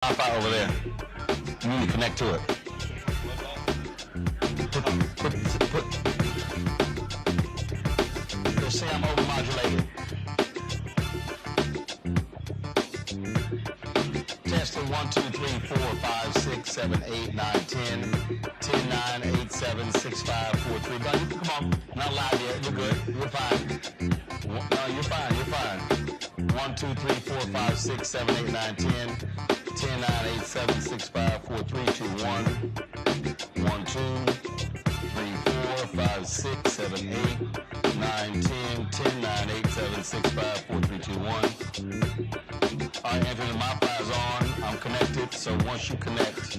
Wi-Fi over there. You need to connect to it. Let's say I'm overmodulated. Testing 1, 2, 3, 4, 5, 6, 7, 8, 9, 10, 10, 9, 8, 7, 6, 5, 4, 3. No, you come on. Not live yet. You're good. You're fine. No, you're fine. You're fine. 1, 2, 3, 4, 5, 6, 7, 8, 9, 10, 10, 9, 8, 7, 6, 5, 4, 3, 2, 1. 1, 2, 3, 4, 5, 6, 7, 8, 9, 10, 10, 9, 8, 7, 6, 5, 4, 3, 2, 1. All right, Anthony, my Wi-Fi is on. I'm connected. So once you connect,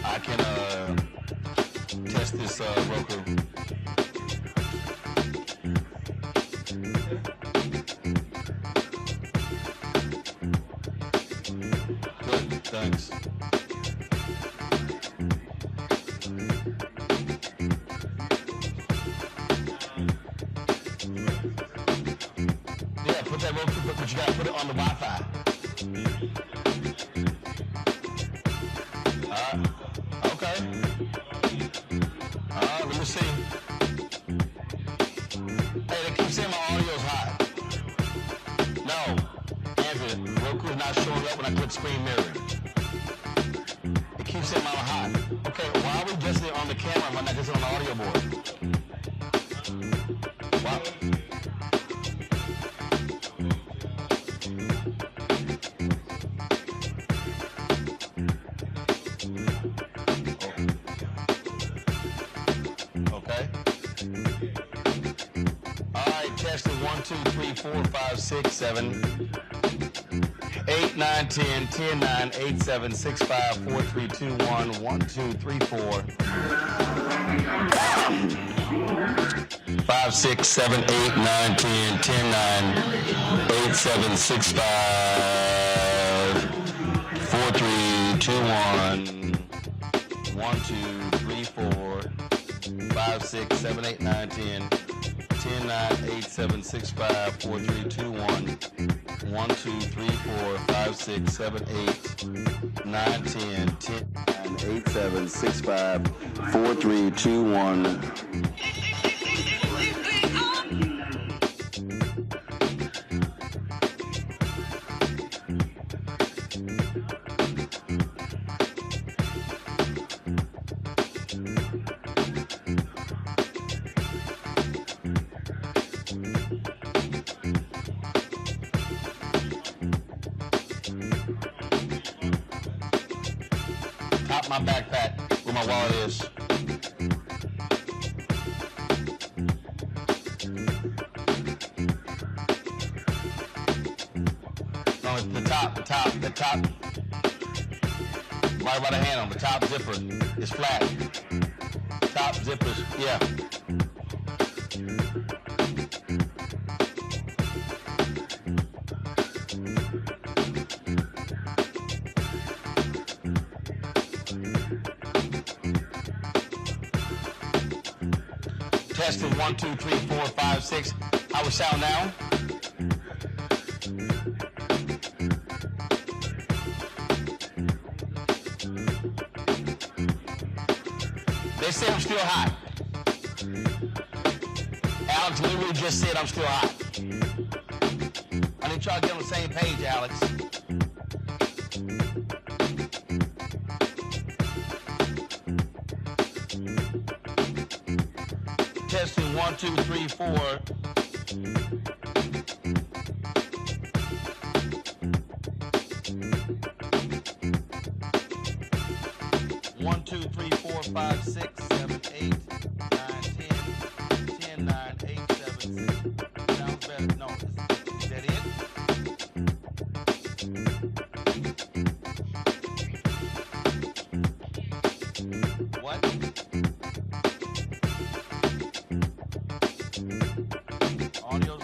I can test this Roku. Good, thanks. Yeah, put that Roku, but you gotta put it on the Wi-Fi. Okay. Let me see. Hey, they keep saying my audio's hot. No, Andrew, Roku's not showing up when I click screen mirroring. It keeps saying I'm hot. Okay, why are we just on the camera and we're not just on the audio board? Why? Okay. All right, testing 1, 2, 3, 4, 5, 6, 7, 8, 9, 10, 10, 9, 8, 7, 6, 5, 4, 3, 2, 1, 1, 2, 3, 4, 5, 6, 7, 8, 9, 10, 10, 9, 8, 7, 6, 5, 4, 3, 2, 1, 1, 2, 3, 4, 5, 6, 7, 8, 9, 10, 10, 9, 8, 7, 6, 5, 4, 3, 2, 1, 1, 2, 3, 4, 5, 6, 7, 8, 9, 10, 10, 9, 8, 7, 6, 5, 4, 3, 2, 1. Top my backpack where my wallet is. No, it's the top. Right by the handle, the top zipper is flat. Top zippers, yeah. Testing 1, 2, 3, 4, 5, 6. How we sound now? They say I'm still hot. Alex literally just said I'm still hot. I need y'all to get on the same page, Alex. Testing 1, 2, 3, 4. 1, 2, 3, 4, 5, 6, 7, 8, 9, 10, 10, 9, 8, 7, 6. Sounds better. No, is that it? What? Audio's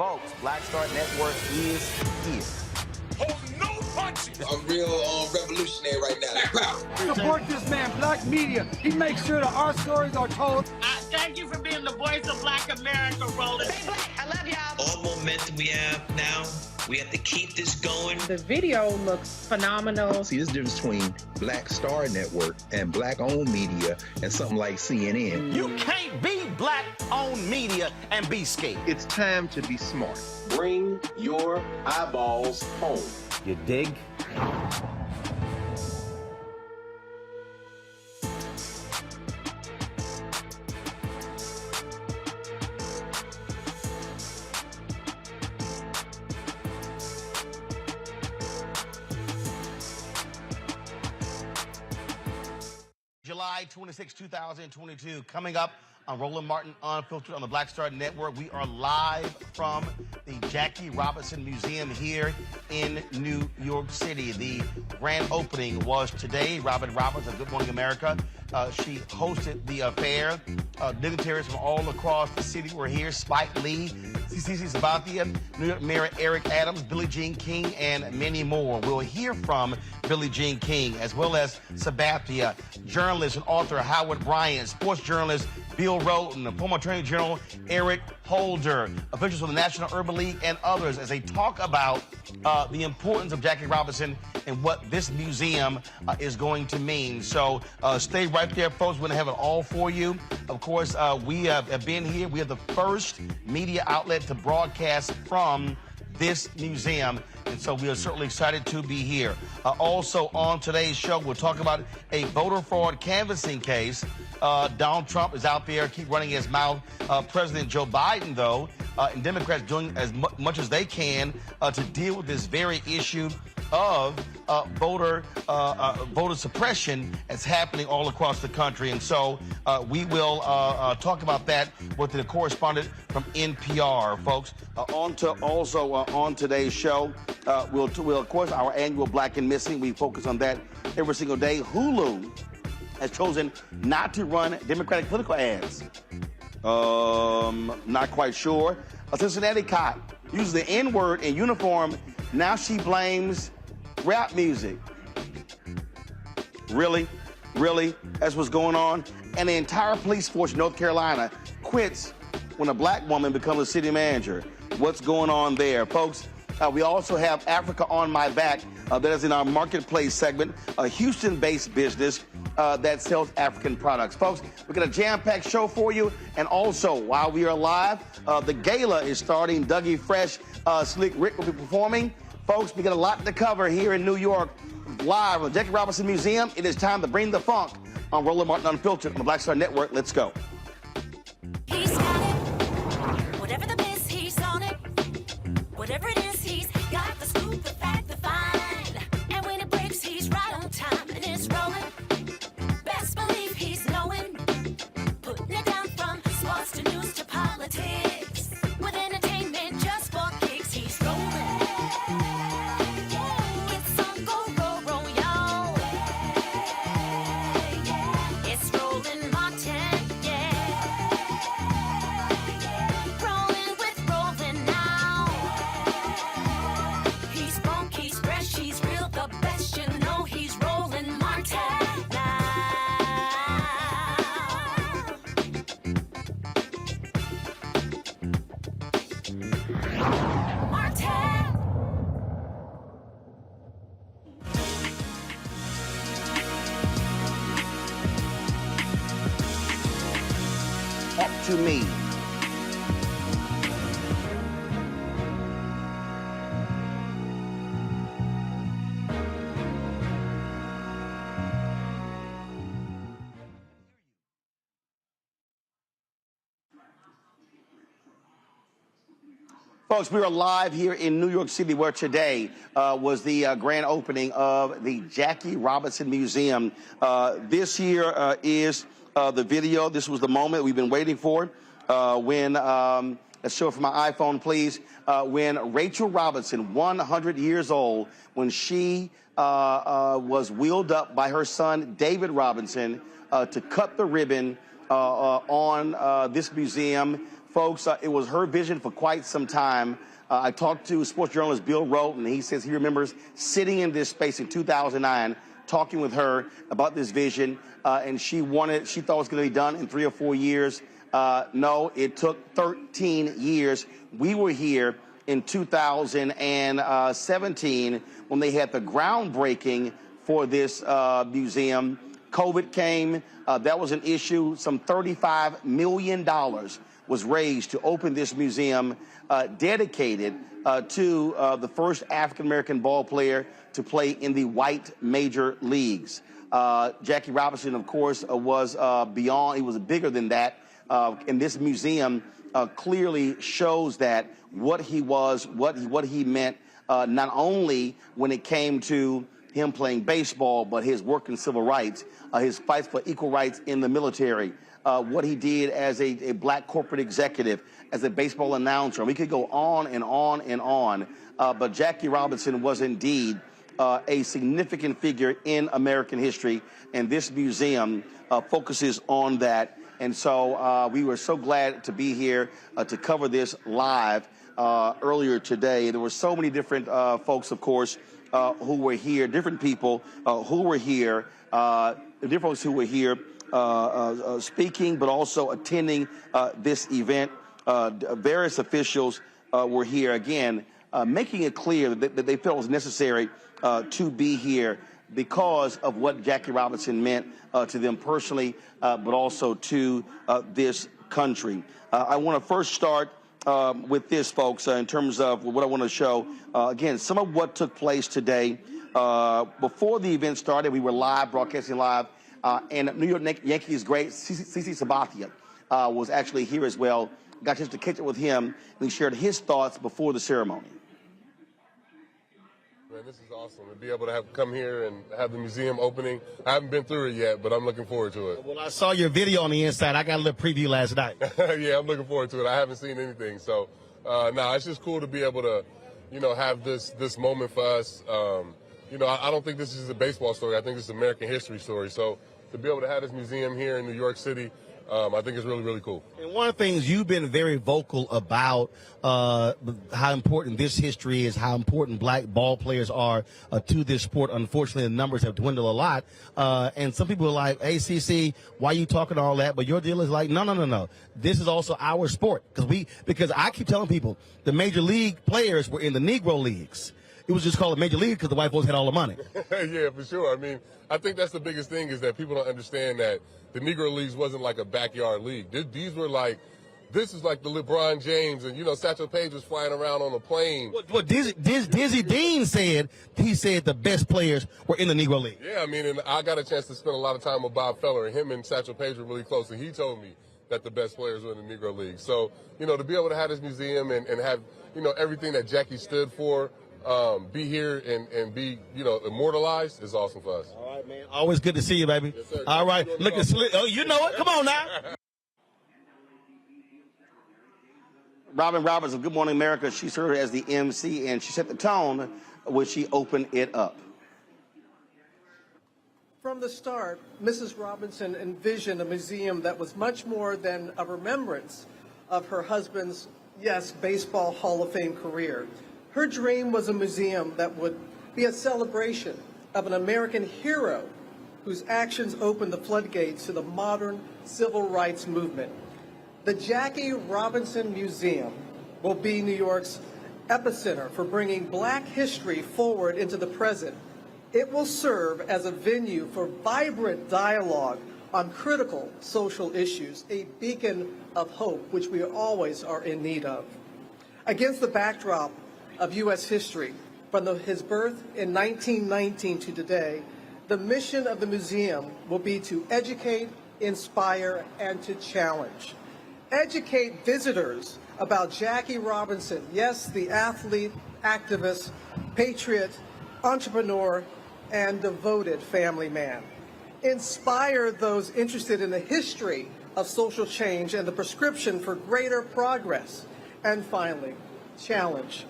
Folks, Black Star Network is here. Hold no punches. I'm real revolutionary right now. Support this man, Black Media. He makes sure that our stories are told. Thank you for being the voice of Black America, Roland. Stay black. I love y'all. All momentum we have now, we have to keep this going. The video looks phenomenal. See, this difference between Black Star Network and black-owned media and something like CNN. You can't be black-owned media and be scared. It's time to be smart. Bring your eyeballs home. You dig? July 26, 2022, coming up on Roland Martin Unfiltered on the Black Star Network. We are live from the Jackie Robinson Museum here in New York City. The grand opening was today. Robin Roberts of Good Morning America. She hosted the affair. Dignitaries from all across the city were here. Spike Lee, CC Sabathia, New York Mayor Eric Adams, Billie Jean King, and many more. We'll hear from Billie Jean King, as well as Sabathia, journalist and author Howard Bryant, sports journalist Bill Rhoden, and former Attorney General Eric Holder, officials from the National Urban League, and others as they talk about the importance of Jackie Robinson and what this museum is going to mean. So stay right there, folks. We're going to have it all for you. Of course, we have been here. We are the first media outlet to broadcast from this museum, and so we are certainly excited to be here. Also on today's show, we'll talk about a voter fraud canvassing case. Donald Trump is out there, keep running his mouth. President Joe Biden, though, and Democrats doing as much as they can to deal with this very issue of voter suppression that's happening all across the country. And so we will talk about that with the correspondent from NPR, folks. On today's show, we'll of course, our annual Black and Missing. We focus on that every single day. Hulu has chosen not to run Democratic political ads. Not quite sure. A Cincinnati cop uses the N-word in uniform. Now she blames rap music. Really? Really? That's what's going on? And the entire police force in North Carolina quits when a black woman becomes a city manager. What's going on there, folks? We also have Africa on My Back. That is in our marketplace segment, a Houston-based business that sells African products. Folks, we've got a jam-packed show for you. And also, while we are live, the gala is starting. Dougie Fresh, Slick Rick will be performing. Folks, we got a lot to cover here in New York. Live from the Jackie Robinson Museum, it is time to bring the funk on Roland Martin Unfiltered on the Black Star Network. Let's go. He's got it. Whatever the miss, he's on it. Whatever it is, he's got the scoop, the fact, the find. And when it breaks, he's right on time and it's rolling. Best believe he's knowing. Putting it down from sports to news to politics. With entertainment just for kicks, he's rolling. It's on Go, Roll, Roll, y'all. It's Roland Martin, yeah. Rolling with Roland now. He's funk, he's fresh, he's real, the best, you know he's Roland Martin now. Martin. Up to me. Folks, we are live here in New York City, where today was the grand opening of the Jackie Robinson Museum. This year is the video. This was the moment we've been waiting for when, let's show it from my iPhone, please, when Rachel Robinson, 100 years old, when she was wheeled up by her son, David Robinson, to cut the ribbon on this museum. Folks, it was her vision for quite some time. I talked to sports journalist Bill Roten, and he says he remembers sitting in this space in 2009, talking with her about this vision, and she thought it was going to be done in 3 or 4 years. No, it took 13 years. We were here in 2017 when they had the groundbreaking for this museum. COVID came. That was an issue. Some $35 million was raised to open this museum dedicated to the first African-American ball player to play in the white major leagues. Jackie Robinson, of course, was beyond. He was bigger than that. And this museum clearly shows that what he was, what he meant, not only when it came to him playing baseball, but his work in civil rights, his fights for equal rights in the military, what he did as a black corporate executive, as a baseball announcer. We could go on and on and on, but Jackie Robinson was indeed a significant figure in American history, and this museum focuses on that. And so we were so glad to be here to cover this live earlier today. There were so many different folks, of course, who were here, different people who were here, different folks who were here speaking, but also attending this event. Various officials were here, again, making it clear that they felt it was necessary to be here because of what Jackie Robinson meant to them personally, but also to this country. I want to first start with this, folks, in terms of what I want to show. Again, some of what took place today. Before the event started, we were live, broadcasting live, and New York Yankees great CC Sabathia was actually here as well. Got a chance to catch up with him, and he shared his thoughts before the ceremony. Man, this is awesome to be able to come here and have the museum opening. I haven't been through it yet, but I'm looking forward to it. Well, I saw your video on the inside. I got a little preview last night. Yeah, I'm looking forward to it. I haven't seen anything, so it's just cool to be able to, have this moment for us. I don't think this is a baseball story. I think this is an American history story. So to be able to have this museum here in New York City, I think it's really, really cool. And one of the things you've been very vocal about, how important this history is, how important black ball players are to this sport. Unfortunately, the numbers have dwindled a lot. And some people are like, hey, CC, why are you talking all that? But your deal is like, no. This is also our sport. Because I keep telling people the major league players were in the Negro leagues. It was just called a major league because the white folks had all the money. Yeah, for sure. I mean, I think that's the biggest thing is that people don't understand that the Negro Leagues wasn't like a backyard league. These were like, this is like the LeBron James and, Satchel Paige was flying around on a plane. What Dizzy Dean said, he said the best players were in the Negro League. Yeah, I mean, and I got a chance to spend a lot of time with Bob Feller, and him and Satchel Paige were really close, and he told me that the best players were in the Negro League. So, to be able to have this museum and have, everything that Jackie stood for, be here and be, immortalized is awesome for us. All right, man. Always good to see you, baby. Yes, sir. All right. Look at Slick. Oh, you know it. Come on now. Robin Roberts of Good Morning America, she served as the MC, and she set the tone when she opened it up. From the start, Mrs. Robinson envisioned a museum that was much more than a remembrance of her husband's, baseball Hall of Fame career. Her dream was a museum that would be a celebration of an American hero whose actions opened the floodgates to the modern civil rights movement. The Jackie Robinson Museum will be New York's epicenter for bringing black history forward into the present. It will serve as a venue for vibrant dialogue on critical social issues, a beacon of hope, which we always are in need of. Against the backdrop of U.S. history, from his birth in 1919 to today, the mission of the museum will be to educate, inspire, and to challenge. Educate visitors about Jackie Robinson, the athlete, activist, patriot, entrepreneur, and devoted family man. Inspire those interested in the history of social change and the prescription for greater progress. And finally, challenge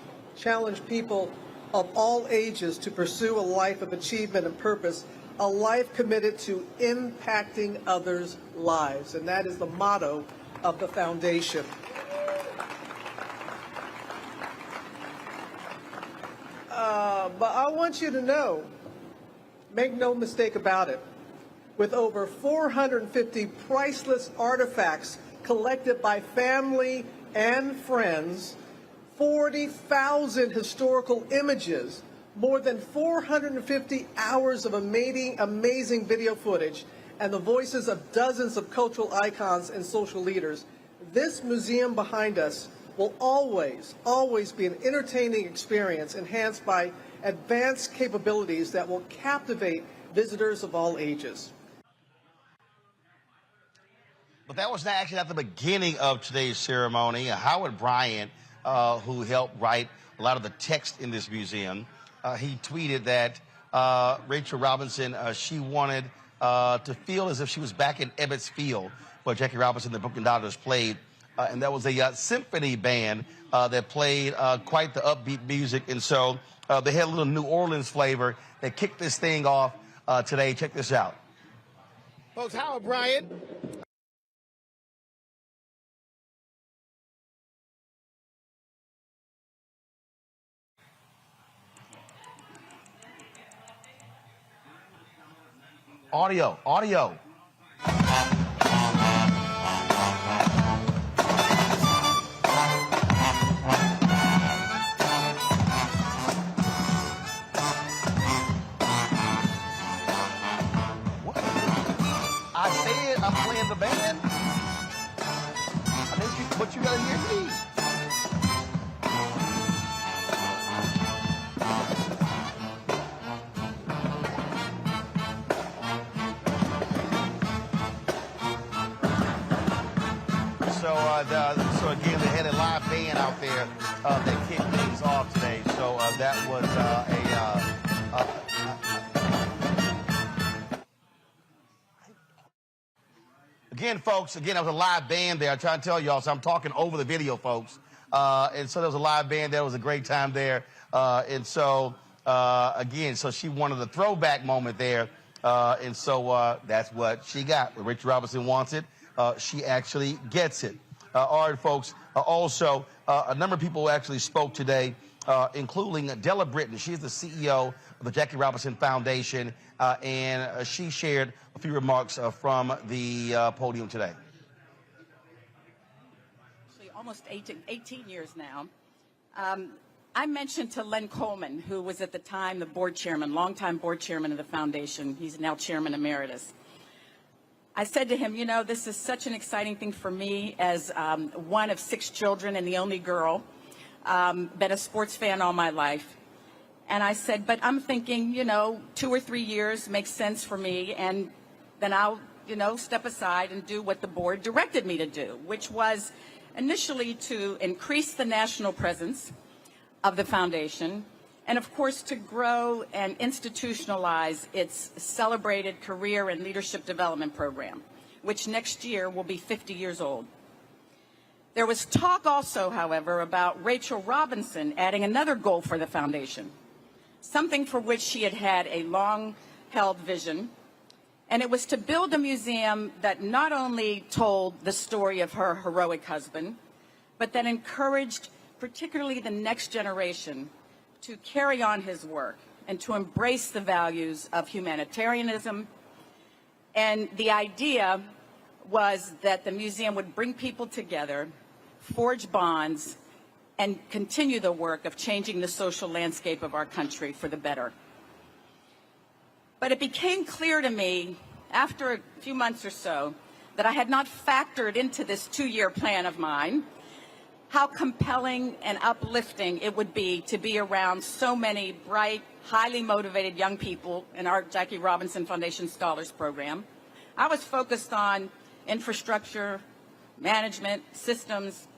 people of all ages to pursue a life of achievement and purpose a life committed to impacting others' lives. And that is the motto of the foundation. But I want you to know, make no mistake about it, with over 450 priceless artifacts collected by family and friends, 40,000 historical images, more than 450 hours of amazing video footage, and the voices of dozens of cultural icons and social leaders, this museum behind us will always be an entertaining experience enhanced by advanced capabilities that will captivate visitors of all ages. But that was actually at the beginning of today's ceremony. Howard Bryant, who helped write a lot of the text in this museum, he tweeted that Rachel Robinson, she wanted to feel as if she was back in Ebbets Field, where Jackie Robinson and the Brooklyn Dodgers played. And that was a symphony band that played quite the upbeat music. And so they had a little New Orleans flavor that kicked this thing off today. Check this out. Folks, Howard Bryant. Audio. What? I said I'm playing the band. But you gotta hear me. So again, they had a live band out there that kicked things off today. So that was again, folks. Again, that was a live band there. I'm trying to tell y'all, so I'm talking over the video, folks. And so there was a live band there. It was a great time there. And so again, so she wanted the throwback moment there. And so that's what she got. When Rachel Robinson wants it, she actually gets it. All right, folks. Also, a number of people actually spoke today, including Della Britton. She's the CEO of the Jackie Robinson Foundation, and she shared a few remarks from the podium today. Actually, almost 18 years now. I mentioned to Len Coleman, who was at the time the board chairman, longtime board chairman of the foundation. He's now chairman emeritus. I said to him, you know, this is such an exciting thing for me as one of 6 children and the only girl, been a sports fan all my life. And I said, but I'm thinking, you know, 2 or 3 years makes sense for me, and then I'll, you know, step aside and do what the board directed me to do, which was initially to increase the national presence of the foundation, and of course to grow and institutionalize its celebrated career and leadership development program, which next year will be 50 years old. There was talk also, however, about Rachel Robinson adding another goal for the foundation, something for which she had had a long-held vision, and it was to build a museum that not only told the story of her heroic husband, but that encouraged particularly the next generation to carry on his work and to embrace the values of humanitarianism. And the idea was that the museum would bring people together, forge bonds, and continue the work of changing the social landscape of our country for the better. But it became clear to me after a few months or so that I had not factored into this 2-year plan of mine how compelling and uplifting it would be to be around so many bright, highly motivated young people in our Jackie Robinson Foundation Scholars Program. I was focused on infrastructure, management, systems.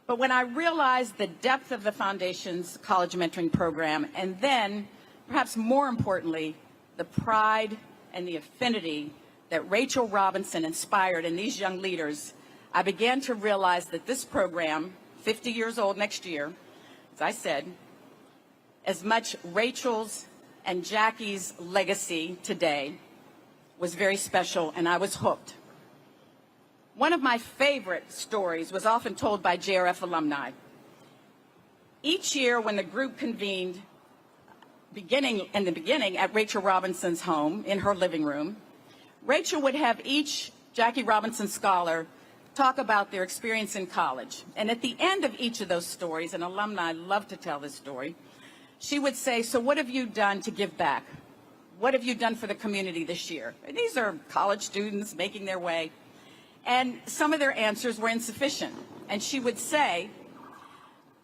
But when I realized the depth of the Foundation's college mentoring program, and then, perhaps more importantly, the pride and the affinity that Rachel Robinson inspired in these young leaders, I began to realize that this program, 50 years old next year, as I said, as much Rachel's And Jackie's legacy today was very special, and I was hooked. One of my favorite stories was often told by JRF alumni. Each year when the group convened, in the beginning at Rachel Robinson's home in her living room, Rachel would have each Jackie Robinson scholar talk about their experience in college. And at the end of each of those stories, and alumni love to tell this story, she would say, so what have you done to give back? What have you done for the community this year? And these are college students making their way. And some of their answers were insufficient. And she would say,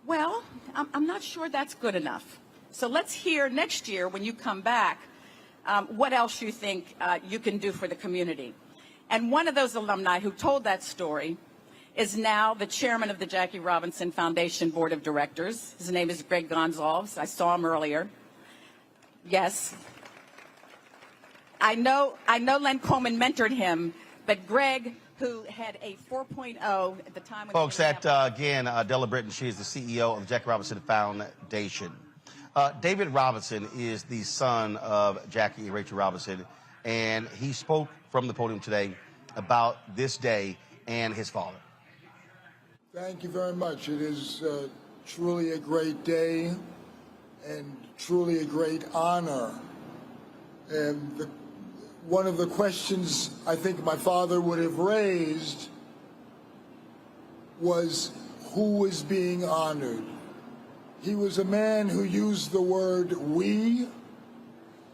well, I'm not sure that's good enough. So let's hear next year when you come back what else you think you can do for the community. And one of those alumni who told that story is now the chairman of the Jackie Robinson Foundation Board of Directors. His name is Greg Gonzalez. I saw him earlier. Yes. I know Len Coleman mentored him, but Greg, who had a 4.0 at the time. Folks, again, Della Britton, she is the CEO of Jackie Robinson Foundation. David Robinson is the son of Jackie and Rachel Robinson, and he spoke from the podium today about this day and his father. Thank you very much. It is truly a great day and truly a great honor. And one of the questions I think my father would have raised was who was being honored. He was a man who used the word "we"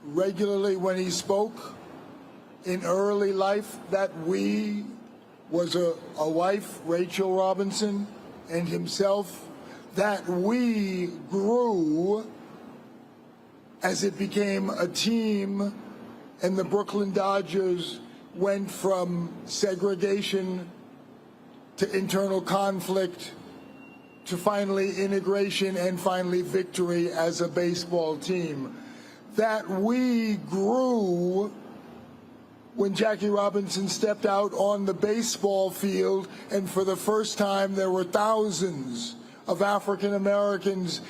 regularly when he spoke. In early life, that "we" was a wife, Rachel Robinson, and himself. That "we" grew as it became a team, and the Brooklyn Dodgers went from segregation to internal conflict to finally integration and finally victory as a baseball team. That "we" grew when Jackie Robinson stepped out on the baseball field, and for the first time there were thousands of African Americans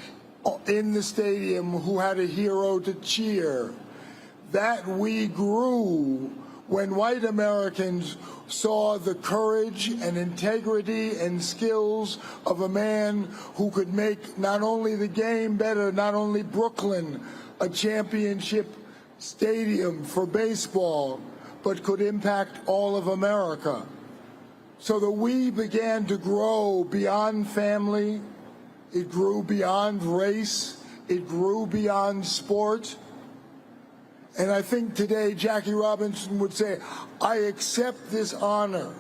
in the stadium who had a hero to cheer. That "we" grew when white Americans saw the courage and integrity and skills of a man who could make not only the game better, not only Brooklyn a championship stadium for baseball, but could impact all of America. So the "we" began to grow beyond family, it grew beyond race, it grew beyond sport. And I think today Jackie Robinson would say, I accept this honor,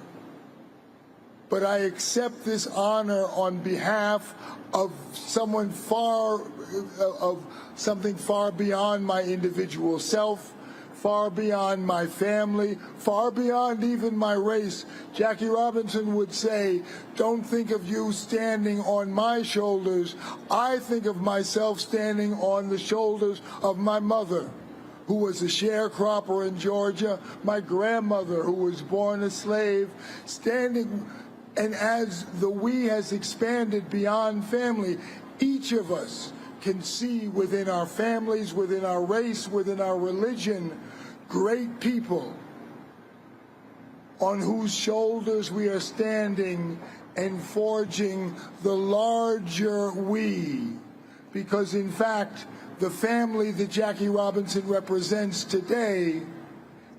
but I accept this honor on behalf of something far beyond my individual self, far beyond my family, far beyond even my race. Jackie Robinson would say, don't think of you standing on my shoulders. I think of myself standing on the shoulders of my mother, who was a sharecropper in Georgia, my grandmother, who was born a slave, standing. And as the "we" has expanded beyond family, each of us can see within our families, within our race, within our religion, great people on whose shoulders we are standing and forging the larger "we." Because in fact, the family that Jackie Robinson represents today,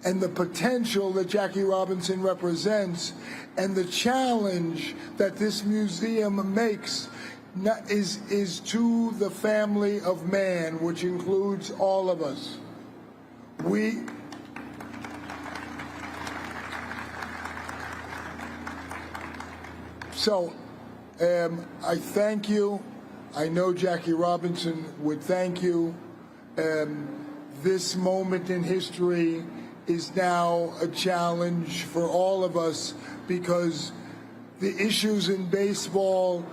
and the potential that Jackie Robinson represents, and the challenge that this museum makes is to the family of man, which includes all of us. So I thank you. I know Jackie Robinson would thank you. This moment in history is now a challenge for all of us, because the issues in baseball,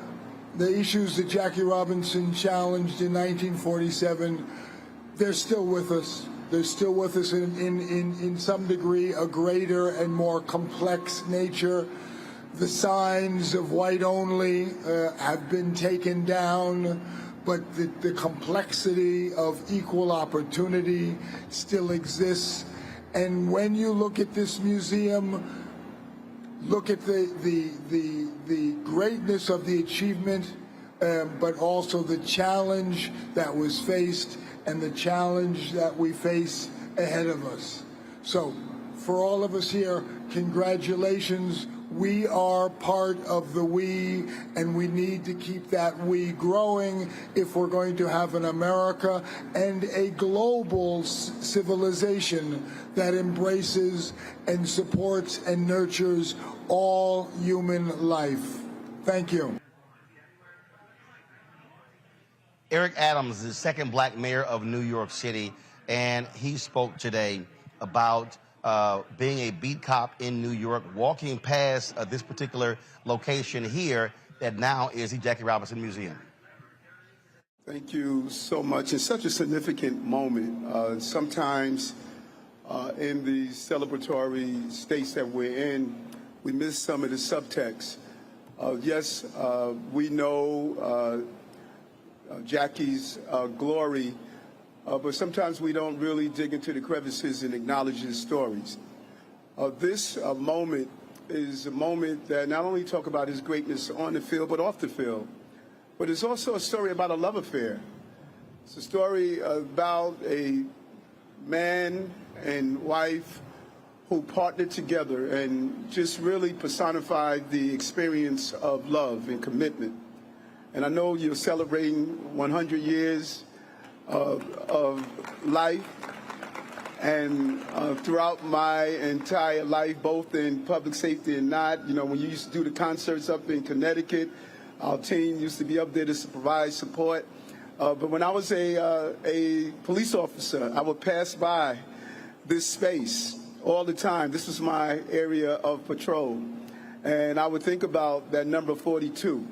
the issues that Jackie Robinson challenged in 1947, they're still with us. They're still with us in some degree, a greater and more complex nature. The signs of white only have been taken down, but the complexity of equal opportunity still exists. And when you look at this museum, look at the greatness of the achievement, but also the challenge that was faced and the challenge that we face ahead of us. So for all of us here, congratulations. We are part of the we, and we need to keep that we growing if we're going to have an America and a global civilization that embraces and supports and nurtures all human life. Thank you. Eric Adams is the second black mayor of New York City, and he spoke today about being a beat cop in New York, walking past this particular location here that now is the Jackie Robinson Museum. Thank you so much. It's such a significant moment. Sometimes in the celebratory states that we're in, we miss some of the subtext. Yes, we know Jackie's glory, but sometimes we don't really dig into the crevices and acknowledge his stories. This moment is a moment that not only talk about his greatness on the field, but off the field, but it's also a story about a love affair. It's a story about a man and wife who partnered together and just really personified the experience of love and commitment. And I know you're celebrating 100 years of life, and throughout my entire life, both in public safety and not, you know, when you used to do the concerts up in Connecticut, our team used to be up there to provide support. But when I was a police officer, I would pass by this space all the time. This was my area of patrol. And I would think about that number 42.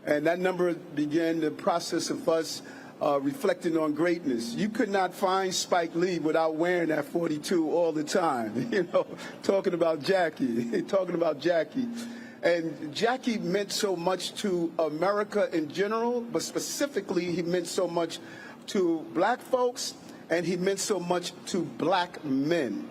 And that number began the process of us reflecting on greatness. You could not find Spike Lee without wearing that 42 all the time, you know, talking about Jackie, talking about Jackie. And Jackie meant so much to America in general, but specifically he meant so much to black folks, and he meant so much to black men.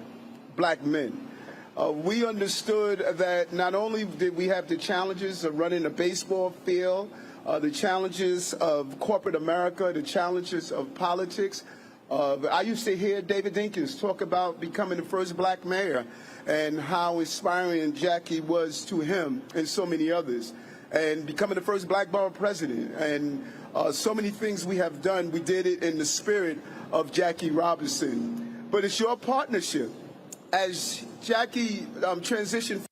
We understood that not only did we have the challenges of running a baseball field, the challenges of corporate America, the challenges of politics. I used to hear David Dinkins talk about becoming the first black mayor and how inspiring Jackie was to him and so many others, and becoming the first black borough president. And so many things we have done, we did it in the spirit of Jackie Robinson. But it's your partnership. As Jackie transitioned.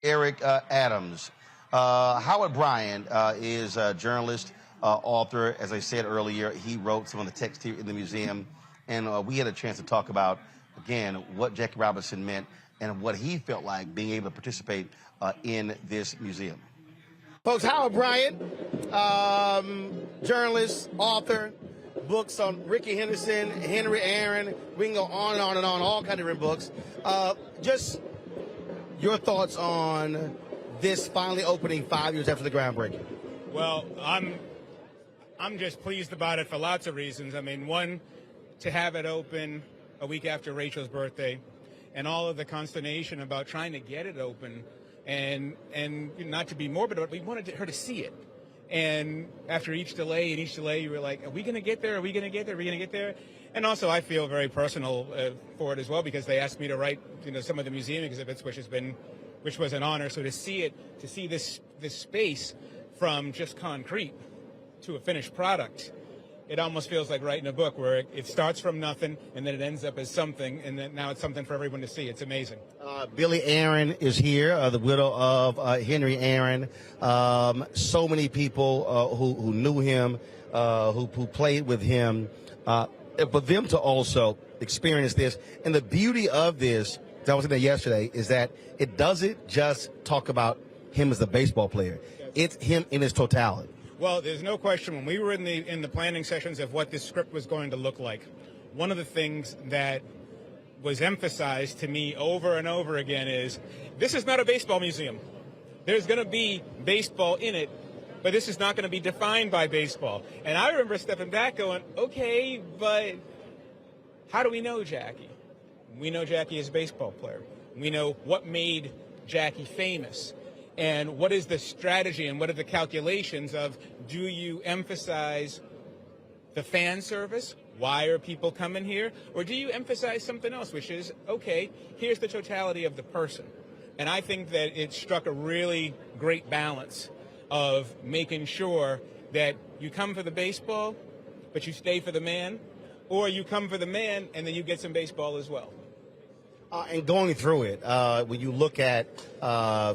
Eric Adams. Howard Bryant is a journalist, author. As I said earlier, he wrote some of the text here in the museum, and we had a chance to talk about, again, what Jackie Robinson meant and what he felt like being able to participate in this museum. Folks, Howard Bryant, journalist, author, books on Ricky Henderson, Henry Aaron. We can go on and on and on, all kinds of different books. Just your thoughts on this finally opening 5 years after the groundbreaking. Well, I'm just pleased about it for lots of reasons. I mean, one, to have it open a week after Rachel's birthday, and all of the consternation about trying to get it open, and not to be morbid, but we wanted her to see it. And after each delay, you were like, are we going to get there? Are we going to get there? Are we going to get there? And also, I feel very personal for it as well, because they asked me to write, some of the museum exhibits, which was an honor. So to see this space from just concrete to a finished product, it almost feels like writing a book where it starts from nothing and then it ends up as something, and then now it's something for everyone to see. It's amazing. Billy Aaron is here, the widow of Henry Aaron. So many people who knew him, who played with him, for them to also experience this. And the beauty of this, I was saying that yesterday, is that it doesn't just talk about him as a baseball player. It's him in his totality. Well, there's no question. When we were in the planning sessions of what this script was going to look like, one of the things that was emphasized to me over and over again is this is not a baseball museum. There's going to be baseball in it, but this is not going to be defined by baseball. And I remember stepping back going, okay, but how do we know Jackie? We know Jackie as a baseball player. We know what made Jackie famous. And what is the strategy and what are the calculations of, do you emphasize the fan service? Why are people coming here? Or do you emphasize something else, which is, okay, here's the totality of the person. And I think that it struck a really great balance of making sure that you come for the baseball, but you stay for the man, or you come for the man and then you get some baseball as well. And going through it, when you look at,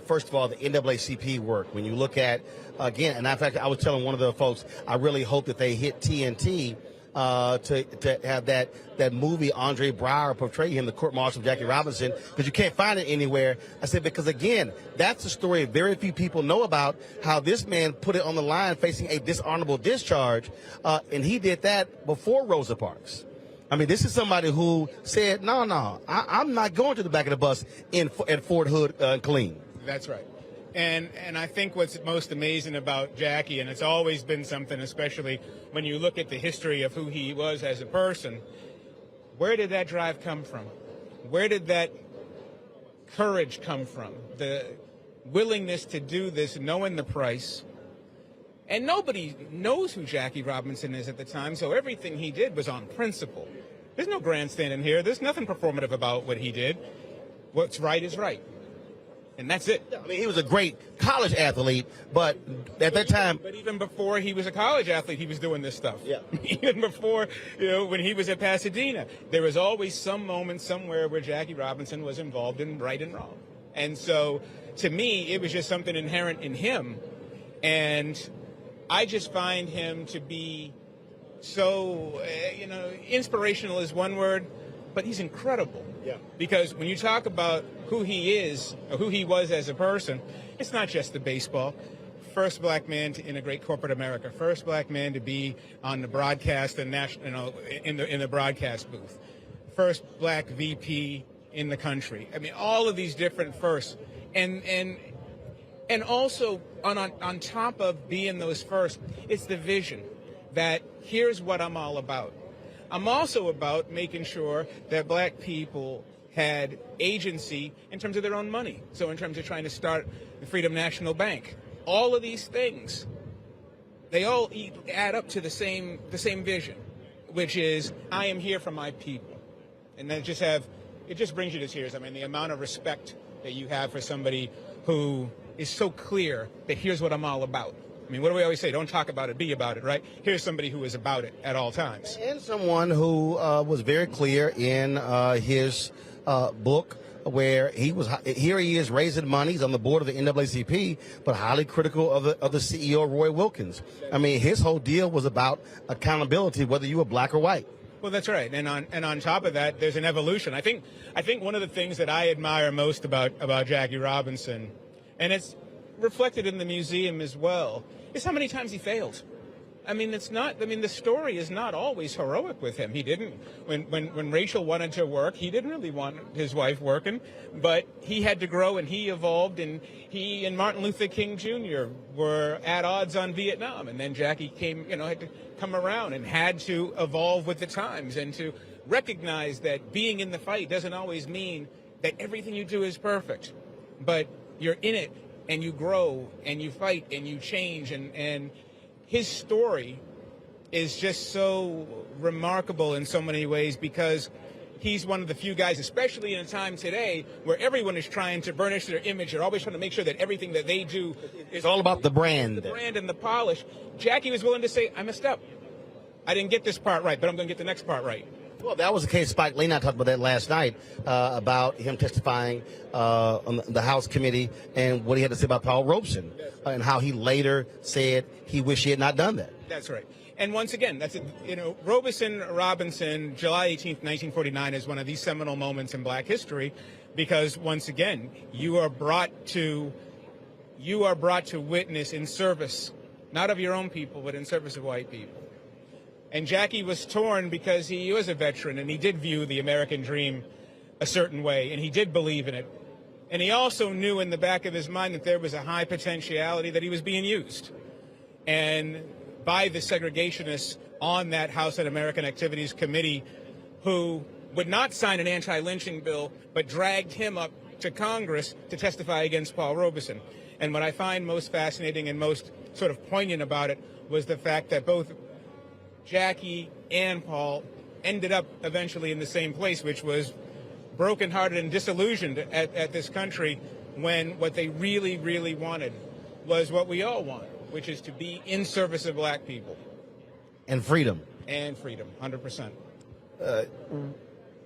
first of all, the NAACP work, when you look at, again, and in fact, I was telling one of the folks, I really hope that they hit TNT to have that movie Andre Braugher portray him, the court martial of Jackie Robinson, because you can't find it anywhere. I said, because again, that's a story very few people know about, how this man put it on the line facing a dishonorable discharge, and he did that before Rosa Parks. I mean, this is somebody who said, no, I'm not going to the back of the bus at Fort Hood clean. That's right. And I think what's most amazing about Jackie, and it's always been something, especially when you look at the history of who he was as a person, where did that drive come from? Where did that courage come from? The willingness to do this, knowing the price. And nobody knows who Jackie Robinson is at the time, so everything he did was on principle. There's no grandstanding here. There's nothing performative about what he did. What's right is right. And that's it. I mean, he was a great college athlete, but at that time... But even before he was a college athlete, he was doing this stuff. Yeah. Even before, when he was at Pasadena, there was always some moment somewhere where Jackie Robinson was involved in right and wrong. And so, to me, it was just something inherent in him. And I just find him to be so, inspirational is one word, but he's incredible. Yeah. Because when you talk about who he is, or who he was as a person, it's not just the baseball. First black man to integrate corporate America. First black man to be on the broadcast and in the broadcast booth. First black VP in the country. I mean, all of these different firsts, and also on top of being those first, it's the vision that here's what I'm all about. I'm also about making sure that black people had agency in terms of their own money. So in terms of trying to start the Freedom National Bank, all of these things, they all add up to the same vision, which is I am here for my people. And then it just brings you to tears. I mean, the amount of respect that you have for somebody who is so clear that here's what I'm all about. I mean, what do we always say? Don't talk about it, be about it, right? Here's somebody who is about it at all times. And someone who was very clear in his book, where he is raising money. He's on the board of the NAACP, but highly critical of the CEO, Roy Wilkins. I mean, his whole deal was about accountability, whether you were black or white. Well, that's right. And on top of that, there's an evolution. I think one of the things that I admire most about Jackie Robinson, and it's reflected in the museum as well, is how many times he failed. I mean, the story is not always heroic with him. He didn't, when Rachel wanted to work, he didn't really want his wife working, but he had to grow and he evolved, and he and Martin Luther King Jr. were at odds on Vietnam, and then Jackie had to come around and had to evolve with the times and to recognize that being in the fight doesn't always mean that everything you do is perfect, but you're in it and you grow and you fight and you change, and his story is just so remarkable in so many ways, because he's one of the few guys, especially in a time today where everyone is trying to burnish their image. They're always trying to make sure that everything that they do is all about the brand. The brand and the polish. Jackie was willing to say, I messed up. I didn't get this part right, but I'm going to get the next part right. Well, that was the case. Spike Lee and I talked about that last night, about him testifying on the House committee and what he had to say about Paul Robeson, and how he later said he wished he had not done that. That's right. And once again, Robeson Robinson, July 18th, 1949, is one of these seminal moments in black history, because once again, you are brought to witness in service, not of your own people, but in service of white people. And Jackie was torn because he was a veteran and he did view the American dream a certain way, and he did believe in it. And he also knew in the back of his mind that there was a high potentiality that he was being used. and by the segregationists on that House Un-American Activities Committee, who would not sign an anti-lynching bill, but dragged him up to Congress to testify against Paul Robeson. And what I find most fascinating and most sort of poignant about it was the fact that both Jackie and Paul ended up eventually in the same place, which was brokenhearted and disillusioned at this country, when what they really, really wanted was what we all want, which is to be in service of black people. And freedom. And freedom, 100%.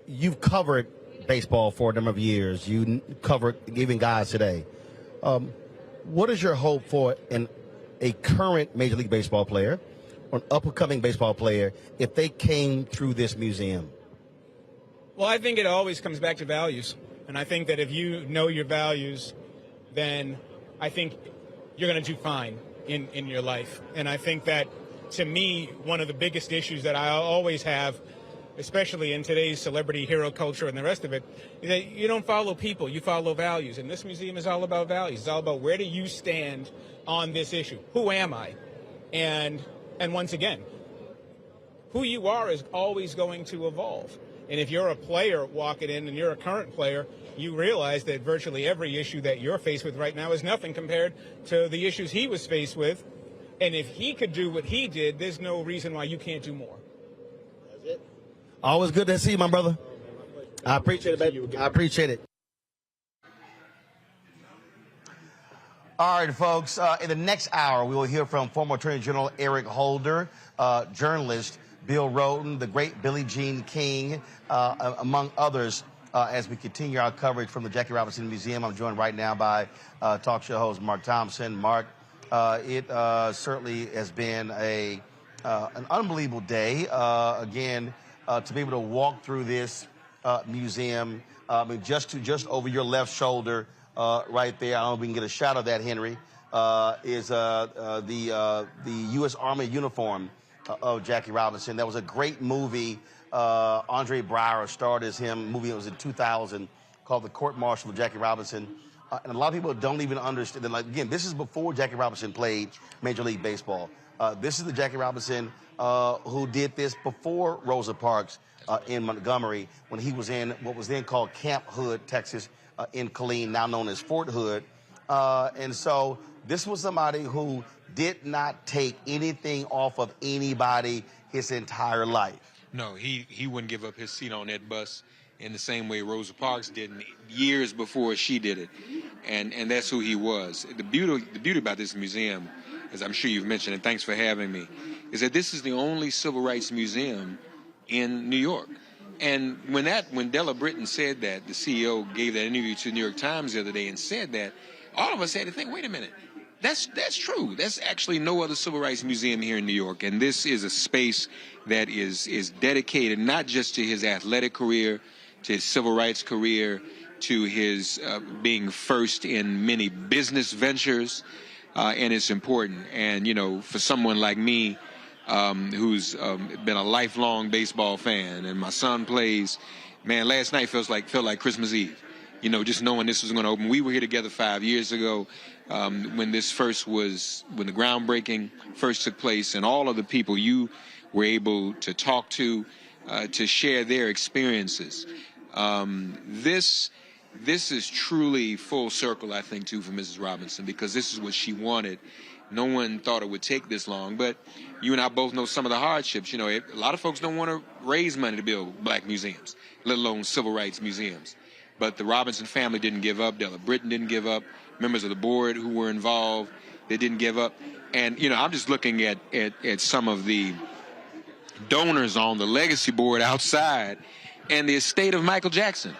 You've covered baseball for a number of years. You covered even guys today. What is your hope for a current Major League Baseball player or an up-and-coming baseball player if they came through this museum? Well, I think it always comes back to values. And I think that if you know your values, then I think you're going to do fine in your life. And I think that, to me, one of the biggest issues that I always have, especially in today's celebrity hero culture and the rest of it, is that you don't follow people, you follow values. And this museum is all about values. It's all about, where do you stand on this issue? Who am I? And once again, who you are is always going to evolve. And if you're a player walking in and you're a current player, you realize that virtually every issue that you're faced with right now is nothing compared to the issues he was faced with. And if he could do what he did, there's no reason why you can't do more. That's it. Always good to see you, my brother. I appreciate it, baby. I appreciate it. All right, folks. In the next hour, we will hear from former Attorney General Eric Holder, journalist Bill Rhoden, the great Billie Jean King, among others, as we continue our coverage from the Jackie Robinson Museum. I'm joined right now by talk show host Mark Thompson. Mark, it certainly has been an unbelievable day. Again, to be able to walk through this museum, I mean, just over your left shoulder, right there. I don't know if we can get a shot of that, Henry. Is the U.S. Army uniform of Jackie Robinson. That was a great movie. Andre Braugher starred as him. Movie, it was in 2000, called The Court Martial of Jackie Robinson. And a lot of people don't even understand. Like, again, this is before Jackie Robinson played Major League Baseball. This is the Jackie Robinson who did this before Rosa Parks in Montgomery, when he was in what was then called Camp Hood, Texas, in Killeen, now known as Fort Hood. And so this was somebody who did not take anything off of anybody his entire life. No, he wouldn't give up his seat on that bus in the same way Rosa Parks did years before she did it. And that's who he was. The beauty about this museum, as I'm sure you've mentioned, and thanks for having me, is that this is the only civil rights museum in New York. And when Della Britton said that, the CEO gave that interview to the New York Times the other day and said that, all of us had to think, wait a minute, that's true. There's actually no other civil rights museum here in New York. And this is a space that is dedicated not just to his athletic career, to his civil rights career, to his being first in many business ventures. And it's important. And, you know, for someone like me, who's been a lifelong baseball fan, and my son plays, man, last night felt like Christmas Eve. You know, just knowing this was going to open. We were here together 5 years ago when the groundbreaking first took place, and all of the people you were able to talk to share their experiences. This is truly full circle, I think, too, for Mrs. Robinson, because this is what she wanted. No one thought it would take this long, but you and I both know some of the hardships. You know, a lot of folks don't want to raise money to build black museums, let alone civil rights museums. But the Robinson family didn't give up. Della Britton didn't give up. Members of the board who were involved, they didn't give up. And, you know, I'm just looking at some of the donors on the legacy board outside, and the estate of Michael Jackson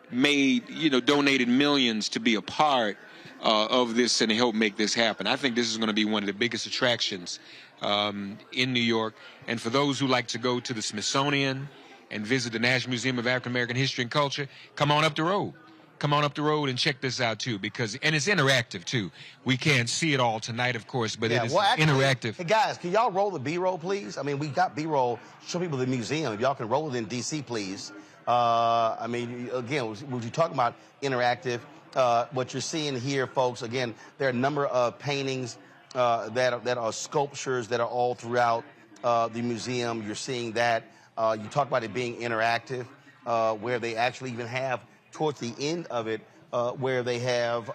donated millions to be a part of this and help make this happen. I think this is going to be one of the biggest attractions in New York. And for those who like to go to the Smithsonian and visit the National Museum of African American History and Culture, come on up the road. Come on up the road and check this out, too, and it's interactive, too. We can't see it all tonight, of course, but it is interactive. Hey, guys, can y'all roll the B-roll, please? I mean, we got B-roll. Show people the museum. If y'all can roll it in D.C., please. I mean, again, when you talk about interactive, what you're seeing here, folks, again, there are a number of paintings that are sculptures that are all throughout the museum. You're seeing that. You talk about it being interactive, where they actually even have towards the end of it, where they have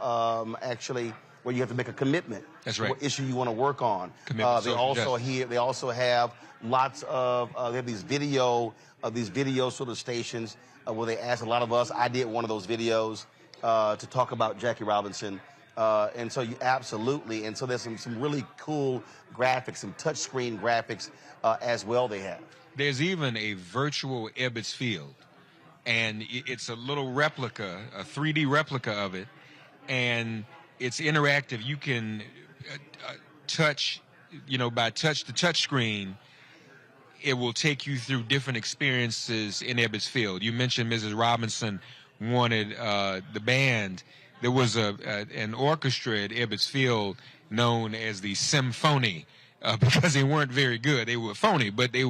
actually where you have to make a commitment. That's to right. what issue you want to work on. They Commitment, also have lots of they have these video sort of stations where they ask a lot of us. I did one of those videos to talk about Jackie Robinson. And so you absolutely, and so there's some really cool graphics, some touchscreen graphics as well they have. There's even a virtual Ebbets Field, and it's a little replica, a 3D replica of it, and it's interactive. You can touch, by the touch screen, it will take you through different experiences in Ebbets Field. You mentioned Mrs. Robinson wanted the band. There was an orchestra at Ebbets Field known as the Symphony because they weren't very good. They were phony, but they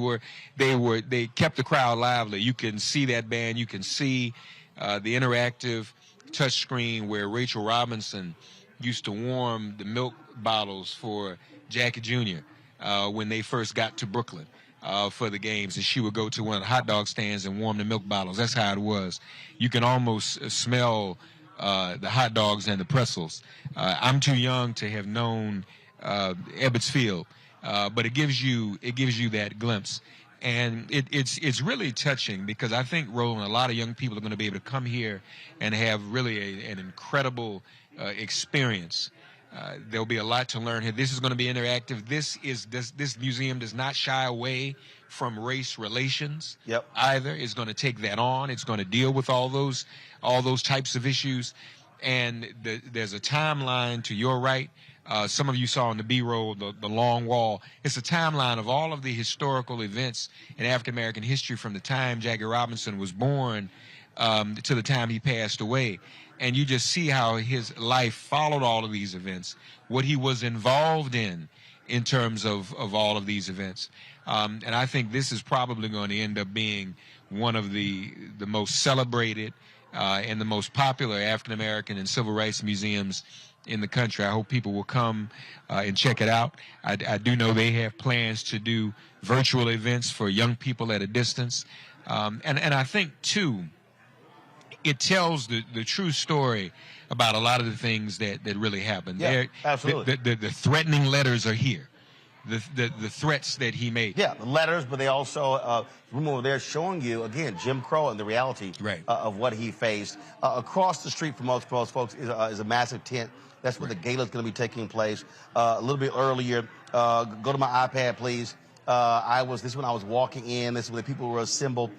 kept the crowd lively. You can see that band. You can see the interactive touch screen where Rachel Robinson used to warm the milk bottles for Jackie Jr. When they first got to Brooklyn for the games, and she would go to one of the hot dog stands and warm the milk bottles. That's how it was. You can almost smell the hot dogs and the pretzels. I'm too young to have known Ebbets Field, but it gives you that glimpse, and it's really touching because I think, Roland, a lot of young people are going to be able to come here and have really an incredible experience. There'll be a lot to learn here. This is going to be interactive. This museum does not shy away from race relations either. It's going to take that on. It's going to deal with all those types of issues. And there's a timeline to your right. Some of you saw in the B-roll the long wall. It's a timeline of all of the historical events in African-American history from the time Jackie Robinson was born to the time he passed away. And you just see how his life followed all of these events, what he was involved in terms of all of these events. And I think this is probably going to end up being one of the most celebrated and the most popular African-American and civil rights museums in the country. I hope people will come and check it out. I do know they have plans to do virtual events for young people at a distance. And I think, too, it tells the true story about a lot of the things that really happened. Yeah, absolutely. The threatening letters are here. The threats that he made. Yeah, the letters, but they also, remember, they're showing you, again, Jim Crow and the reality of what he faced. Across the street from most folks is a massive tent. That's where the gala is going to be taking place. A little bit earlier, go to my iPad, please. This is when I was walking in. This is when the people were assembled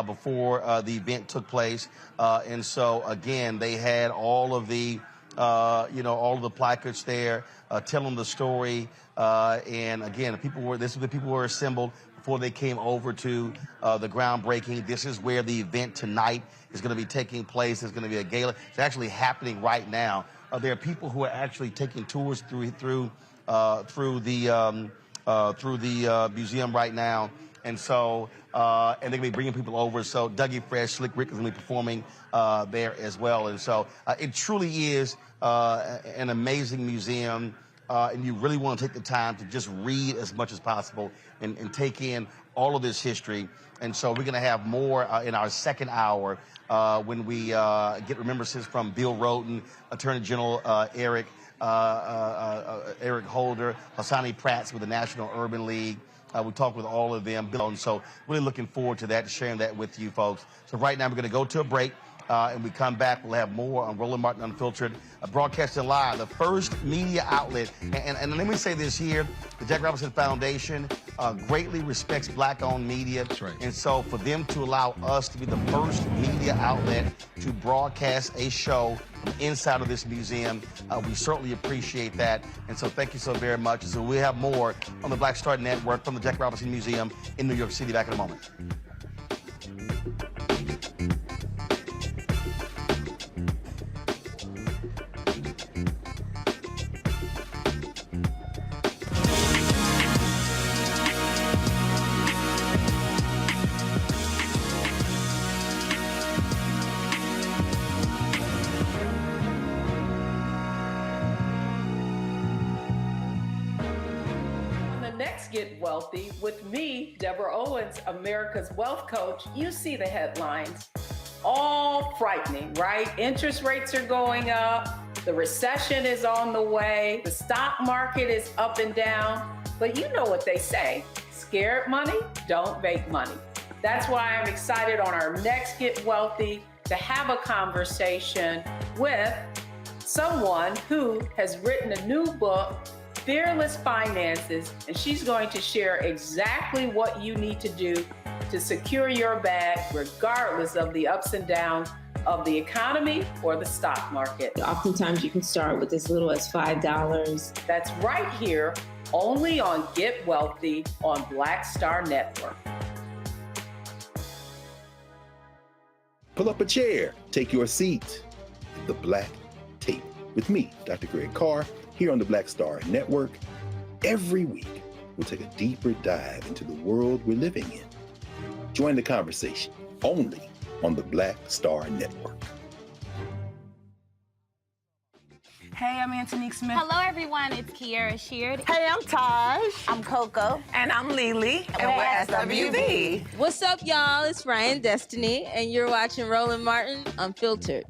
before the event took place. And so, again, they had all of the, all of the placards there telling the story. And again, this is the people were assembled before they came over to the groundbreaking. This is where the event tonight is going to be taking place. There's going to be a gala. It's actually happening right now. There are people who are actually taking tours through the museum right now. And so, and they're going to be bringing people over. So Dougie Fresh, Slick Rick is going to be performing there as well. And so it truly is an amazing museum. And you really want to take the time to just read as much as possible and take in all of this history. And so we're going to have more in our second hour when we get remembrances from Bill Rhoden, Attorney General Eric Holder, Hassani Prats with the National Urban League. We talked with all of them. And so really looking forward to that, sharing that with you folks. So right now we're going to go to a break. And we come back, we'll have more on Roland Martin Unfiltered, broadcasting live, the first media outlet. And let me say this here, the Jackie Robinson Foundation greatly respects black-owned media. That's right. And so for them to allow us to be the first media outlet to broadcast a show from inside of this museum, we certainly appreciate that. And so thank you so very much. So we'll have more on the Black Star Network from the Jackie Robinson Museum in New York City. Back in a moment. next Get Wealthy with me, Deborah Owens, America's Wealth Coach, you see the headlines. All frightening, right? Interest rates are going up. The recession is on the way. The stock market is up and down. But you know what they say, scared money don't make money. That's why I'm excited on our next Get Wealthy to have a conversation with someone who has written a new book, Fearless Finances, and she's going to share exactly what you need to do to secure your bag regardless of the ups and downs of the economy or the stock market. Oftentimes you can start with as little as $5. That's right here, only on Get Wealthy on Black Star Network. Pull up a chair, take your seat. The Black Tape with me, Dr. Greg Carr, here on the Black Star Network. Every week, we'll take a deeper dive into the world we're living in. Join the conversation only on the Black Star Network. Hey, I'm Antonique Smith. Hello, everyone. It's Kiara Sheard. Hey, I'm Taj. I'm Coco. And I'm Lily. And we're SWV. What's up, y'all? It's Ryan Destiny, and you're watching Roland Martin Unfiltered.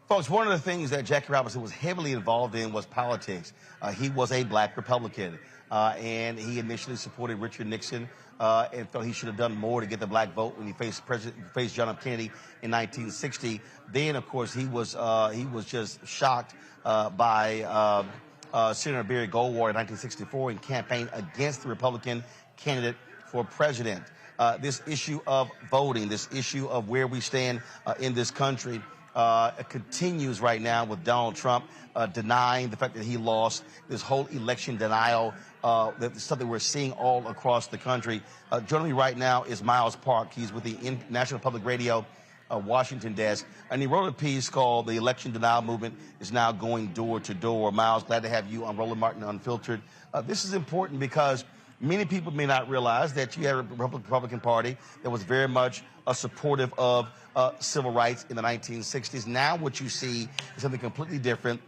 Folks, one of the things that Jackie Robinson was heavily involved in was politics. He was a black Republican, and he initially supported Richard Nixon and felt he should have done more to get the black vote when he faced John F. Kennedy in 1960. Then, of course, he was just shocked by Senator Barry Goldwater in 1964 and campaigned against the Republican candidate for president. This issue of voting, this issue of where we stand in this country, continues right now with Donald Trump denying the fact that he lost. This whole election denial, that's something we're seeing all across the country. Joining me right now is Miles Park. He's with the National Public Radio Washington desk, and he wrote a piece called "The Election Denial Movement is Now Going Door to Door." Miles, glad to have you on Roland Martin Unfiltered. This is important because many people may not realize that you had a Republican Party that was very much supportive of civil rights in the 1960s. Now what you see is something completely different.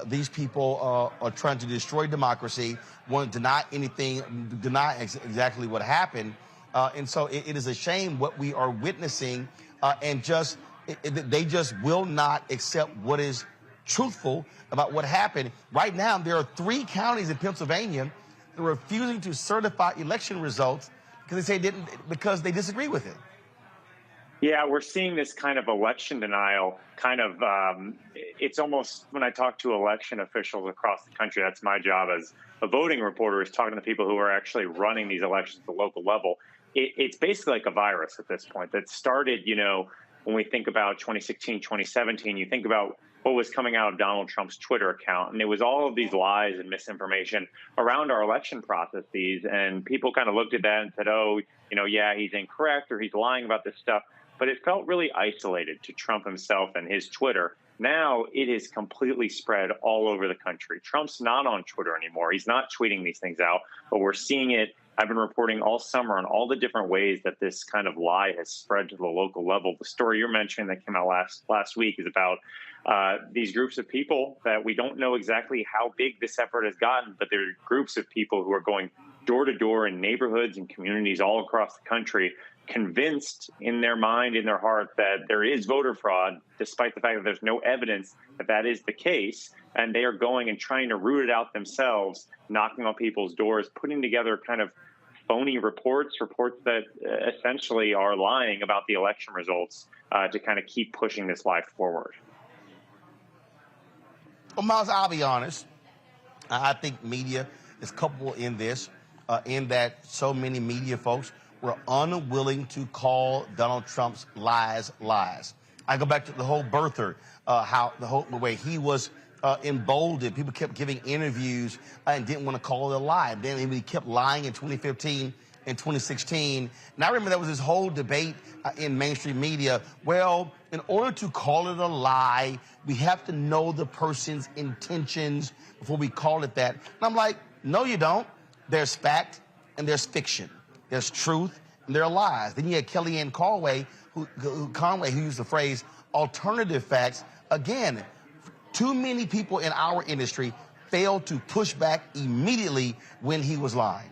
These people are trying to destroy democracy, want to deny anything, deny exactly what happened. And so it is a shame what we are witnessing, and they just will not accept what is truthful about what happened. Right now, there are 3 counties in Pennsylvania that are refusing to certify election results because because they disagree with it. Yeah, we're seeing this kind of election denial it's almost, when I talk to election officials across the country, that's my job as a voting reporter, is talking to people who are actually running these elections at the local level. It's basically like a virus at this point that started, when we think about 2016, 2017, you think about what was coming out of Donald Trump's Twitter account. And it was all of these lies and misinformation around our election processes. And people kind of looked at that and said, oh, yeah, he's incorrect or he's lying about this stuff. But it felt really isolated to Trump himself and his Twitter. Now it is completely spread all over the country. Trump's not on Twitter anymore. He's not tweeting these things out, but we're seeing it. I've been reporting all summer on all the different ways that this kind of lie has spread to the local level. The story you're mentioning that came out last week is about these groups of people that we don't know exactly how big this effort has gotten, but there are groups of people who are going door to door in neighborhoods and communities all across the country, convinced in their mind, in their heart, that there is voter fraud, despite the fact that there's no evidence that that is the case. And they are going and trying to root it out themselves, knocking on people's doors, putting together kind of phony reports that essentially are lying about the election results to kind of keep pushing this lie forward. Well, Miles, I'll be honest. I think media is culpable in this, in that so many media folks were unwilling to call Donald Trump's lies lies. I go back to the whole birther, the way he was emboldened. People kept giving interviews and didn't want to call it a lie. Then he kept lying in 2015 in 2016. And I remember there was this whole debate in mainstream media. Well, in order to call it a lie, we have to know the person's intentions before we call it that. And I'm like, no, you don't. There's fact and there's fiction. There's truth and there are lies. Then you had Kellyanne Conway, who used the phrase alternative facts. Again, too many people in our industry failed to push back immediately when he was lying.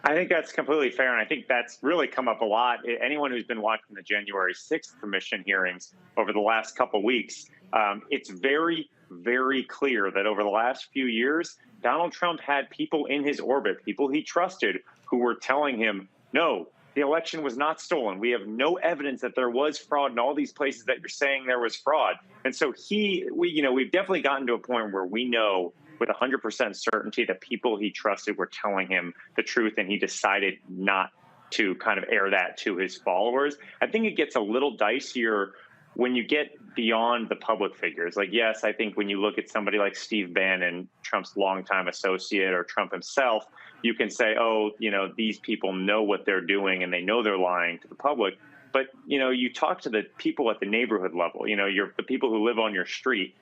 I think that's completely fair, and I think that's really come up a lot. Anyone who's been watching the January 6th commission hearings over the last couple weeks, it's very, very clear that over the last few years, Donald Trump had people in his orbit, people he trusted, who were telling him, no, the election was not stolen. We have no evidence that there was fraud in all these places that you're saying there was fraud. And so we've definitely gotten to a point where we know with 100% certainty that people he trusted were telling him the truth, and he decided not to kind of air that to his followers. I think it gets a little dicier when you get beyond the public figures. Like, yes, I think when you look at somebody like Steve Bannon, Trump's longtime associate, or Trump himself, you can say, oh, these people know what they're doing and they know they're lying to the public. But, you talk to the people at the neighborhood level, the people who live on your street,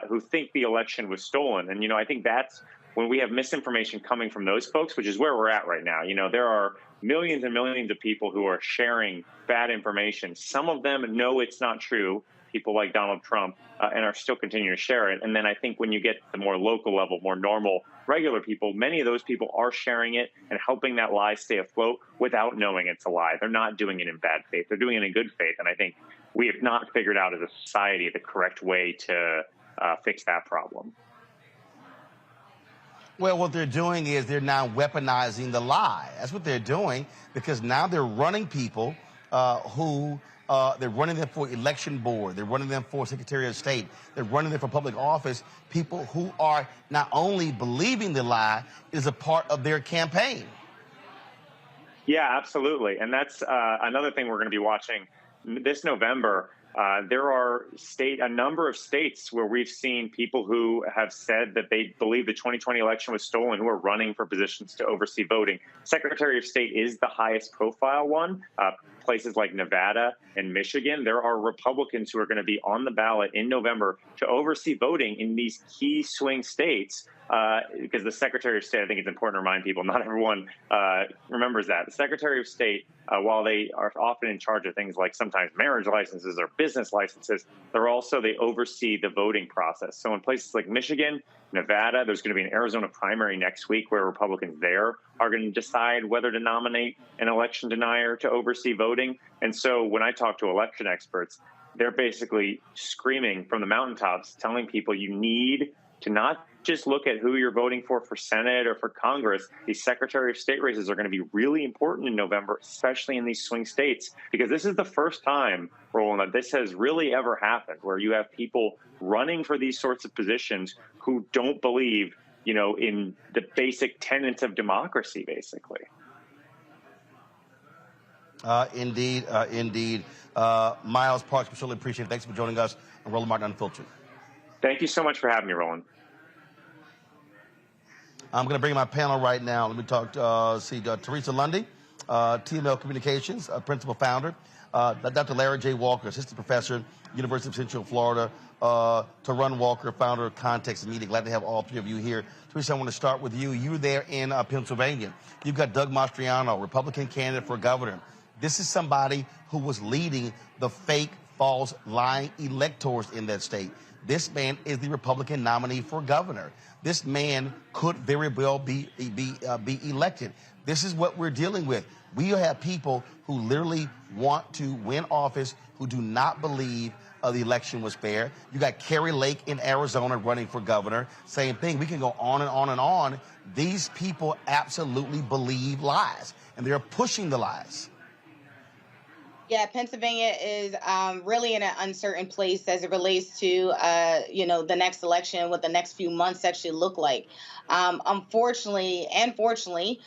who think the election was stolen. And, I think that's when we have misinformation coming from those folks, which is where we're at right now. There are millions and millions of people who are sharing bad information. Some of them know it's not true, people like Donald Trump, and are still continuing to share it. And then I think when you get to the more local level, more normal, regular people, many of those people are sharing it and helping that lie stay afloat without knowing it's a lie. They're not doing it in bad faith. They're doing it in good faith. And I think we have not figured out as a society the correct way to fix that problem. Well, what they're doing is they're now weaponizing the lie. That's what they're doing, because now they're running people who they're running them for election board. They're running them for Secretary of State. They're running them for public office. People who are not only believing the lie, is a part of their campaign. Yeah, absolutely. And that's another thing we're going to be watching this November. There are a number of states where we've seen people who have said that they believe the 2020 election was stolen, who are running for positions to oversee voting. Secretary of State is the highest profile one. Places like Nevada and Michigan, there are Republicans who are going to be on the ballot in November to oversee voting in these key swing states. Because the Secretary of State, I think it's important to remind people, not everyone remembers that. The Secretary of State, while they are often in charge of things like sometimes marriage licenses or business licenses, they oversee the voting process. So in places like Michigan, Nevada, there's going to be an Arizona primary next week where Republicans there are going to decide whether to nominate an election denier to oversee voting. And so when I talk to election experts, they're basically screaming from the mountaintops, telling people you need to not just look at who you're voting for Senate or for Congress. These Secretary of State races are going to be really important in November, especially in these swing states, because this is the first time, Roland, that this has really ever happened, where you have people running for these sorts of positions who don't believe, in the basic tenets of democracy, basically. Indeed. Miles Parks, we certainly appreciate it. Thanks for joining us on Roland Martin Unfiltered. Thank you so much for having me, Roland. I'm going to bring my panel right now. Let me talk to Teresa Lundy, TML Communications, principal founder. Dr. Larry J. Walker, assistant professor, University of Central Florida. Tarun Walker, founder of Context Media. Glad to have all three of you here. Teresa, I want to start with you. You're there in Pennsylvania. You've got Doug Mastriano, Republican candidate for governor. This is somebody who was leading the fake, false, lying electors in that state. This man is the Republican nominee for governor. This man could very well be elected. This is what we're dealing with. We have people who literally want to win office who do not believe the election was fair. You got Carrie Lake in Arizona running for governor. Same thing. We can go on and on and on. These people absolutely believe lies, and they're pushing the lies. Yeah, Pennsylvania is really in an uncertain place as it relates to, the next election, what the next few months actually look like. Unfortunately and fortunately,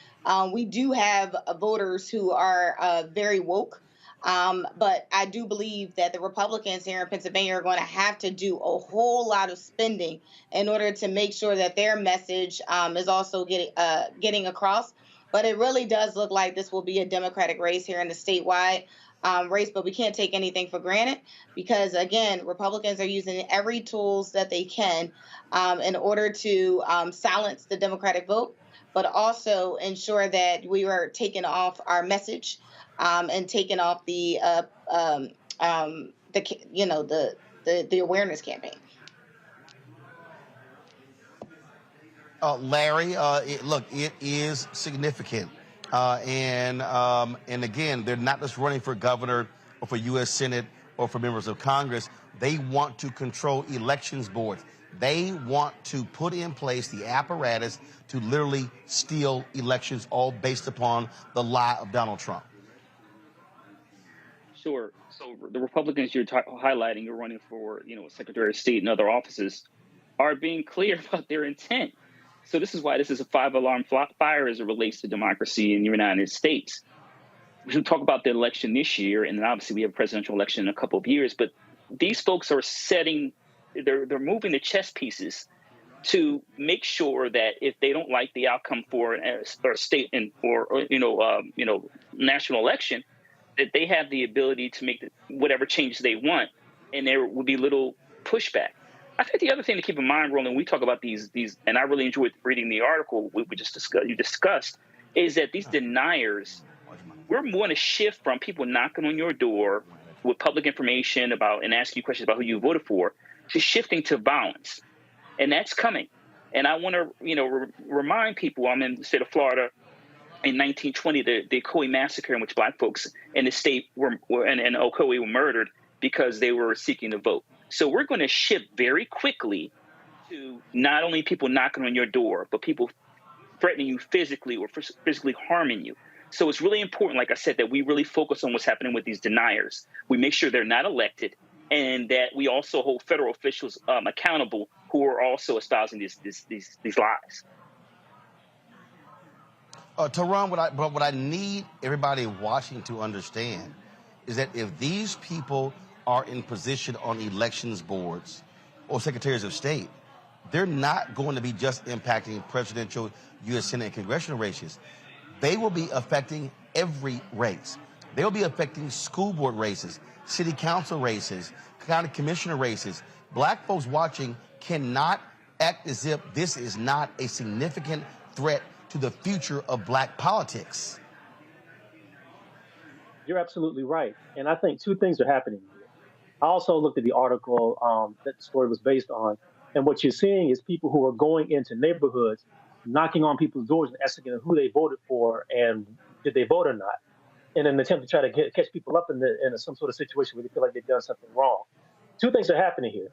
we do have voters who are very woke. But I do believe that the Republicans here in Pennsylvania are going to have to do a whole lot of spending in order to make sure that their message is also getting across. But it really does look like this will be a Democratic race here in the statewide race, but we can't take anything for granted because, again, Republicans are using every tools that they can in order to silence the Democratic vote, but also ensure that we are taking off our message and taking off the awareness campaign. Larry, it is significant. And again, they're not just running for governor or for U.S. Senate or for members of Congress. They want to control elections boards. They want to put in place the apparatus to literally steal elections, all based upon the lie of Donald Trump. Sure. So the Republicans you're highlighting, you're running for, Secretary of State and other offices, are being clear about their intent. So this is why this is a five-alarm fire as it relates to democracy in the United States. We should talk about the election this year, and then obviously we have a presidential election in a couple of years. But these folks are they're moving the chess pieces to make sure that if they don't like the outcome for a state or national election, that they have the ability to make whatever changes they want, and there will be little pushback. I think the other thing to keep in mind, Roland, when we talk about these, and I really enjoyed reading the article you discussed, is that these deniers, we're going to shift from people knocking on your door with public information and asking you questions about who you voted for, to shifting to violence, and that's coming. And I want to, remind people, I'm in the state of Florida. In 1920, the Ocoee massacre, in which Black folks in the state and Ocoee were murdered because they were seeking to vote. So we're going to shift very quickly to not only people knocking on your door, but people threatening you physically or physically harming you. So it's really important, like I said, that we really focus on what's happening with these deniers. We make sure they're not elected, and that we also hold federal officials accountable who are also espousing these lies. Tehran, what I need everybody watching to understand is that if these people are in position on elections boards or secretaries of state, they're not going to be just impacting presidential, U.S. Senate, and congressional races. They will be affecting every race. They'll be affecting school board races, city council races, county commissioner races. Black folks watching cannot act as if this is not a significant threat to the future of Black politics. You're absolutely right. And I think two things are happening here. I also looked at the article that the story was based on. And what you're seeing is people who are going into neighborhoods, knocking on people's doors and asking them who they voted for and did they vote or not, in an attempt to try to catch people up in some sort of situation where they feel like they've done something wrong. Two things are happening here.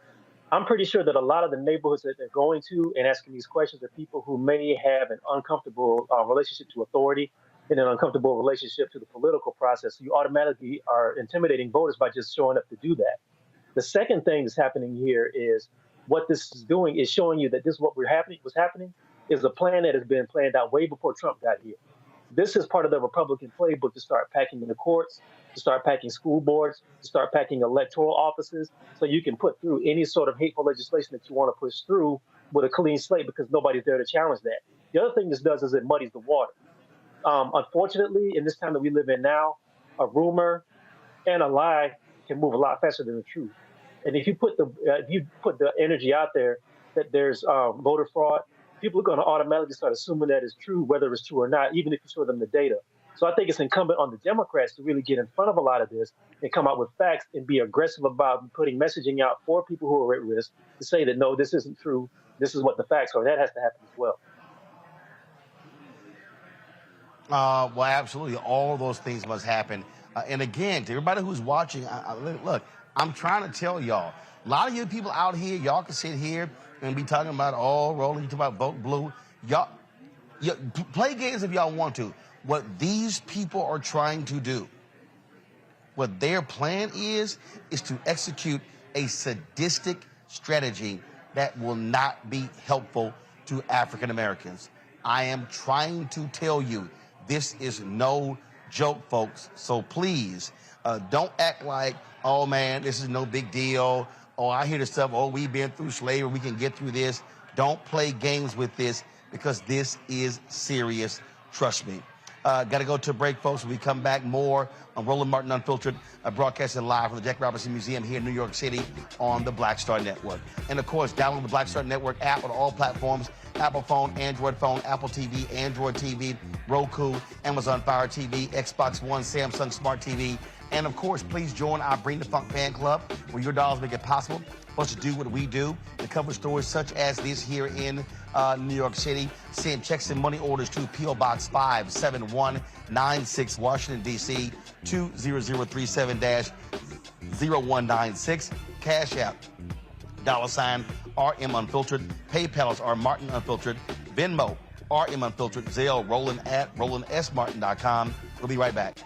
I'm pretty sure that a lot of the neighborhoods that they're going to and asking these questions are people who may have an uncomfortable relationship to authority and an uncomfortable relationship to the political process. So you automatically are intimidating voters by just showing up to do that. The second thing that's happening here is what this is doing is showing you that this is what's happening is a plan that has been planned out way before Trump got here. This is part of the Republican playbook to start packing in the courts, to start packing school boards, to start packing electoral offices, so you can put through any sort of hateful legislation that you want to push through with a clean slate because nobody's there to challenge that. The other thing this does is it muddies the water. Unfortunately, in this time that we live in now, a rumor and a lie can move a lot faster than the truth. And if you put the energy out there that there's voter fraud, people are going to automatically start assuming that is true, whether it's true or not, even if you show them the data. So I think it's incumbent on the Democrats to really get in front of a lot of this and come out with facts and be aggressive about putting messaging out for people who are at risk to say that, no, this isn't true. This is what the facts are. That has to happen as well. Well, absolutely. All those things must happen. And again, to everybody who's watching, look, I'm trying to tell y'all, a lot of you people out here, y'all can sit here and be talking about, Roland, you talk about vote blue. Y'all play games if y'all want to. What these people are trying to do, what their plan is to execute a sadistic strategy that will not be helpful to African Americans. I am trying to tell you, this is no joke, folks. So please, don't act like, oh man, this is no big deal. Oh, I hear the stuff, we've been through slavery, we can get through this. Don't play games with this because this is serious. Trust me. Got to go to a break, folks. When we come back, more on Roland Martin Unfiltered, broadcasting live from the Jackie Robinson Museum here in New York City on the Black Star Network. And, of course, download the Black Star Network app on all platforms: Apple phone, Android phone, Apple TV, Android TV, Roku, Amazon Fire TV, Xbox One, Samsung Smart TV. And, of course, please join our Bring the Funk fan club, where your dollars make it possible for us to do what we do and cover stories such as this here in New York City. Send checks and money orders to P.O. Box 57196, Washington, D.C. 20037-0196. Cash App, $ RM Unfiltered. PayPal is R Martin Unfiltered. Venmo, RM Unfiltered. Zelle, Roland at RolandSMartin.com. We'll be right back.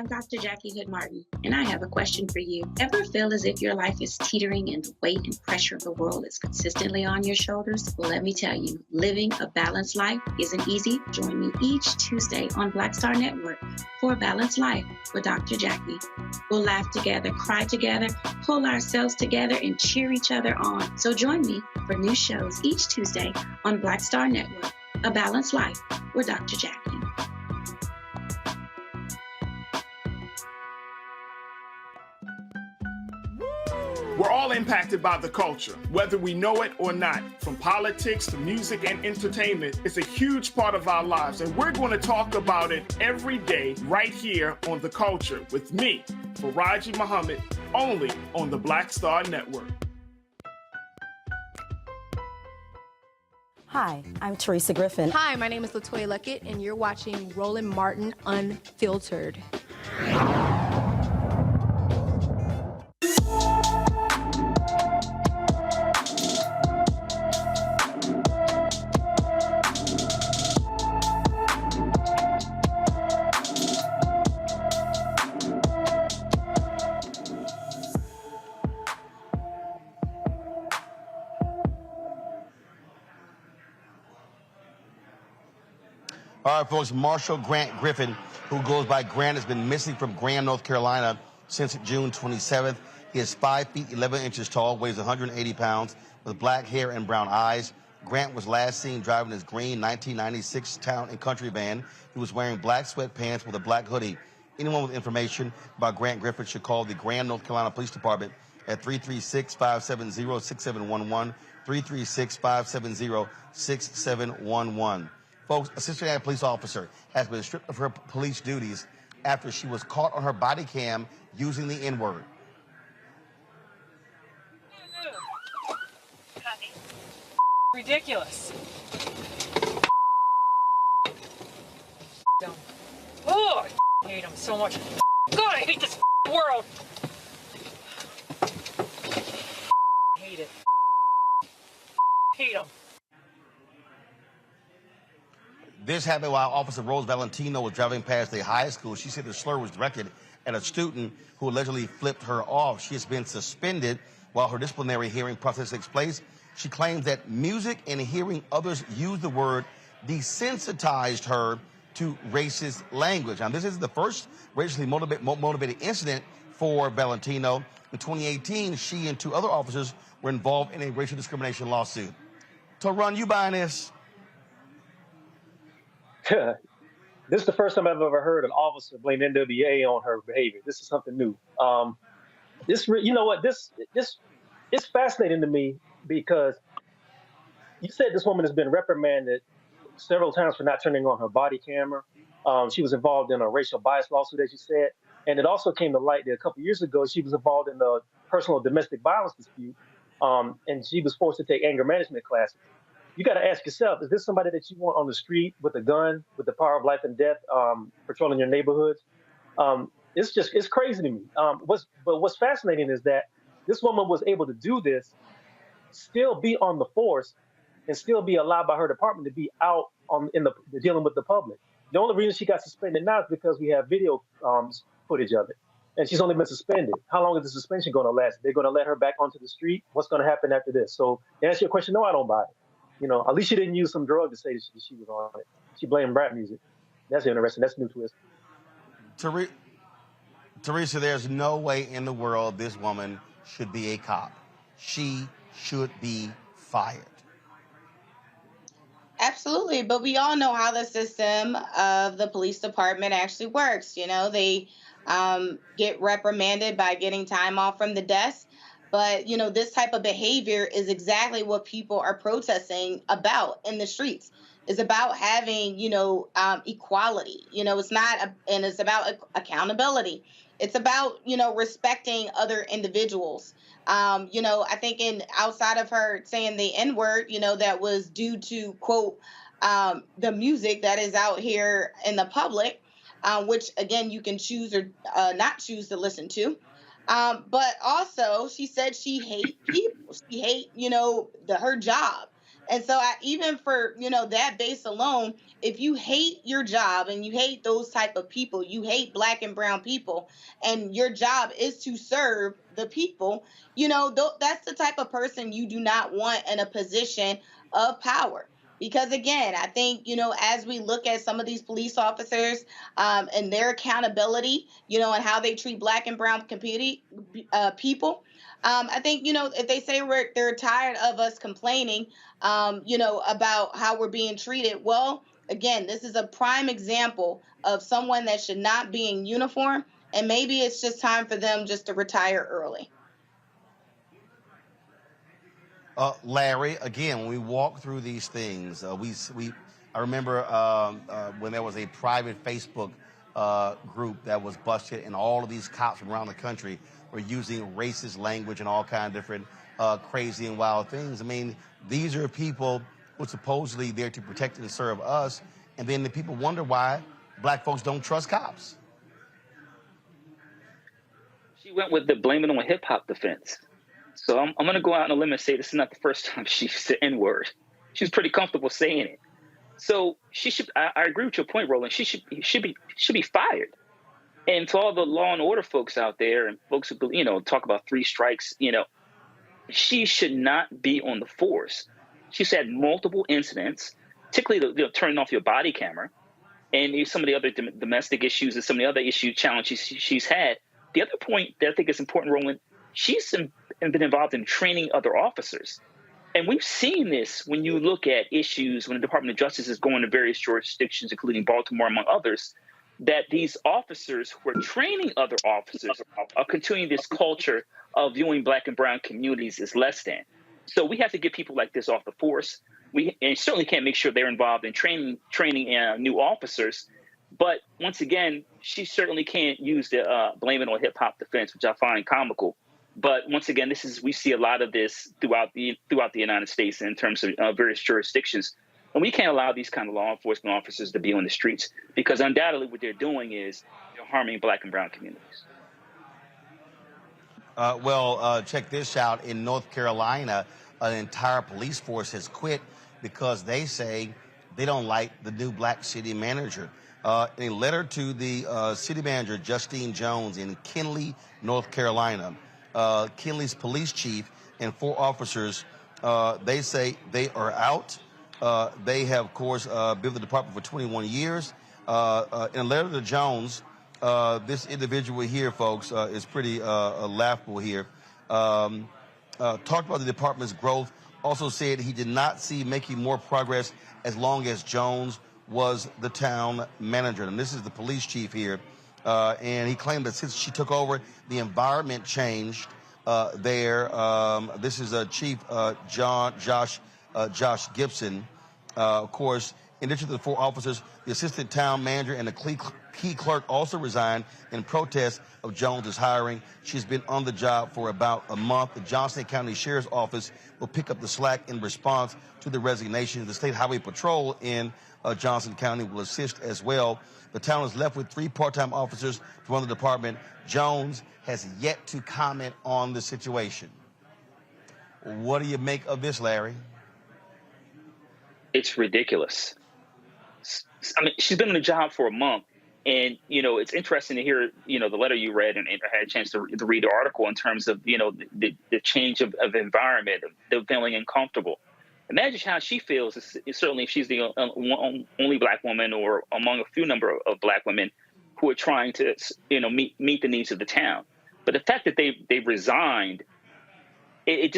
Dr. Jackie Hood Martin, and I have a question for you. Ever feel as if your life is teetering and the weight and pressure of the world is consistently on your shoulders? Well, let me tell you, living a balanced life isn't easy. Join me each Tuesday on Black Star Network for A Balanced Life with Dr. Jackie. We'll laugh together, cry together, pull ourselves together, and cheer each other on. So join me for new shows each Tuesday on Black Star Network, A Balanced Life with Dr. Jackie. We're all impacted by the culture, whether we know it or not. From politics to music and entertainment, it's a huge part of our lives, and we're going to talk about it every day right here on The Culture with me, Faraji Muhammad, only on the Black Star Network. Hi, I'm Teresa Griffin. Hi, my name is LaToya Luckett, and you're watching Roland Martin Unfiltered. All right, folks, Marshall Grant Griffin, who goes by Grant, has been missing from Graham, North Carolina since June 27th. He is 5 feet 11 inches tall, weighs 180 pounds, with black hair and brown eyes. Grant was last seen driving his green 1996 town and country van. He was wearing black sweatpants with a black hoodie. Anyone with information about Grant Griffin should call the Graham, North Carolina Police Department at 336-570-6711, 336-570-6711. Folks, a Cincinnati police officer has been stripped of her police duties after she was caught on her body cam using the N-word. Ridiculous. Oh, I hate him so much. God, I hate this world. Hate it. Hate him. This happened while Officer Rose Valentino was driving past a high school. She said the slur was directed at a student who allegedly flipped her off. She has been suspended while her disciplinary hearing process takes place. She claims that music and hearing others use the word desensitized her to racist language. Now, this is the first racially motivated incident for Valentino. In 2018, she and two other officers were involved in a racial discrimination lawsuit. Taron, you buying this? This is the first time I've ever heard an officer blame NWA on her behavior. This is something new. You know what? This it's fascinating to me because you said this woman has been reprimanded several times for not turning on her body camera. She was involved in a racial bias lawsuit, as you said, and it also came to light that a couple years ago she was involved in a personal domestic violence dispute, and she was forced to take anger management classes. You got to ask yourself, is this somebody that you want on the street with a gun, with the power of life and death, patrolling your neighborhoods? It's crazy to me. What's fascinating is that this woman was able to do this, still be on the force, and still be allowed by her department to be out dealing with the public. The only reason she got suspended now is because we have video footage of it. And she's only been suspended. How long is the suspension going to last? They're going to let her back onto the street? What's going to happen after this? So to answer your question, no, I don't buy it. At least she didn't use some drug to say that she was on it. She blamed rap music. That's interesting. That's a new twist. Teresa, there's no way in the world this woman should be a cop. She should be fired. Absolutely, but we all know how the system of the police department actually works. They get reprimanded by getting time off from the desk. But, this type of behavior is exactly what people are protesting about in the streets. It's about having, equality. It's not, and it's about accountability. It's about, respecting other individuals. I think outside of her saying the N-word, that was due to, quote, the music that is out here in the public, which, again, you can choose or not choose to listen to. But also, she said she hates people. She hates, her job. And so even for, that base alone, if you hate your job and you hate those type of people, you hate Black and brown people, and your job is to serve the people, that's the type of person you do not want in a position of power. Because, again, I think, as we look at some of these police officers and their accountability, and how they treat Black and brown people, I think, if they say they're tired of us complaining, about how we're being treated, well, again, this is a prime example of someone that should not be in uniform, and maybe it's just time for them just to retire early. Larry, again, when we walk through these things, I remember when there was a private Facebook group that was busted, and all of these cops from around the country were using racist language and all kinds of different crazy and wild things. I mean, these are people who are supposedly there to protect and serve us, and then the people wonder why Black folks don't trust cops. She went with the blame it on hip hop defense. So I'm going to go out on a limb and say this is not the first time she used the N-word. She's pretty comfortable saying it. So she should. I agree with your point, Roland. She should be fired. And to all the law and order folks out there and folks who talk about 3 strikes, she should not be on the force. She's had multiple incidents, particularly turning off your body camera, and some of the other domestic issues and some of the other challenges she's had. The other point that I think is important, Roland, she's been involved in training other officers. And we've seen this when you look at issues when the Department of Justice is going to various jurisdictions, including Baltimore, among others, that these officers who are training other officers are continuing this culture of viewing Black and brown communities as less than. So we have to get people like this off the force. And certainly can't make sure they're involved in training new officers. But once again, she certainly can't use the blame it on hip hop defense, which I find comical. But once again, we see a lot of this throughout the United States in terms of various jurisdictions. And we can't allow these kind of law enforcement officers to be on the streets, because undoubtedly what they're doing is they're harming Black and brown communities. Check this out. In North Carolina, an entire police force has quit because they say they don't like the new Black city manager. In a letter to the city manager, Justine Jones, in Kenly, North Carolina, Kenley's police chief and 4 officers, they say they are out. They have, of course, been with the department for 21 years. In a letter to Jones, this individual here, folks, is pretty laughable here. Talked about the department's growth, also said he did not see making more progress as long as Jones was the town manager. And this is the police chief here. And he claimed that since she took over, the environment changed there. This is Chief Josh Gibson. Of course, in addition to the 4 officers, the assistant town manager and the key clerk also resigned in protest of Jones's hiring. She's been on the job for about a month. The Johnson County Sheriff's Office will pick up the slack in response to the resignation. The State Highway Patrol in Johnson County will assist as well. The town is left with 3 part-time officers to run the department. Jones has yet to comment on the situation. What do you make of this, Larry? It's ridiculous. I mean, she's been in the job for a month, and it's interesting to hear the letter you read, and I had a chance to read the article in terms of the change of environment, the feeling uncomfortable. Imagine how she feels, certainly if she's the only Black woman or among a few number of Black women who are trying to, meet the needs of the town. But the fact that they've resigned, it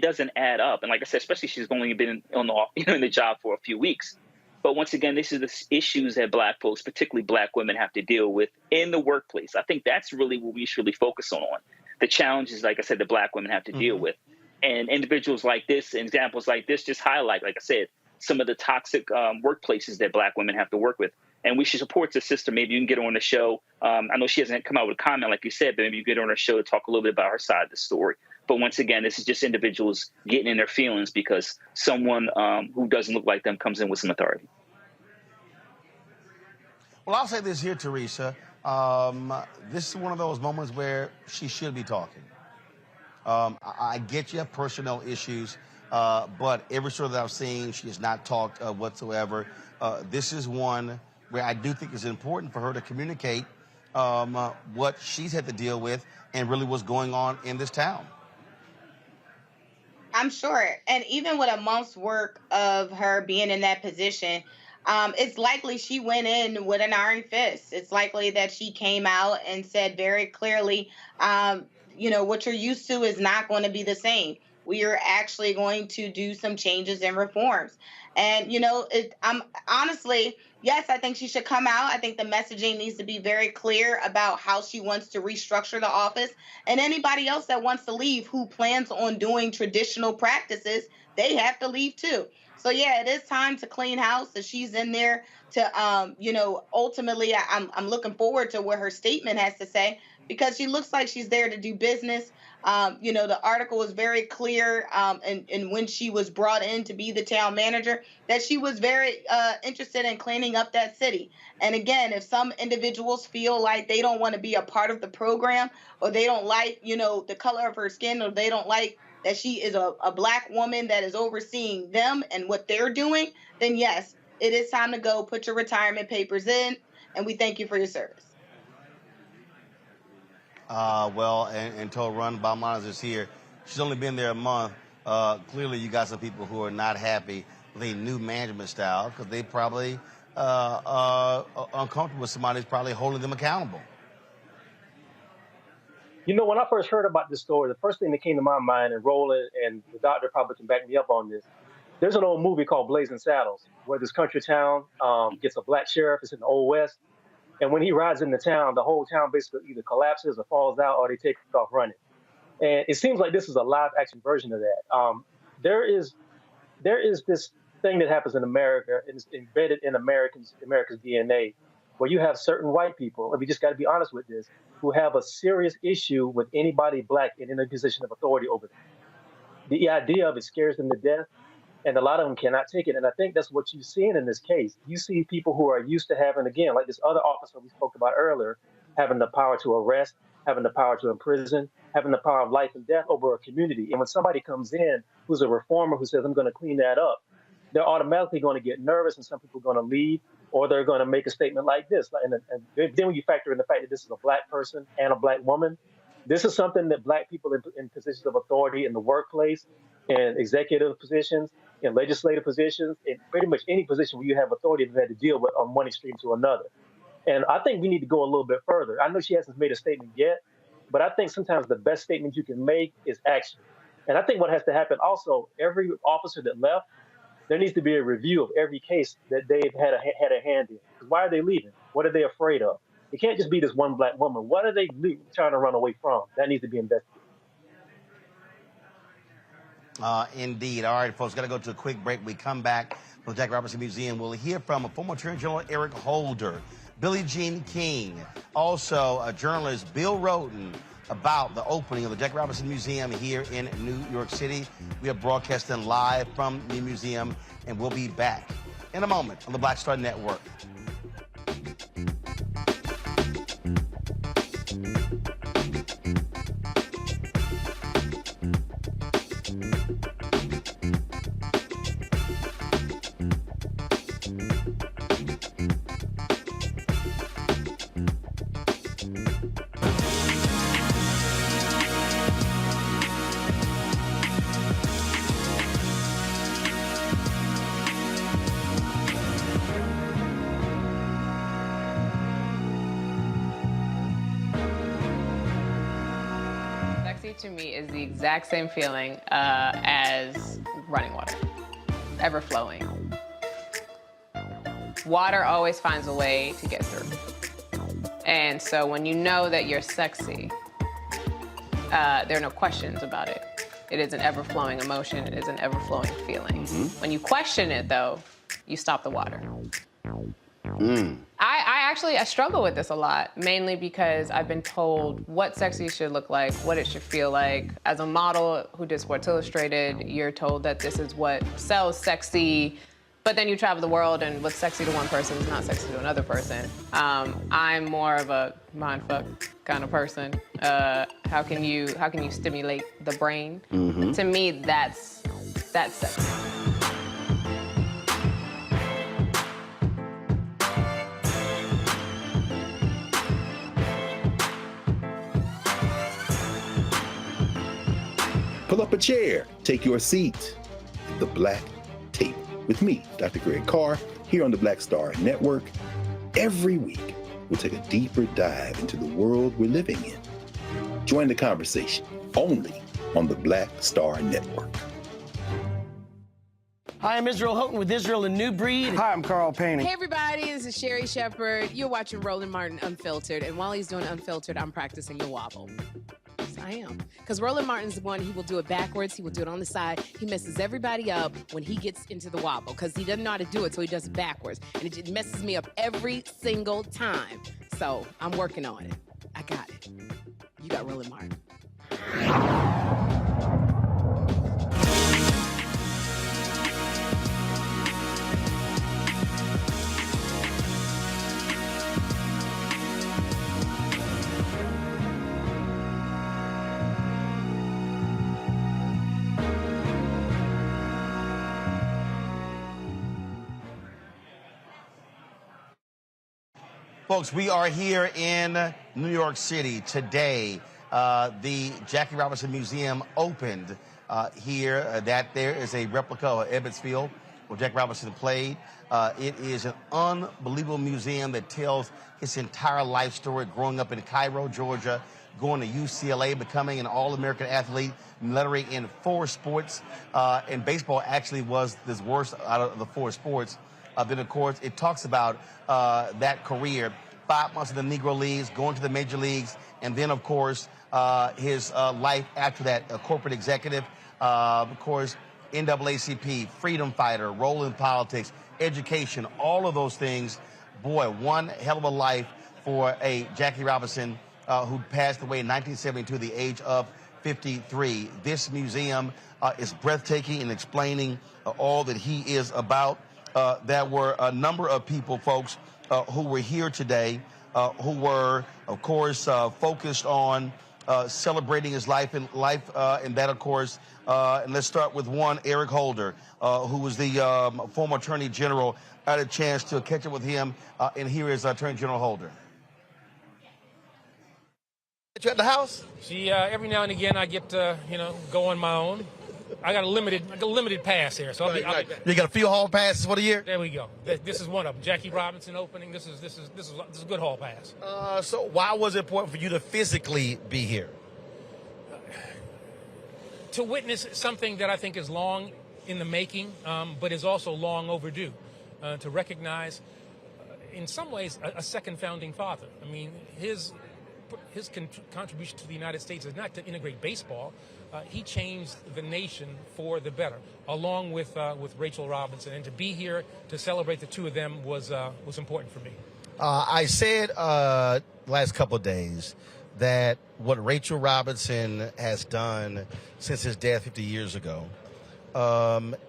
doesn't add up. And like I said, especially she's only been in the job for a few weeks. But once again, this is the issues that Black folks, particularly Black women, have to deal with in the workplace. I think that's really what we should really focus on. The challenges, like I said, that Black women have to deal with. And individuals like this, and examples like this, just highlight, like I said, some of the toxic workplaces that Black women have to work with. And we should support the sister. Maybe you can get her on the show. I know she hasn't come out with a comment, like you said, but maybe you get her on her show to talk a little bit about her side of the story. But once again, this is just individuals getting in their feelings because someone who doesn't look like them comes in with some authority. Well, I'll say this here, Teresa. This is one of those moments where she should be talking. I get you have personnel issues, but every story that I've seen, she has not talked whatsoever. This is one where I do think it's important for her to communicate what she's had to deal with and really what's going on in this town. I'm sure. And even with a month's work of her being in that position, it's likely she went in with an iron fist. It's likely that she came out and said very clearly, what you're used to is not going to be the same. We are actually going to do some changes and reforms. And, I'm honestly, yes, I think she should come out. I think the messaging needs to be very clear about how she wants to restructure the office. And anybody else that wants to leave who plans on doing traditional practices, they have to leave too. So, yeah, it is time to clean house. So she's in there to, ultimately, I'm looking forward to what her statement has to say because she looks like she's there to do business. The article was very clear, and when she was brought in to be the town manager, that she was very interested in cleaning up that city. And again, if some individuals feel like they don't want to be a part of the program, or they don't like, the color of her skin, or they don't like that she is a Black woman that is overseeing them and what they're doing, then yes, it is time to go. Put your retirement papers in, and we thank you for your service. Until Run Balmanas is here, she's only been there a month. Clearly, you got some people who are not happy with a new management style because they probably uncomfortable with somebody who's probably holding them accountable. When I first heard about this story, the first thing that came to my mind, and Roland and the doctor probably can back me up on this, there's an old movie called Blazing Saddles, where this country town gets a Black sheriff. It's in the Old West. And when he rides into town, the whole town basically either collapses or falls out or they take off running. And it seems like this is a live action version of that. There is this thing that happens in America, and it's embedded in America's DNA, where you have certain white people, and we just got to be honest with this, who have a serious issue with anybody Black in a position of authority over them. The idea of it scares them to death, and a lot of them cannot take it. And I think that's what you're seeing in this case. You see people who are used to having, again, like this other officer we spoke about earlier, having the power to arrest, having the power to imprison, having the power of life and death over a community. And when somebody comes in who's a reformer who says, I'm going to clean that up, they're automatically going to get nervous, and some people are going to leave, or they're going to make a statement like this. And then when you factor in the fact that this is a Black person and a Black woman, this is something that Black people in positions of authority in the workplace, in executive positions, in legislative positions, in pretty much any position where you have authority, have had to deal with on one extreme to another. And I think we need to go a little bit further. I know she hasn't made a statement yet, but I think sometimes the best statement you can make is action. And I think what has to happen also, every officer that left, there needs to be a review of every case that they've had a hand in. Because why are they leaving? What are they afraid of? It can't just be this one Black woman. What are they trying to run away from? That needs to be investigated. Indeed. All right, folks, got to go to a quick break. We come back from the Jackie Robinson Museum. We'll hear from a former Attorney General Eric Holder, Billie Jean King, also a journalist, Bill Rhoden, about the opening of the Jackie Robinson Museum here in New York City. We are broadcasting live from the museum, and we'll be back in a moment on the Black Star Network. to me is the exact same feeling as running water, ever flowing. Water always finds a way to get through. And so when you know that you're sexy, there are no questions about it. It is an ever-flowing emotion. It is an ever-flowing feeling. When you question it, though, you stop the water. I struggle with this a lot, mainly because I've been told what sexy should look like, what it should feel like. As a model who did Sports Illustrated, you're told that this is what sells sexy, but then you travel the world and what's sexy to one person is not sexy to another person. I'm more of a mindfuck kind of person. How can you stimulate the brain? To me, that's sexy. Pull up a chair, take your seat. The Black Tape with me, Dr. Greg Carr, here on the Black Star Network. Every week, we'll take a deeper dive into the world we're living in. Join the conversation only on the Black Star Network. Hi, I'm Israel Houghton with Israel and New Breed. Hi, I'm Carl Payne. Hey, everybody, this is Sherry Shepherd. You're watching Roland Martin Unfiltered, and while he's doing Unfiltered, I'm practicing the wobble. Yes, I am. Because Roland Martin's the one, he will do it backwards, he will do it on the side. He messes everybody up when he gets into the wobble, because he doesn't know how to do it, so he does it backwards. And it just messes me up every single time. So I'm working on it. I got it. You got Roland Martin. Folks, we are here in New York City today. The Jackie Robinson Museum opened here. That there is a replica of Ebbets Field where Jackie Robinson played. It is an unbelievable museum that tells his entire life story, growing up in Cairo, Georgia, going to UCLA, becoming an All-American athlete, lettering in 4 sports. And baseball actually was the worst out of the 4 sports. Then, of course, it talks about that career, 5 months in the Negro Leagues, going to the major leagues, and then, of course, his life after that, a corporate executive, of course, NAACP, freedom fighter, role in politics, education, all of those things. Boy, one hell of a life for a Jackie Robinson who passed away in 1972 at the age of 53. This museum is breathtaking in explaining all that he is about. There were a number of people, folks, who were here today, who were, of course, focused on celebrating his life, and that, of course, and let's start with one, Eric Holder, who was the former Attorney General. I had a chance to catch up with him, and here is Attorney General Holder. You at the house? See, every now and again I get to, go on my own. I got a limited pass here, so I'll be back. You got a few hall passes for the year? There we go. This is one of them. Jackie Robinson opening. This is a good hall pass. So why was it important for you to physically be here? To witness something that I think is long in the making, but is also long overdue. To recognize, in some ways, a second founding father. I mean, his contribution to the United States is not to integrate baseball. He changed the nation for the better, along with Rachel Robinson. And to be here to celebrate the two of them was important for me. I said last couple of days that what Rachel Robinson has done since his death 50 years ago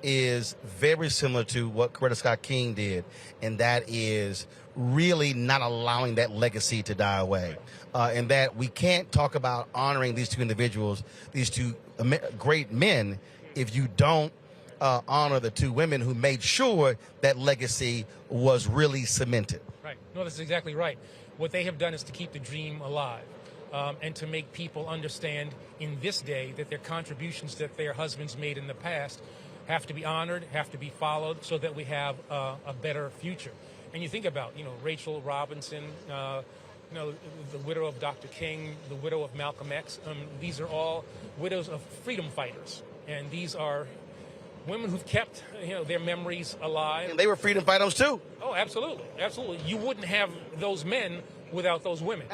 is very similar to what Coretta Scott King did, and that is really not allowing that legacy to die away. And that we can't talk about honoring these two individuals, these two great men, if you don't honor the two women who made sure that legacy was really cemented. Right. No, that's exactly right. What they have done is to keep the dream alive. And to make people understand in this day that their contributions that their husbands made in the past have to be honored, have to be followed, so that we have a better future. And you think about, Rachel Robinson, You know, the widow of Dr. King, the widow of Malcolm X. These are all widows of freedom fighters, and these are women who've kept, their memories alive. And they were freedom fighters too. Oh, absolutely, absolutely. You wouldn't have those men without those women.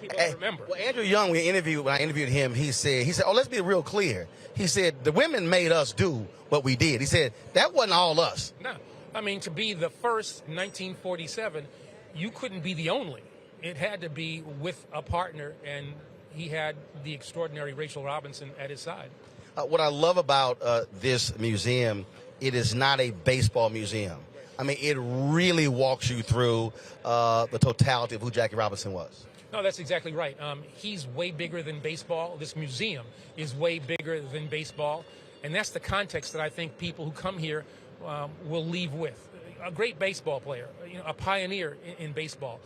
People remember. Well, Andrew Young, when I interviewed him, he said, oh, let's be real clear. He said, the women made us do what we did. He said, that wasn't all us. No, I mean, to be the first 1947, you couldn't be the only. It had to be with a partner, and he had the extraordinary Rachel Robinson at his side. What I love about this museum, it is not a baseball museum. I mean, it really walks you through the totality of who Jackie Robinson was. No, that's exactly right. He's way bigger than baseball. This museum is way bigger than baseball. And that's the context that I think people who come here will leave with. A great baseball player, a pioneer in baseball,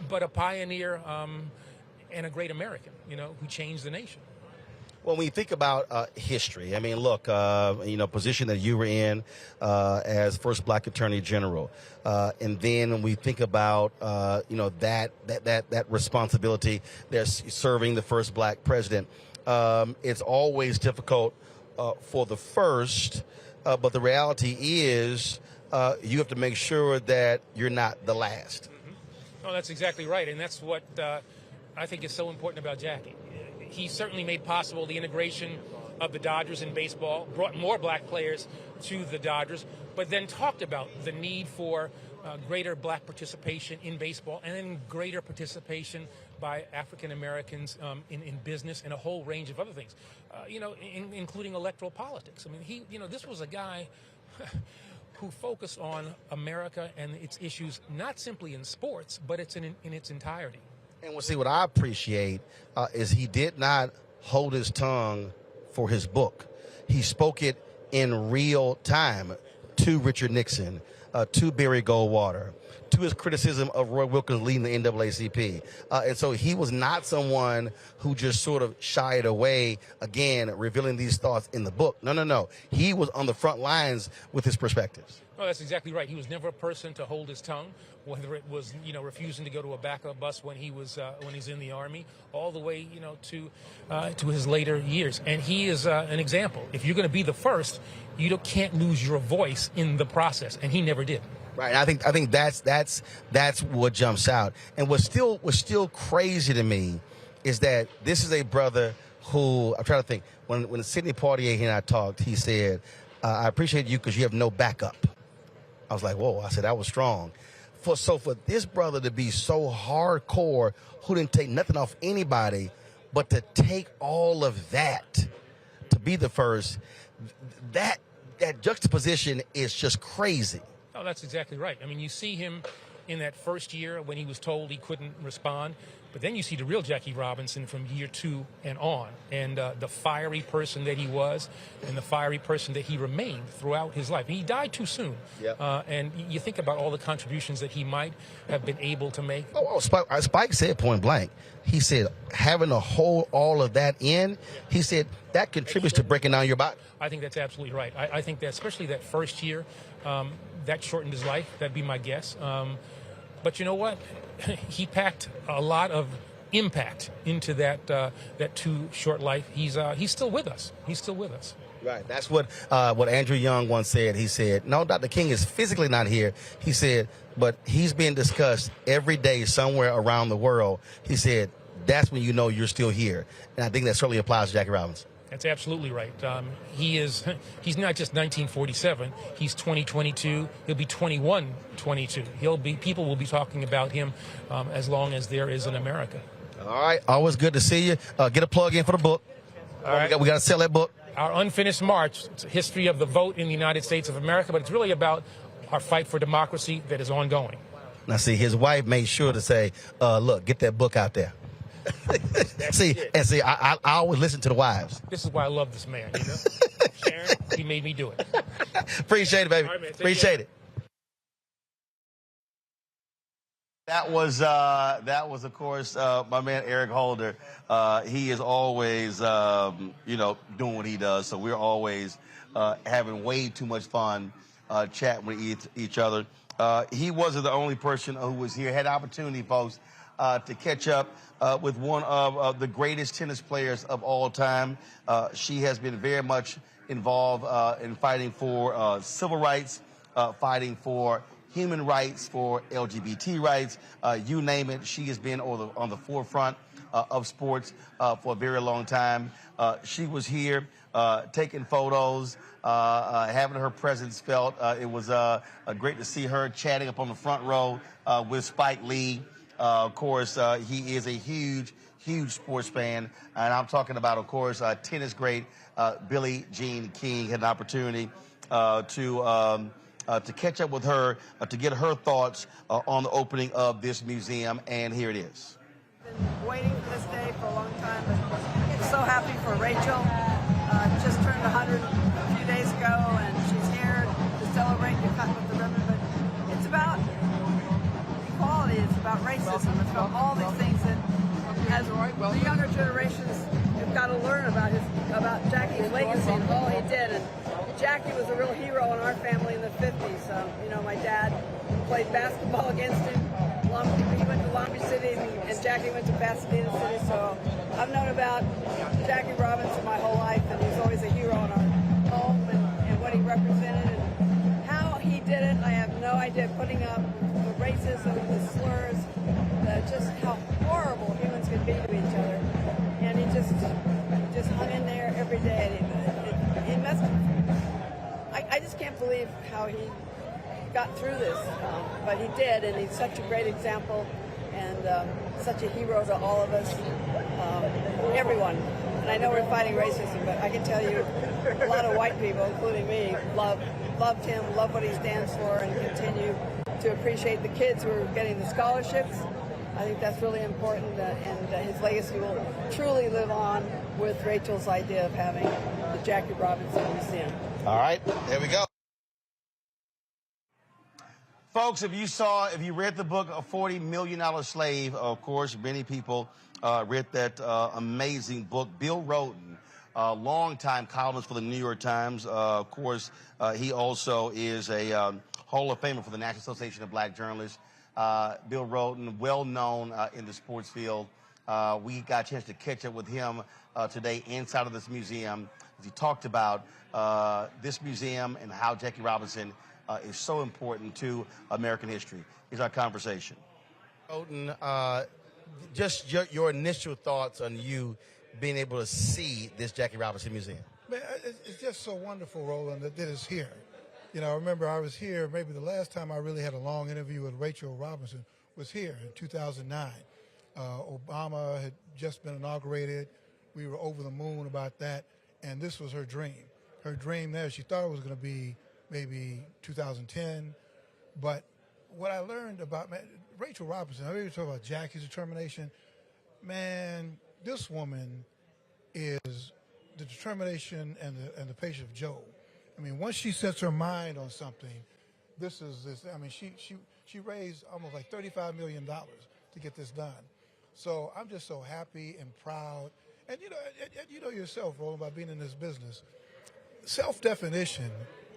but a pioneer and a great American, who changed the nation. When we think about history, I mean, look, position that you were in as first black attorney general, and then when we think about, that responsibility, there's serving the first black president. It's always difficult for the first, but the reality is you have to make sure that you're not the last. Mm-hmm. No, that's exactly right, and that's what I think is so important about Jackie. He certainly made possible the integration of the Dodgers in baseball, brought more black players to the Dodgers, but then talked about the need for greater black participation in baseball and then greater participation by African Americans in business and a whole range of other things, including electoral politics. I mean, this was a guy who focused on America and its issues, not simply in sports, but it's in its entirety. And what I appreciate is he did not hold his tongue for his book. He spoke it in real time to Richard Nixon, to Barry Goldwater, to his criticism of Roy Wilkins leading the NAACP. And so he was not someone who just sort of shied away, again, revealing these thoughts in the book. No. He was on the front lines with his perspectives. No, that's exactly right. He was never a person to hold his tongue, whether it was, refusing to go to a backup bus when he's in the Army, all the way, to his later years. And he is an example. If you're going to be the first, you can't lose your voice in the process, and he never did. Right. I think that's what jumps out. And what's still crazy to me is that this is a brother who, I'm trying to think, when Sidney Poitier and I talked, he said, I appreciate you because you have no backup. I was like, whoa, I said, that was strong. For this brother to be so hardcore, who didn't take nothing off anybody, but to take all of that, to be the first, that juxtaposition is just crazy. Oh, that's exactly right. I mean, you see him in that first year when he was told he couldn't respond, but then you see the real Jackie Robinson from year 2 and on, and the fiery person that he was and the fiery person that he remained throughout his life. He died too soon. Yep. And you think about all the contributions that he might have been able to make. Spike said point blank. He said, having to hold all of that in, he said, that contributes to breaking down your body. I think that's absolutely right. I think that especially that first year, that shortened his life. That'd be my guess. But you know what? He packed a lot of impact into that too short life. He's still with us. He's still with us. Right. That's what Andrew Young once said. He said, no, Dr. King is physically not here. He said, but he's being discussed every day somewhere around the world. He said, that's when you know you're still here. And I think that certainly applies to Jackie Robinson. That's absolutely right. He's not just 1947. He's 2022. He'll be 2122. People will be talking about him as long as there is an America. All right. Always good to see you. Get a plug in for the book. All right. We got to sell that book. Our Unfinished March. It's a history of the vote in the United States of America, but it's really about our fight for democracy that is ongoing. Now, see, his wife made sure to say, look, get that book out there. I always listen to the wives. This is why I love this man, Sharon, he made me do it. Appreciate it, baby. All right, man, Appreciate it. That was, of course, my man Eric Holder. He is always, doing what he does. So we're always having way too much fun chatting with each other. He wasn't the only person who was here. Had the opportunity, folks, to catch up with one of the greatest tennis players of all time. She has been very much involved in fighting for civil rights, fighting for human rights, for LGBT rights, you name it. She has been on the forefront of sports for a very long time. She was here taking photos, having her presence felt. It was great to see her chatting up on the front row with Spike Lee. Of course, he is a huge sports fan, and I'm talking about, of course, tennis great Billie Jean King. Had an opportunity to catch up with her, to get her thoughts on the opening of this museum, and here it is. Been waiting for this day for a long time, but so happy for Rachel. Just turned 100 a few days ago, and she's here to celebrate the cut with the ribbon. But it's about equality, it's about racism, it's about all these things that, as the younger generations have got to learn about Jackie's legacy and all he did. And Jackie was a real hero in our family in the 50s. You know, my dad played basketball against him. He went to Long Beach City, and Jackie went to Pasadena City. So I've known about Jackie Robinson my whole life, and he's always a hero in our home and what he represented and how he did it. I have no idea. Putting up the racism, the slurs, just how horrible humans can be to each other, and he just hung in there every day. He must. I just can't believe how he got through this, but he did, and he's such a great example and such a hero to all of us, everyone. And I know we're fighting racism, but I can tell you a lot of white people, including me, loved him, love what he stands for, and continue to appreciate the kids who are getting the scholarships. I think that's really important, and his legacy will truly live on with Rachel's idea of having the Jackie Robinson Museum. All right, there we go. Folks, if you read the book, A $40 Million Slave, of course, many people read that amazing book. Bill Rhoden, longtime columnist for the New York Times. Of course, he also is a Hall of Famer for the National Association of Black Journalists. Bill Rhoden, well known in the sports field. We got a chance to catch up with him today inside of this museum. He talked about this museum and how Jackie Robinson is so important to American history. Here's our conversation. Rhoden, just your initial thoughts on you being able to see this Jackie Robinson Museum. Man, it's just so wonderful, Roland, that it's here. You know, I remember I was here, maybe the last time I really had a long interview with Rachel Robinson was here in 2009. Obama had just been inaugurated. We were over the moon about that, and this was her dream. Her dream there, she thought it was going to be maybe 2010, but what I learned about Rachel Robinson, I really talk about Jackie's determination. Man, this woman is the determination and the patience of Job. I mean, once she sets her mind on something, this. I mean, she raised almost like $35 million to get this done. So I'm just so happy and proud. And you know yourself, Roland, by being in this business, self-definition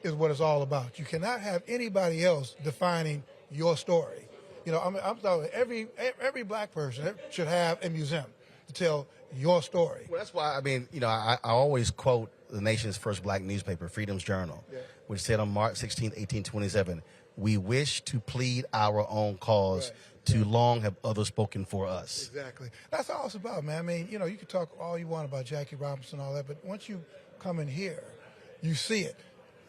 is what it's all about. You cannot have anybody else defining your story. You know, I'm talking every black person should have a museum to tell your story. Well, that's why, I mean, you know, I always quote the nation's first black newspaper, Freedom's Journal, which said on March 16, 1827, "We wish to plead our own cause. Too long have others spoken for us." Exactly. That's all it's about, man. I mean, you know, you can talk all you want about Jackie Robinson and all that, but once you come in here, you see it,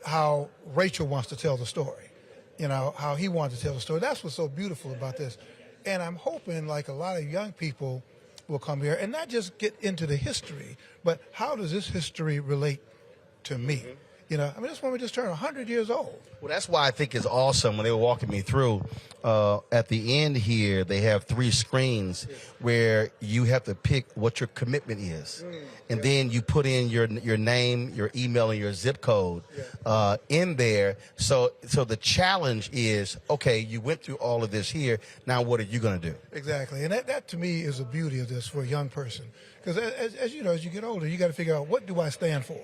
how Rachel wants to tell the story, you know, how he wants to tell the story. That's what's so beautiful about this. And I'm hoping, like a lot of young people will come here and not just get into the history, but how does this history relate to me? You know, I mean, this woman just turned 100 years old. Well, that's why I think it's awesome when they were walking me through. At the end here, they have 3 screens where you have to pick what your commitment is. And then you put in your name, your email, and your zip code in there. So the challenge is, okay, you went through all of this here. Now what are you going to do? Exactly. And that to me is the beauty of this for a young person. Because as you know, as you get older, you got to figure out, what do I stand for?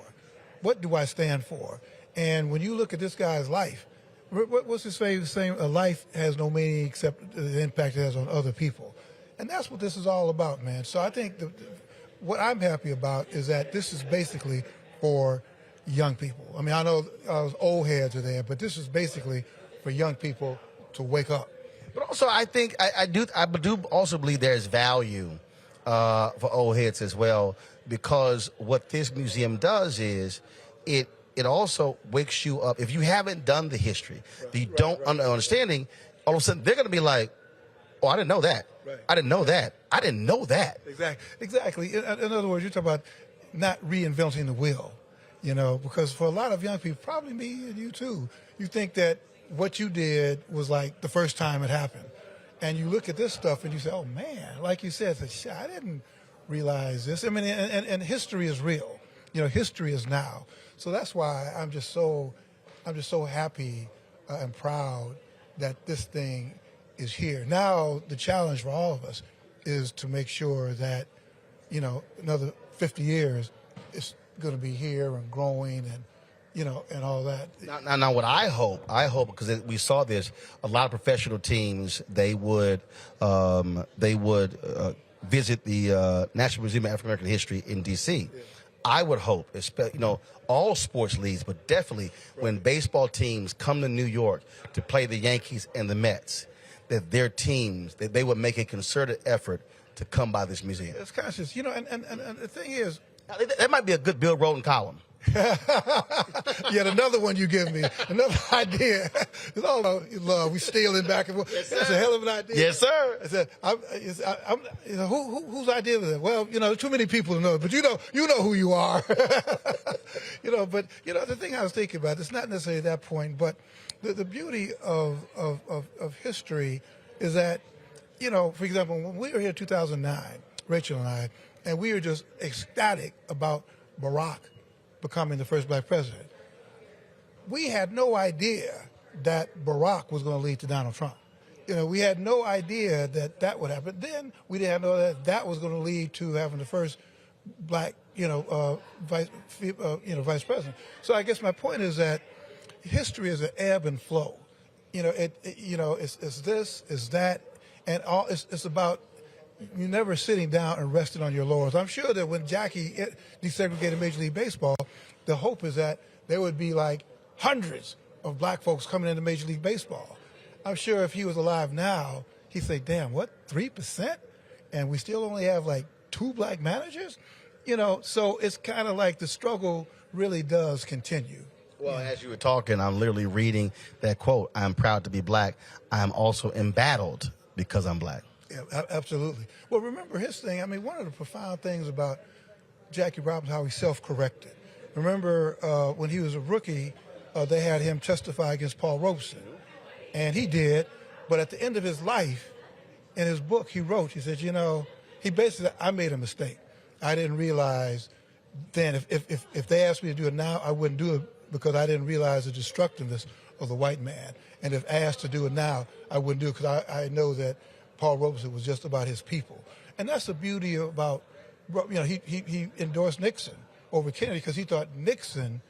What do I stand for? And when you look at this guy's life, what's his favorite saying? A life has no meaning except the impact it has on other people. And that's what this is all about, man. So I think what I'm happy about is that this is basically for young people. I mean, I know old heads are there, but this is basically for young people to wake up. But also, I think I do also believe there's value for old heads as well, because what this museum does is it also wakes you up. If you haven't done the history, if you don't understanding, all of a sudden they're going to be like, "Oh, I didn't know that. Right. I didn't know that. I didn't know that." Exactly. In other words, you're talking about not reinventing the wheel, you know, because for a lot of young people, probably me and you too, you think that what you did was like the first time it happened. And you look at this stuff and you say, oh man, like you said, I didn't realize this. I mean, and history is real. You know, history is now. So that's why I'm just so happy and proud that this thing is here. Now the challenge for all of us is to make sure that, you know, another 50 years it's going to be here and growing and, you know, and all that. Now, what I hope, because we saw this, a lot of professional teams, they would visit the National Museum of African American History in D.C. Yeah. I would hope, you know, all sports leagues, but definitely when baseball teams come to New York to play the Yankees and the Mets, that their teams, that they would make a concerted effort to come by this museum. It's conscious, you know, and the thing is, that might be a good Bill Rhoden column. Yet another one you give me, another idea. It's all about love. We stealing back and forth. Yes, that's a hell of an idea. Yes, sir. I said, you know, whose idea was that? Well, you know, too many people to know, but you know who you are. You know, but you know, the thing I was thinking about, it's not necessarily that point, but the beauty of history is that, you know, for example, when we were here in 2009, Rachel and we were just ecstatic about Barack becoming the first black president. We had no idea that Barack was going to lead to Donald Trump. You know, we had no idea that would happen. Then we didn't know that was going to lead to having the first black, vice president. So I guess my point is that history is an ebb and flow. You know, it's this, it's that, and all. It's about you never sitting down and resting on your laurels. I'm sure that when Jackie desegregated Major League Baseball, the hope is that there would be like hundreds of black folks coming into Major League Baseball. I'm sure if he was alive now, he'd say, damn, what, 3%? And we still only have like 2 black managers? You know, so it's kind of like the struggle really does continue. Well, as you were talking, I'm literally reading that quote, I'm proud to be black. I'm also embattled because I'm black. Yeah, absolutely. Well, remember his thing. I mean, one of the profound things about Jackie Robinson, how he self-corrected. Remember when he was a rookie, they had him testify against Paul Robeson. And he did. But at the end of his life, in his book, he wrote, he said, you know, he basically said, I made a mistake. I didn't realize then if they asked me to do it now, I wouldn't do it because I didn't realize the destructiveness of the white man. And if asked to do it now, I wouldn't do it because I know that Paul Robeson was just about his people. And that's the beauty about, you know, he endorsed Nixon over Kennedy because he thought Nixon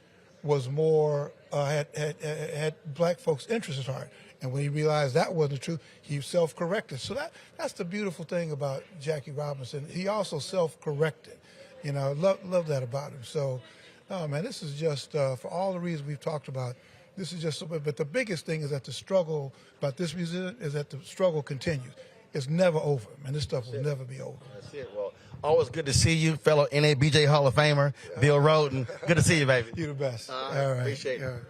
was more, had black folks' interests at heart. And when he realized that wasn't true, he self-corrected. So that's the beautiful thing about Jackie Robinson. He also self-corrected. You know, love that about him. So, no, man, this is just, for all the reasons we've talked about, this is just, but the biggest thing is that the struggle about this museum is that the struggle continues. It's never over, man. This stuff will never be over. That's it. Well, always good to see you, fellow NABJ Hall of Famer, Bill Rhoden. Good to see you, baby. You're the best. All right. Appreciate it.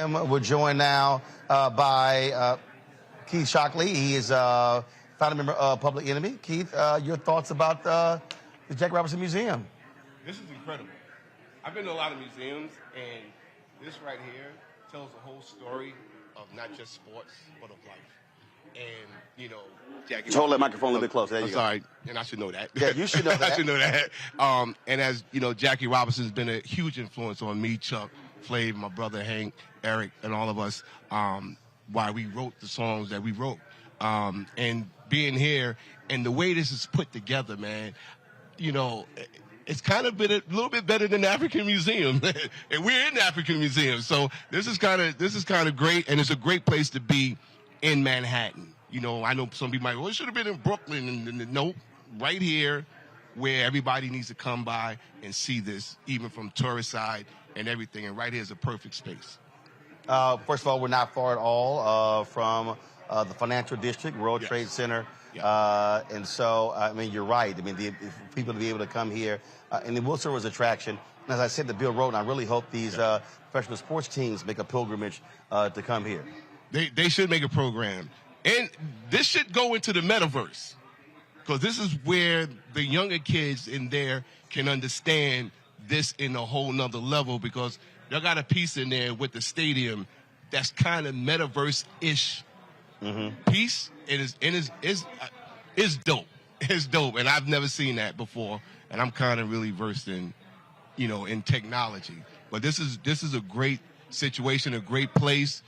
We're joined now by Keith Shockley. He is founding member of Public Enemy. Keith, your thoughts about the Jackie Robinson Museum? This is incredible. I've been to a lot of museums, and this right here tells the whole story of not just sports, but of life. And, you know, Jackie... Just hold that microphone a little bit closer. There you go. Sorry, and I should know that. Yeah, you should know that. I should know that. And as, you know, Jackie Robinson's been a huge influence on me, Chuck, Flav, my brother Hank, Eric, and all of us, why we wrote the songs that we wrote. And being here, and the way this is put together, man, you know, it's kind of been a little bit better than the African Museum, and we're in the African Museum. So this is kind of great, and it's a great place to be in Manhattan. You know, I know some people might, well, it should have been in Brooklyn, and nope, right here, where everybody needs to come by and see this, even from tourist side and everything. And right here is a perfect space. First of all, we're not far at all from the financial district, World Trade Center. And so, I mean, you're right. I mean, if people to be able to come here, and it will serve as attraction. And as I said to Bill Rhoden, I really hope these professional sports teams make a pilgrimage to come here. They should make a program. And this should go into the metaverse, because this is where the younger kids in there can understand this in a whole nother level, because y'all got a piece in there with the stadium that's kind of metaverse-ish piece. It's dope. It's dope, and I've never seen that before, and I'm kind of really versed in, in technology. But this is a great situation, a great place.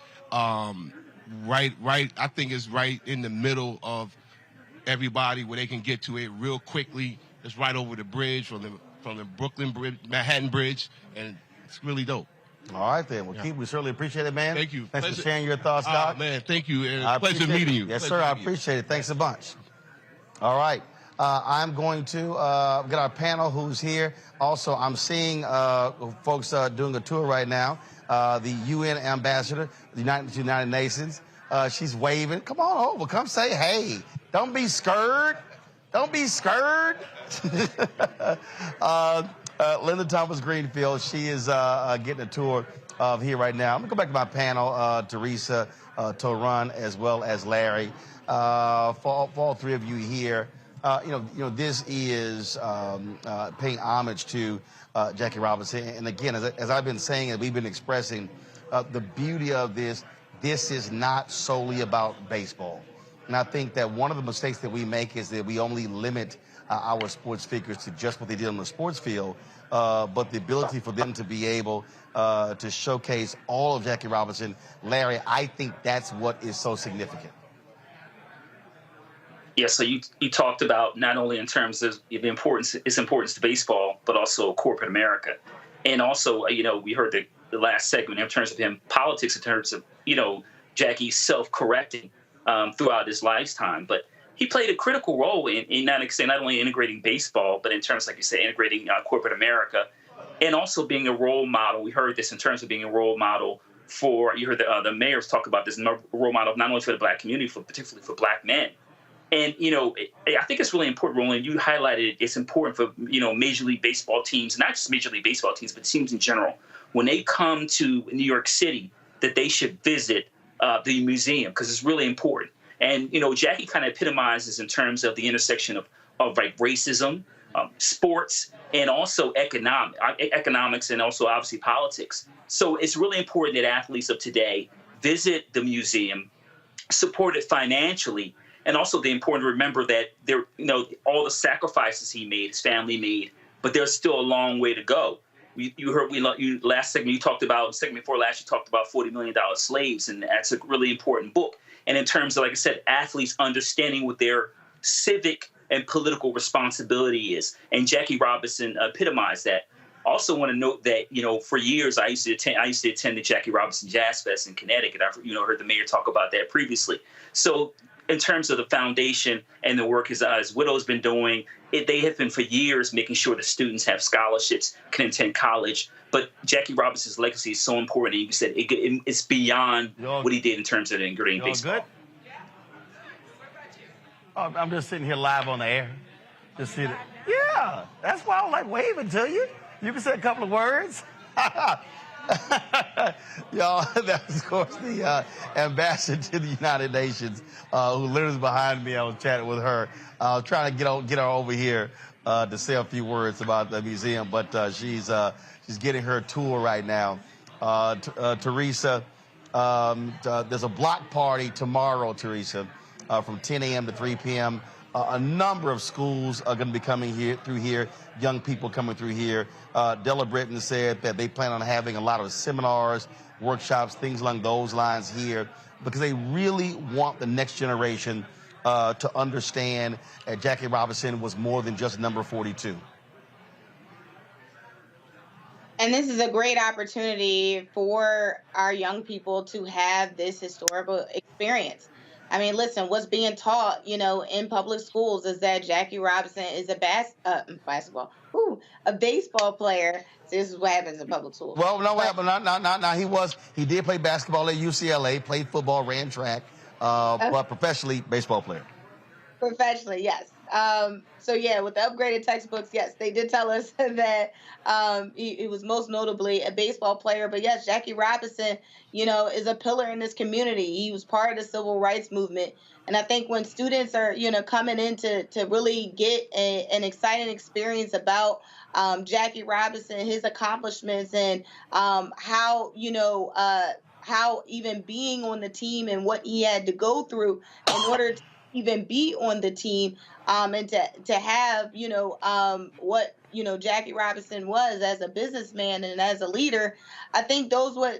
Right. I think it's right in the middle of everybody, where they can get to it real quickly. It's right over the bridge from the Brooklyn Bridge, Manhattan Bridge, and it's really dope. All right, then. Well, Keith, we certainly appreciate it, man. Thank you. Thanks for sharing your thoughts, Doc. Man, thank you. And pleasure meeting you. Yes, sir. I appreciate it. Thanks a bunch. All right. I'm going to get our panel who's here. Also, I'm seeing folks doing a tour right now. The UN ambassador, the United Nations. She's waving. Come on over. Come say hey. Don't be scared. Don't be scared. Linda Thomas Greenfield, she is getting a tour of here right now. I'm going to go back to my panel, Teresa, Toran, as well as Larry. For all three of you here, this is paying homage to Jackie Robinson. And again, as I've been saying, and we've been expressing, the beauty of this is not solely about baseball. And I think that one of the mistakes that we make is that we only limit our sports figures to just what they did on the sports field, but the ability for them to be able to showcase all of Jackie Robinson. Larry, I think that's what is so significant. Yeah, so you talked about not only in terms of its importance to baseball, but also corporate America. And also, we heard the last segment in terms of him, politics, in terms of, Jackie self-correcting throughout his lifetime. But he played a critical role in not only integrating baseball, but in terms, like you said, integrating corporate America, and also being a role model. We heard this in terms of being a role model for, you heard the mayors talk about this, role model not only for the black community, but particularly for black men. And, I think it's really important, Roland, you highlighted it's important for, Major League Baseball teams, not just Major League Baseball teams, but teams in general, when they come to New York City, that they should visit the museum, because it's really important. And, Jackie kind of epitomizes in terms of the intersection of like racism, sports, and also economics, and also obviously politics. So it's really important that athletes of today visit the museum, support it financially, and also the important to remember that there, all the sacrifices he made, his family made, but there's still a long way to go. Last segment you talked about, segment before last, you talked about $40 Million Slaves, and that's a really important book. And in terms of, like I said, athletes understanding what their civic and political responsibility is, and Jackie Robinson epitomized that. Also want to note that, for years I used to attend the Jackie Robinson Jazz Fest in Connecticut. I've heard the mayor talk about that previously. So in terms of the foundation and the work his widow's been doing, they have been for years making sure that students have scholarships, can attend college. But Jackie Robinson's legacy is so important. And you said it's beyond what he did in terms of integrating baseball. Good? Oh, I'm just sitting here live on the air. Just see that. Yeah, that's why I like waving to you. You can say a couple of words. Y'all, that's, of course, the ambassador to the United Nations, who lives behind me. I was chatting with her. I was trying to get her over here to say a few words about the museum, but she's getting her tour right now. Teresa, there's a block party tomorrow, Teresa, from 10 a.m. to 3 p.m. A number of schools are going to be coming through here, young people coming through here. Della Britton said that they plan on having a lot of seminars, workshops, things along those lines here, because they really want the next generation to understand that Jackie Robinson was more than just number 42. And this is a great opportunity for our young people to have this historical experience. I mean, listen, what's being taught, in public schools is that Jackie Robinson is a baseball player. So this is what happens in public schools. Well, no, what happened? He did play basketball at UCLA, played football, ran track, but professionally, baseball player. Professionally, yes. So yeah, with the upgraded textbooks, yes, they did tell us that he was most notably a baseball player. But yes, Jackie Robinson, is a pillar in this community. He was part of the civil rights movement. And I think when students are, coming in to really get an exciting experience about Jackie Robinson, his accomplishments, and how even being on the team and what he had to go through in order to even be on the team, and to have what Jackie Robinson was as a businessman and as a leader. I think those are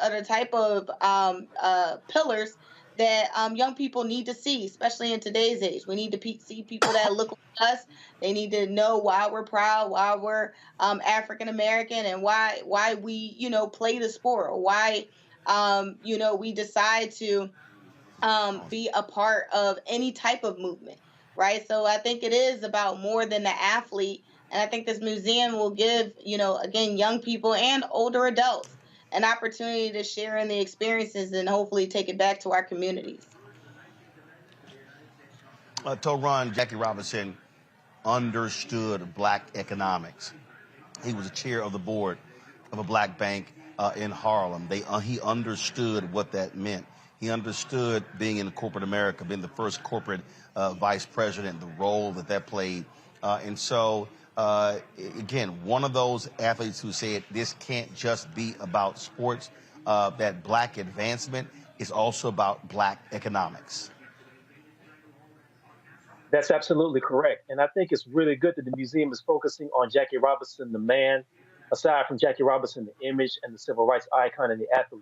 the type of pillars that young people need to see, especially in today's age. We need to see people that look like us. They need to know why we're proud, why we're African American, and why we play the sport, or why we decide to be a part of any type of movement, right? So I think it is about more than the athlete. And I think this museum will give, again, young people and older adults an opportunity to share in the experiences and hopefully take it back to our communities. Toron, Jackie Robinson understood black economics. He was a chair of the board of a black bank in Harlem. He understood what that meant. He understood being in corporate America, being the first corporate vice president, the role that played. And so, again, one of those athletes who said this can't just be about sports, that black advancement is also about black economics. That's absolutely correct. And I think it's really good that the museum is focusing on Jackie Robinson, the man, aside from Jackie Robinson, the image and the civil rights icon and the athlete.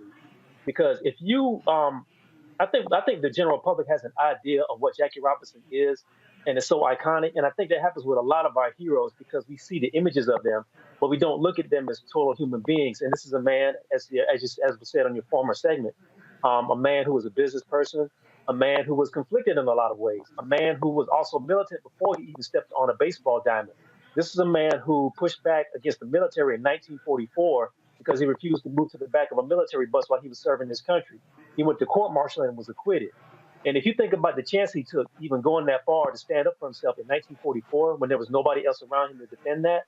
Because if you, I think the general public has an idea of what Jackie Robinson is, and it's so iconic. And I think that happens with a lot of our heroes because we see the images of them, but we don't look at them as total human beings. And this is a man, as we said on your former segment, a man who was a business person, a man who was conflicted in a lot of ways, a man who was also militant before he even stepped on a baseball diamond. This is a man who pushed back against the military in 1944 because he refused to move to the back of a military bus while he was serving his country. He went to court-martial and was acquitted. And if you think about the chance he took, even going that far to stand up for himself in 1944 when there was nobody else around him to defend that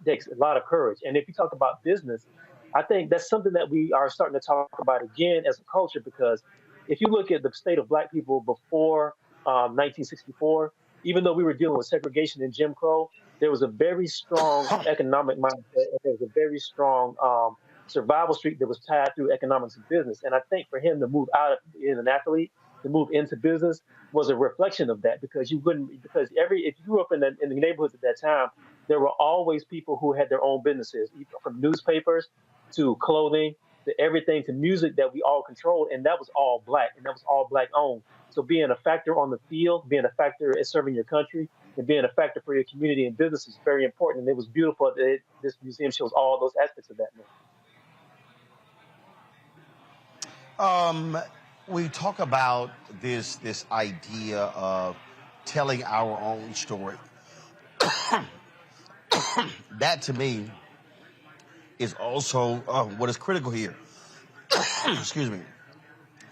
takes a lot of courage. And if you talk about business, I think that's something that we are starting to talk about again as a culture, because if you look at the state of black people before 1964, even though we were dealing with segregation and Jim Crow, there was a very strong economic mindset, and there was a very strong survival streak that was tied through economics and business. And I think for him to move out of being an athlete, to move into business, was a reflection of that, because if you grew up in the neighborhoods at that time, there were always people who had their own businesses, from newspapers to clothing to everything to music that we all controlled, and that was all black, and that was all black owned. So being a factor on the field, being a factor in serving your country, and being a factor for your community and business is very important. And it was beautiful that this museum shows all those aspects of that. We talk about this idea of telling our own story. That, to me, is also what is critical here. Excuse me.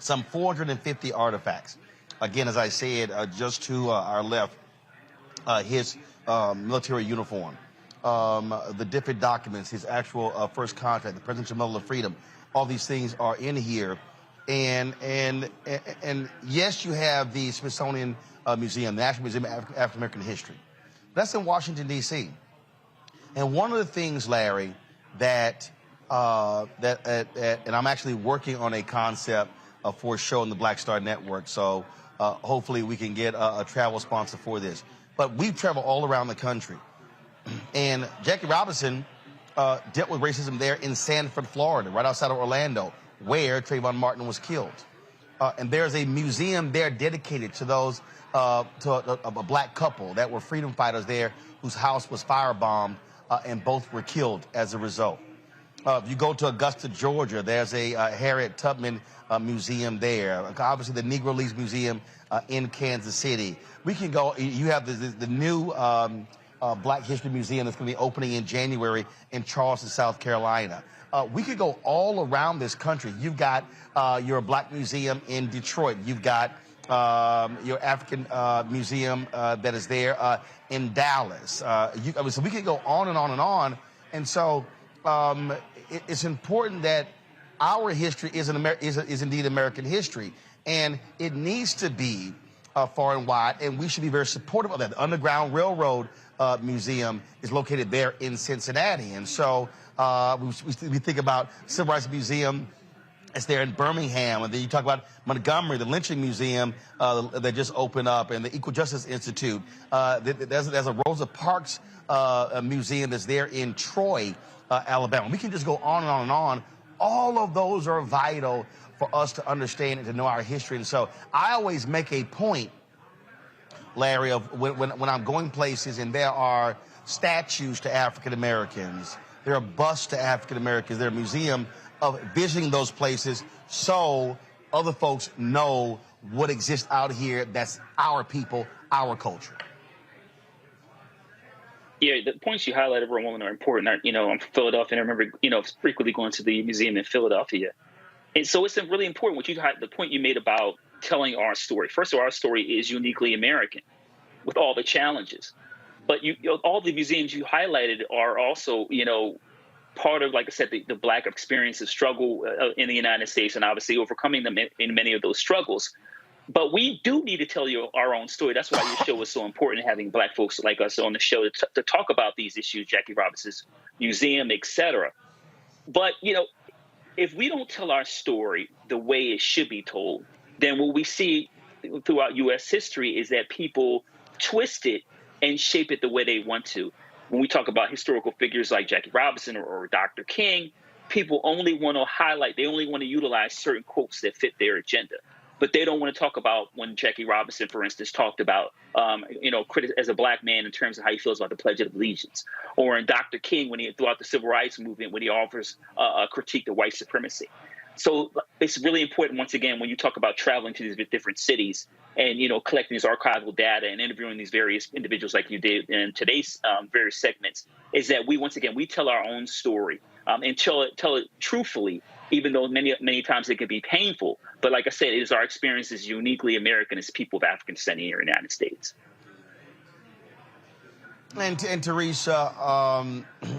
Some 450 artifacts. Again, as I said, just to our left, his military uniform, the different documents, his actual first contract, the Presidential Medal of Freedom, all these things are in here. And yes, you have the Smithsonian Museum, the National Museum of African American History. That's in Washington, D.C. And one of the things, Larry, that and I'm actually working on a concept for a show on the Black Star Network, so hopefully we can get a travel sponsor for this. But we travel all around the country. And Jackie Robinson dealt with racism there in Sanford, Florida, right outside of Orlando, where Trayvon Martin was killed. And there's a museum there dedicated to those, to a black couple that were freedom fighters there whose house was firebombed and both were killed as a result. If you go to Augusta, Georgia, there's a Harriet Tubman museum there. Obviously, the Negro Leagues Museum in Kansas City. We can go. You have the new Black History Museum that's going to be opening in January in Charleston, South Carolina. We could go all around this country. You've got your Black Museum in Detroit. You've got your African museum that is there in Dallas. So we could go on and on and on. And so it's important that our history is indeed American history, and it needs to be far and wide, and we should be very supportive of that. The Underground Railroad Museum is located there in Cincinnati, and so we think about Civil Rights Museum. It's there in Birmingham, and then you talk about Montgomery, the Lynching Museum that just opened up, and the Equal Justice Institute. There's a Rosa Parks museum that's there in Troy, Alabama. We can just go on and on and on. All of those are vital for us to understand and to know our history. And so I always make a point, Larry, of when I'm going places and there are statues to African Americans, there are busts to African Americans, there are museums of visiting those places so other folks know what exists out here that's our people, our culture. Yeah, the points you highlighted, Roland, are important. I'm from Philadelphia, and I remember, frequently going to the museum in Philadelphia. And so it's really important the point you made about telling our story. First of all, our story is uniquely American with all the challenges. But all the museums you highlighted are also, part of, like I said, the Black experience of struggle in the United States, and obviously overcoming them in many of those struggles. But we do need to tell you our own story. That's why your show is so important, having Black folks like us on the show to talk about these issues, Jackie Robinson's museum, et cetera. But, if we don't tell our story the way it should be told, then what we see throughout U.S. history is that people twist it and shape it the way they want to. When we talk about historical figures like Jackie Robinson or Dr. King, people only want to highlight, they only want to utilize certain quotes that fit their agenda. But they don't want to talk about when Jackie Robinson, for instance, talked about, as a Black man in terms of how he feels about the Pledge of Allegiance, or in Dr. King throughout the Civil Rights Movement when he offers a critique of white supremacy. So it's really important, once again, when you talk about traveling to these different cities and, collecting this archival data and interviewing these various individuals like you did in today's various segments, is that we tell our own story and tell it truthfully, even though many times it can be painful. But like I said, it is our experience as uniquely American as people of African descent here in the United States. And Teresa,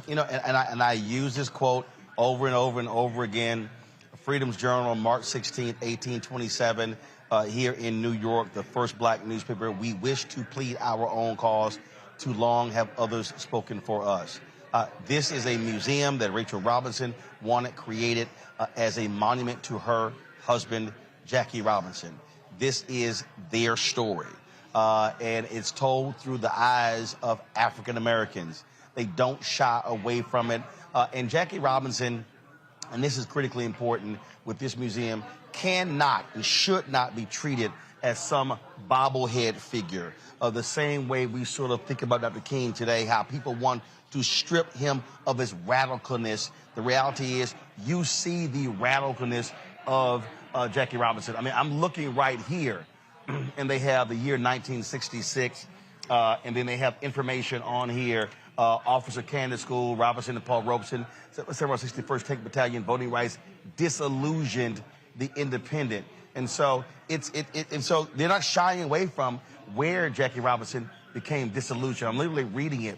and I use this quote over and over and over again. Freedom's Journal, March 16th, 1827, here in New York, the first Black newspaper. We wish to plead our own cause. Too long have others spoken for us. This is a museum that Rachel Robinson created as a monument to her husband, Jackie Robinson. This is their story, and it's told through the eyes of African Americans. They don't shy away from it. And Jackie Robinson, and this is critically important with this museum, cannot and should not be treated as some bobblehead figure. The same way we sort of think about Dr. King today, how people want to strip him of his radicalness. The reality is you see the radicalness of Jackie Robinson. I mean, I'm looking right here, and they have the year 1966, and then they have information on here. Officer Candidate School, Robinson and Paul Robeson, 761st Tank Battalion, voting rights, disillusioned the Independent. And so so they're not shying away from where Jackie Robinson became disillusioned. I'm literally reading it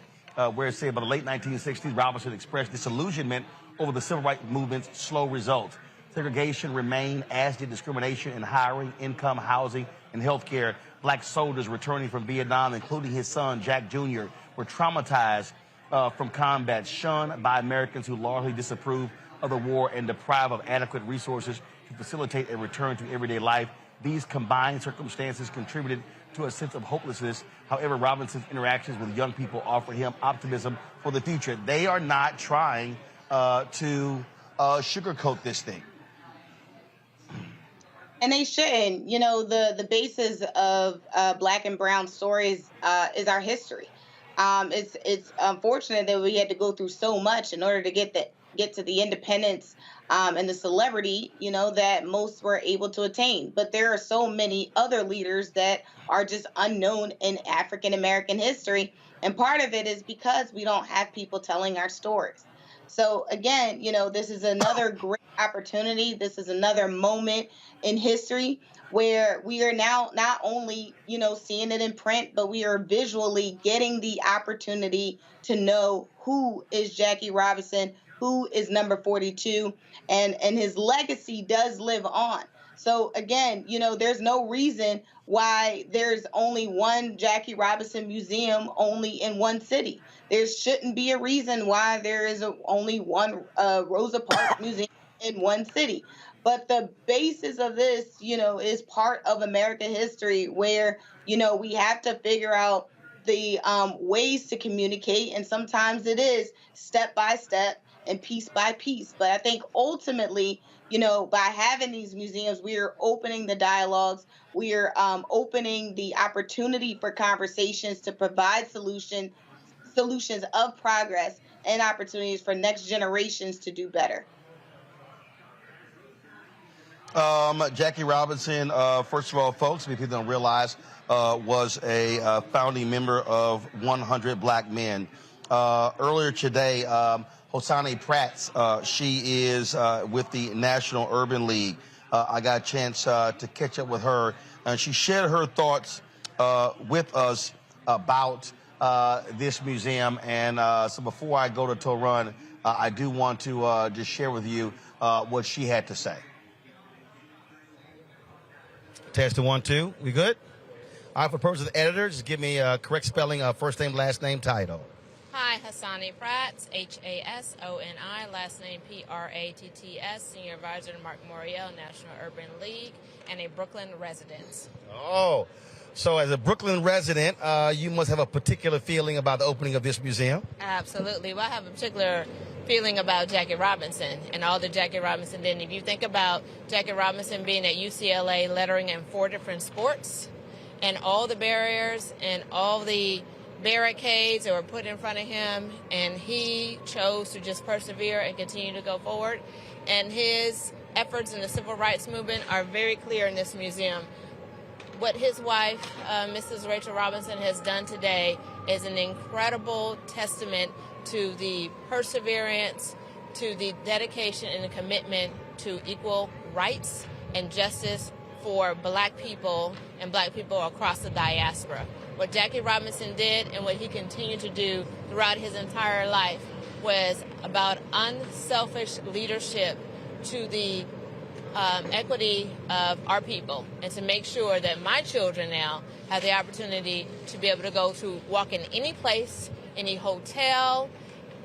where it said about the late 1960s, Robinson expressed disillusionment over the civil rights movement's slow results. Segregation remained, as did discrimination in hiring, income, housing, and health care. Black soldiers returning from Vietnam, including his son, Jack Jr., were traumatized from combat, shunned by Americans who largely disapprove of the war and deprived of adequate resources to facilitate a return to everyday life. These combined circumstances contributed to a sense of hopelessness. However, Robinson's interactions with young people offered him optimism for the future. They are not trying to sugarcoat this thing. And they shouldn't. The basis of Black and brown stories is our history. It's unfortunate that we had to go through so much in order to get to the independence and the celebrity, that most were able to attain. But there are so many other leaders that are just unknown in African American history, and part of it is because we don't have people telling our stories. So again, this is another great opportunity. This is another moment in history where we are now not only, seeing it in print, but we are visually getting the opportunity to know who is Jackie Robinson, who is number 42, and his legacy does live on. So again, there's no reason why there's only one Jackie Robinson museum only in one city. There shouldn't be a reason why there is only one Rosa Parks museum in one city. But the basis of this, is part of American history where, we have to figure out the ways to communicate. And sometimes it is step by step and piece by piece. But I think ultimately, by having these museums, we are opening the dialogues. We are opening the opportunity for conversations to provide solutions of progress and opportunities for next generations to do better. Jackie Robinson, first of all, folks, if people don't realize, was a founding member of 100 Black Men. Earlier today, Hosani Pratt, she is with the National Urban League. I got a chance to catch up with her, and she shared her thoughts with us about this museum. And so before I go to Torun, I do want to just share with you what she had to say. Test 1, 2. We good? All right, for the purpose of the editor, just give me a correct spelling of first name, last name, title. Hi, Hassani Pratt, Hasoni, last name Pratts, Senior Advisor to Mark Morial, National Urban League, and a Brooklyn resident. Oh, so as a Brooklyn resident, you must have a particular feeling about the opening of this museum? Absolutely. Well, I have a particular feeling about Jackie Robinson and all that Jackie Robinson did. And if you think about Jackie Robinson being at UCLA, lettering in 4 different sports, and all the barriers and all the barricades that were put in front of him, and he chose to just persevere and continue to go forward. And his efforts in the civil rights movement are very clear in this museum. What his wife, Mrs. Rachel Robinson, has done today is an incredible testament to the perseverance, to the dedication and the commitment to equal rights and justice for Black people and Black people across the diaspora. What Jackie Robinson did and what he continued to do throughout his entire life was about unselfish leadership to the equity of our people, and to make sure that my children now have the opportunity to be able to go to walk in any place, any hotel,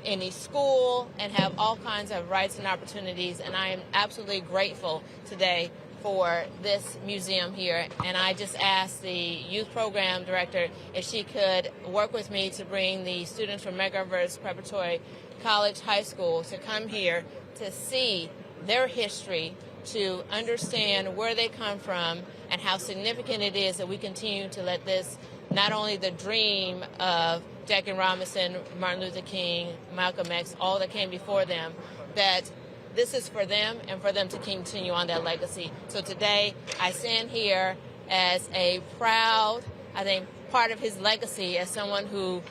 any school, and have all kinds of rights and opportunities. And I am absolutely grateful today for this museum here. And I just asked the youth program director if she could work with me to bring the students from Megaverse Preparatory College High School to come here to see their history, to understand where they come from and how significant it is that we continue to let this, not only the dream of Jackie Robinson, Martin Luther King, Malcolm X, all that came before them, that this is for them and for them to continue on that legacy. So today I stand here as a proud, I think, part of his legacy as someone who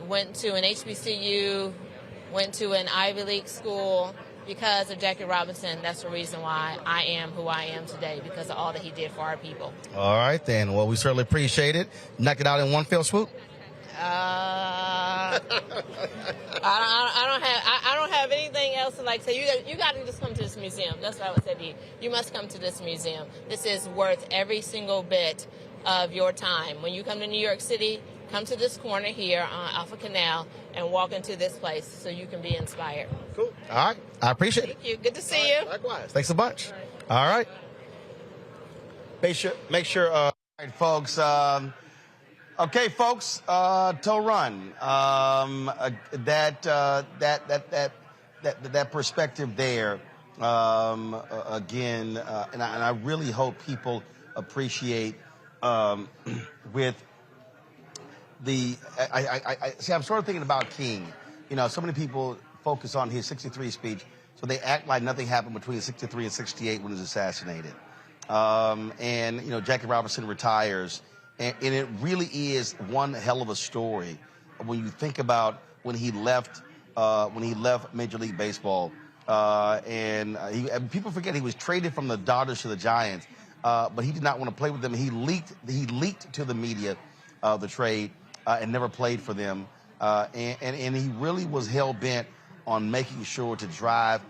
went to an HBCU, went to an Ivy League school. Because of Jackie Robinson, that's the reason why I am who I am today, because of all that he did for our people. All right, then. Well, we certainly appreciate it. Knock it out in one fell swoop. I don't have anything else to say. You got to just come to this museum. That's what I would say to you. You must come to this museum. This is worth every single bit of your time. When you come to New York City, come to this corner here on Alpha Canal and walk into this place so you can be inspired. Cool. All right. I appreciate it. Thank you. Good to see you. Likewise. Thanks a bunch. All right. Make sure. All right, folks. Okay, folks. Torun. That perspective there. Again, and I really hope people appreciate with See, I'm sort of thinking about King. You know, so many people focus on his 63 speech, so they act like nothing happened between 63 and 68 when he was assassinated. And, you know, Jackie Robinson retires, and it really is one hell of a story when you think about when he left Major League Baseball. And people forget he was traded from the Dodgers to the Giants, but he did not want to play with them. He leaked to the media the trade and never played for them. And he really was hell-bent on making sure to drive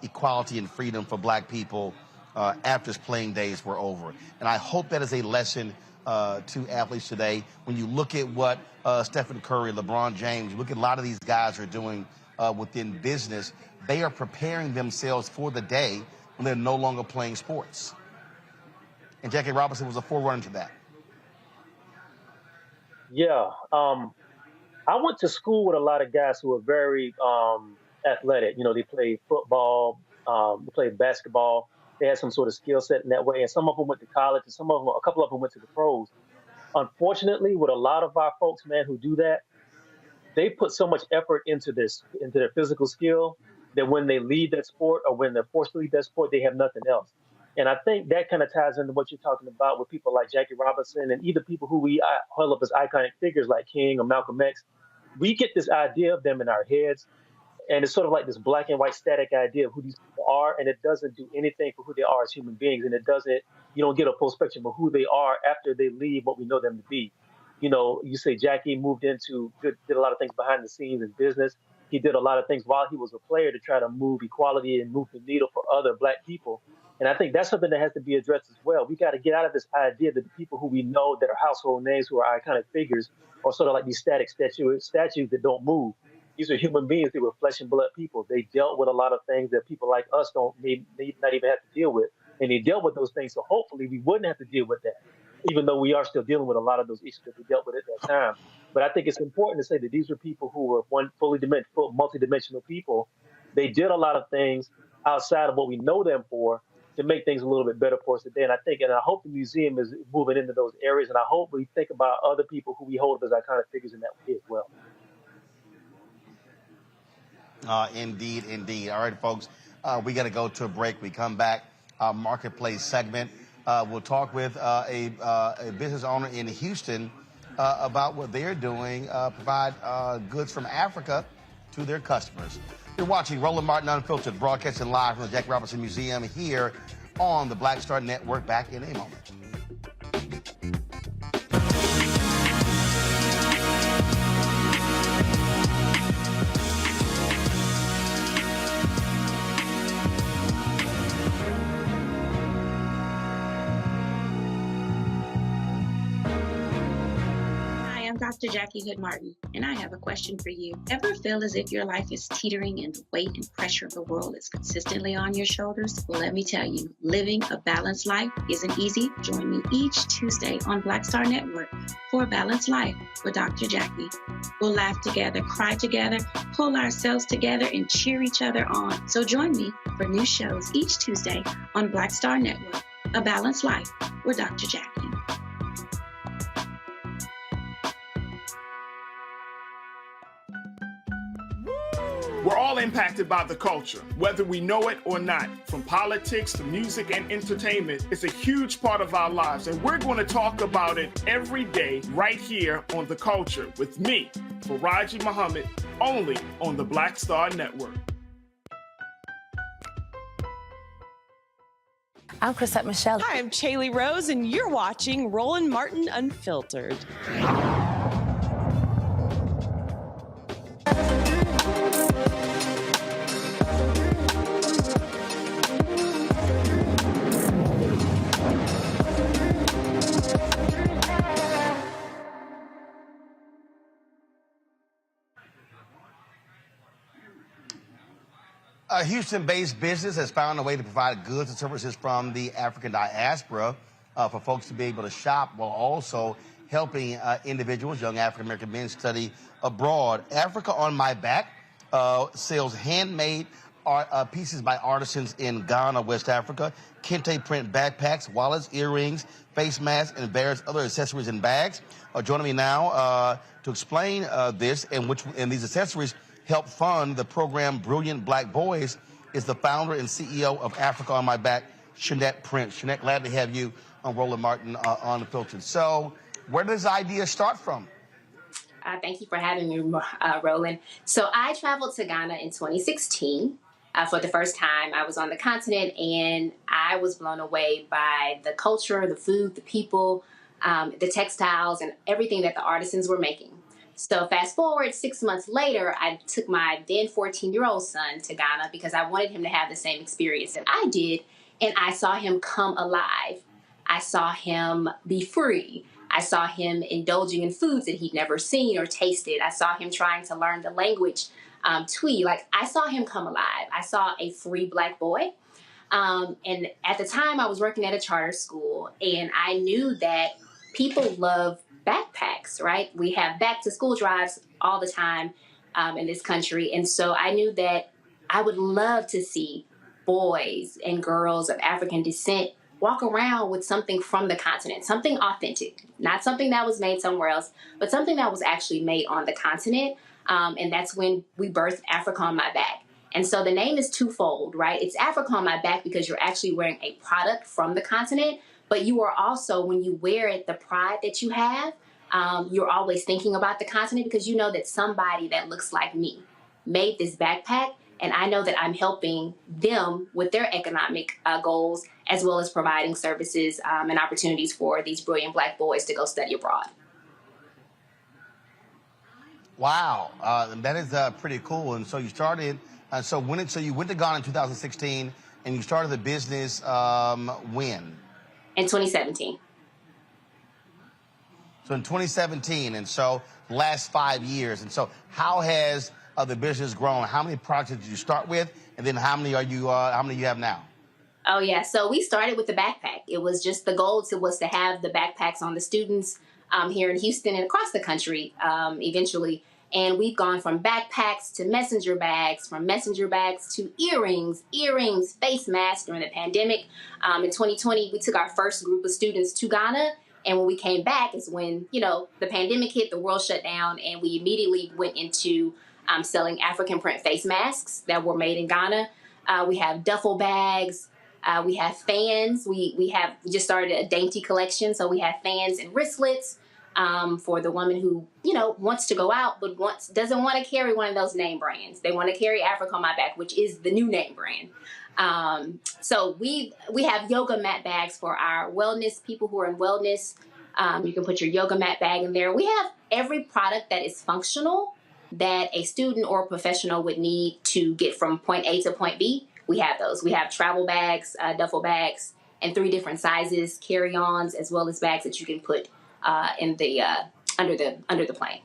equality and freedom for black people after his playing days were over. And I hope that is a lesson to athletes today. When you look at what Stephen Curry, LeBron James, look at a lot of these guys are doing within business, they are preparing themselves for the day when they're no longer playing sports. And Jackie Robinson was a forerunner to that. Yeah. I went to school with a lot of guys who were very athletic. You know, they played football, they played basketball. They had some sort of skill set in that way. And some of them went to college, and a couple of them went to the pros. Unfortunately, with a lot of our folks, man, who do that, they put so much effort into their physical skill that when they leave that sport or when they're forced to leave that sport, they have nothing else. And I think that kind of ties into what you're talking about with people like Jackie Robinson and either people who we hold up as iconic figures like King or Malcolm X. We get this idea of them in our heads, and it's sort of like this black and white static idea of who these people are, and it doesn't do anything for who they are as human beings, and you don't get a full spectrum of who they are after they leave what we know them to be. You know, you say Jackie did a lot of things behind the scenes in business. He did a lot of things while he was a player to try to move equality and move the needle for other black people. And I think that's something that has to be addressed as well. We got to get out of this idea that the people who we know that are household names, who are iconic figures, are sort of like these static statues that don't move. These are human beings. They were flesh and blood people. They dealt with a lot of things that people like us not even have to deal with. And they dealt with those things, so hopefully we wouldn't have to deal with that, even though we are still dealing with a lot of those issues that we dealt with at that time. But I think it's important to say that these are people who were multidimensional people. They did a lot of things outside of what we know them for to make things a little bit better for us today. And I hope the museum is moving into those areas, and I hope we think about other people who we hold up as iconic figures in that way as well. Indeed, indeed. All right, folks, we got to go to a break. We come back, our marketplace segment. We'll talk with a business owner in Houston about what they're doing, provide goods from Africa to their customers. You're watching Roland Martin Unfiltered, broadcasting live from the Jackie Robinson Museum here on the Black Star Network. Back in a moment. Dr. Jackie Hood Martin, and I have a question for you. Ever feel as if your life is teetering and the weight and pressure of the world is consistently on your shoulders? Well, let me tell you, living a balanced life isn't easy. Join me each Tuesday on Black Star Network for A Balanced Life with Dr. Jackie. We'll laugh together, cry together, pull ourselves together, and cheer each other on. So join me for new shows each Tuesday on Black Star Network, A Balanced Life with Dr. Jackie. We're all impacted by the culture, whether we know it or not. From politics to music and entertainment, it's a huge part of our lives, and we're going to talk about it every day right here on The Culture with me, Faraji Muhammad, only on the Black Star Network. I'm Chrisette Michelle. Hi, I'm Chaley Rose, and you're watching Roland Martin Unfiltered. A Houston-based business has found a way to provide goods and services from the African diaspora for folks to be able to shop, while also helping individuals, young African-American men, study abroad. Africa on My Back sells handmade pieces by artisans in Ghana, West Africa. Kente print backpacks, wallets, earrings, face masks, and various other accessories and bags. Joining me now to explain this and these accessories help fund the program Brilliant Black Boys is the founder and CEO of Africa on My Back, Shanette Prince. Shanette, glad to have you on Roland Martin Unfiltered. So where does this idea start from? Thank you for having me, Roland. So I traveled to Ghana in 2016 for the first time. I was on the continent, and I was blown away by the culture, the food, the people, the textiles, and everything that the artisans were making. So fast forward 6 months later, I took my then 14-year-old son to Ghana because I wanted him to have the same experience that I did, and I saw him come alive. I saw him be free. I saw him indulging in foods that he'd never seen or tasted. I saw him trying to learn the language, Twi. Like, I saw him come alive. I saw a free Black boy. And at the time, I was working at a charter school, and I knew that people love backpacks, right? We have back-to-school drives all the time in this country. And so I knew that I would love to see boys and girls of African descent walk around with something from the continent, something authentic, not something that was made somewhere else, but something that was actually made on the continent. And that's when we birthed Africa on My Back. And so the name is twofold, right? It's Africa on My Back because you're actually wearing a product from the continent, but you are also, when you wear it, the pride that you have, you're always thinking about the continent because you know that somebody that looks like me made this backpack. And I know that I'm helping them with their economic goals, as well as providing services and opportunities for these brilliant Black boys to go study abroad. Wow, that is pretty cool. And so you started, so you went to Ghana in 2016, and you started the business when? In 2017. So in 2017, and so last 5 years. And so how has the business grown? How many products did you start with, and then how many you have now? Oh yeah, so we started with the backpack. It was just the goal was to have the backpacks on the students here in Houston and across the country eventually. And we've gone from backpacks to messenger bags, from messenger bags to earrings, face masks during the pandemic. In 2020, we took our first group of students to Ghana. And when we came back is when, the pandemic hit, the world shut down, and we immediately went into selling African print face masks that were made in Ghana. We have duffel bags. We have fans. We just started a dainty collection. So we have fans and wristlets for the woman who, wants to go out but doesn't want to carry one of those name brands. They want to carry Africa on My Back, which is the new name brand. So we have yoga mat bags for our wellness, people who are in wellness. You can put your yoga mat bag in there. We have every product that is functional that a student or a professional would need to get from point A to point B. We have those. We have travel bags, duffel bags, and 3 different sizes, carry-ons, as well as bags that you can put in the under the plane.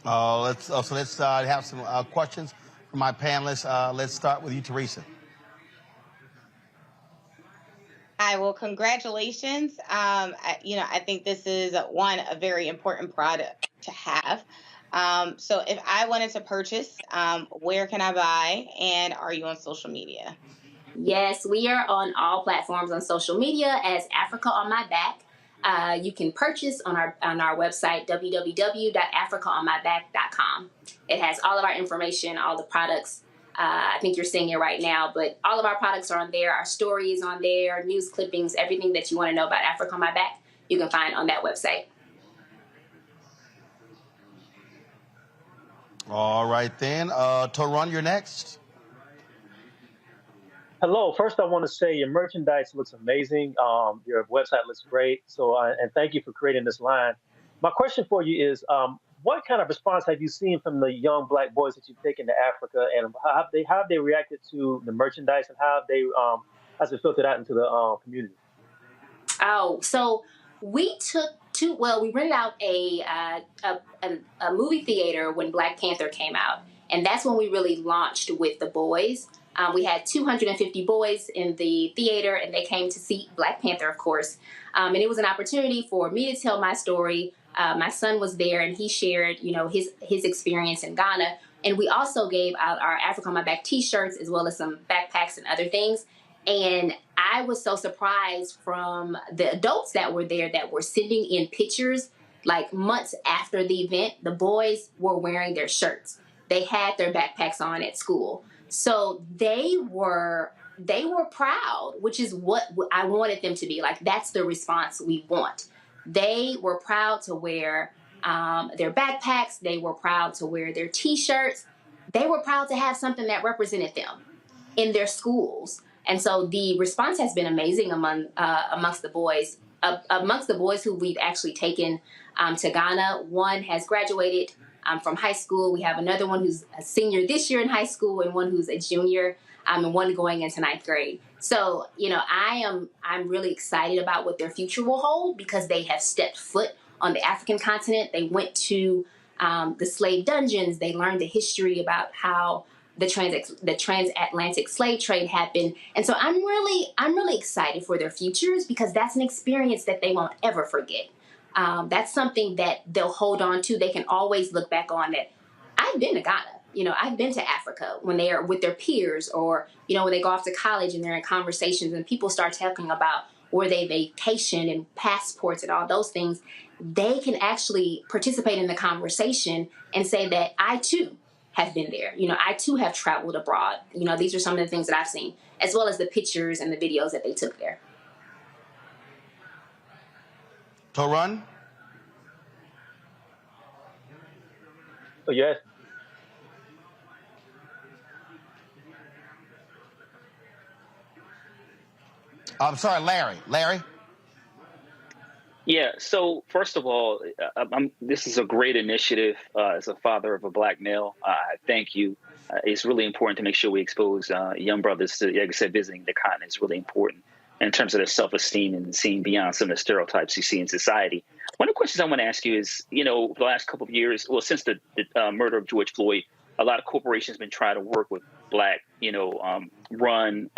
Let's have some questions from my panelists. Let's start with you, Teresa. Hi, well, congratulations. I think this is a very important product to have. So if I wanted to purchase, where can I buy, and are you on social media? Yes, we are on all platforms on social media as Africa on My Back. You can purchase on our website, www.africaonmyback.com. It has all of our information, all the products. I think you're seeing it right now, but all of our products are on there. Our story is on there, news clippings, everything that you want to know about Africa on My Back, you can find on that website. All right, then. Toron, you're next. Hello. First, I want to say your merchandise looks amazing. Your website looks great. So, and thank you for creating this line. My question for you is, what kind of response have you seen from the young Black boys that you've taken to Africa, and how have they reacted to the merchandise, and how have they has it filtered out into the community? Oh, so we we rented out a movie theater when Black Panther came out, and that's when we really launched with the boys. We had 250 boys in the theater, and they came to see Black Panther, of course. And it was an opportunity for me to tell my story. My son was there, and he shared, his experience in Ghana. And we also gave out our Africa on My Back t-shirts as well as some backpacks and other things. And I was so surprised from the adults that were there that were sending in pictures like months after the event. The boys were wearing their shirts. They had their backpacks on at school. So they were proud, which is what I wanted them to be. Like, that's the response we want. They were proud to wear their backpacks. They were proud to wear their t-shirts. They were proud to have something that represented them in their schools. And so the response has been amazing amongst the boys. Amongst the boys who we've actually taken to Ghana, one has graduated from high school. We have another one who's a senior this year in high school, and one who's a junior, and one going into 9th grade. So, you know, I'm really excited about what their future will hold, because they have stepped foot on the African continent. They went to the slave dungeons. They learned the history about how the transatlantic slave trade happened. And so I'm really excited for their futures, because that's an experience that they won't ever forget. That's something that they'll hold on to. They can always look back on that. I've been to Ghana. You know, I've been to Africa when they are with their peers, or, you know, when they go off to college and they're in conversations and people start talking about where they vacation and passports and all those things. They can actually participate in the conversation and say that I too have been there. You know, I too have traveled abroad. You know, these are some of the things that I've seen, as well as the pictures and the videos that they took there. Torun? So yes. I'm sorry, Larry. Larry? Yeah. So first of all, this is a great initiative. As a father of a black male, I thank you. It's really important to make sure we expose young brothers to, like I said, visiting the continent is really important in terms of their self-esteem and seeing beyond some of the stereotypes you see in society. One of the questions I want to ask you is, you know, the last couple of years, well, since the murder of George Floyd, a lot of corporations have been trying to work with black, run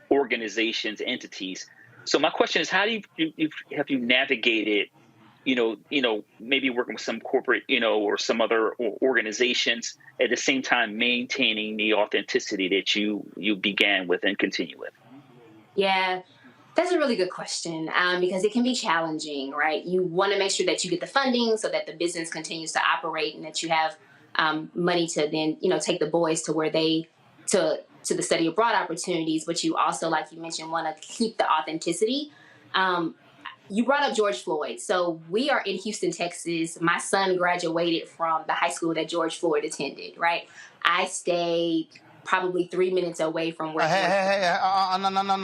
organizations, entities. So my question is, how do have you navigated, maybe working with some corporate, or some other organizations, at the same time maintaining the authenticity that you began with and continue with? Yeah, that's a really good question, because it can be challenging, right? You want to make sure that you get the funding so that the business continues to operate, and that you have money to then, take the boys to where to the study abroad opportunities. But you also, like you mentioned, want to keep the authenticity. You brought up George Floyd. So we are in Houston, Texas. My son graduated from the high school that George Floyd attended, right? I stayed probably 3 minutes away from where. No.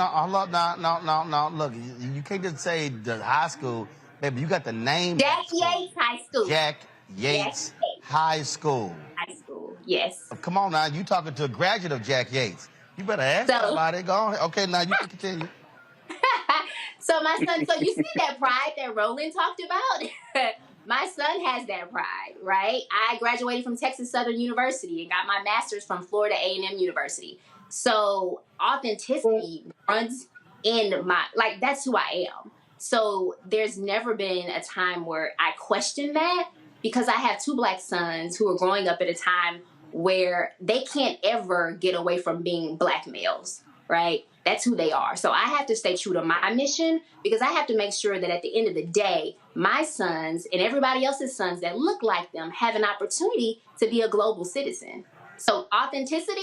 Hold up, no. Look, you can't just say the high school, baby. You got the name. Jack Yates High School. Jack Yates High School. High school, yes. Come on now, you talking to a graduate of Jack Yates. You better ask somebody. Go on. Okay, now you can continue. So my son, so you see that pride that Roland talked about? My son has that pride, right? I graduated from Texas Southern University and got my master's from Florida A&M University. So authenticity runs in that's who I am. So there's never been a time where I question that, because I have two black sons who are growing up at a time where they can't ever get away from being black males, right? That's who they are. So I have to stay true to my mission, because I have to make sure that at the end of the day, my sons and everybody else's sons that look like them have an opportunity to be a global citizen. So authenticity,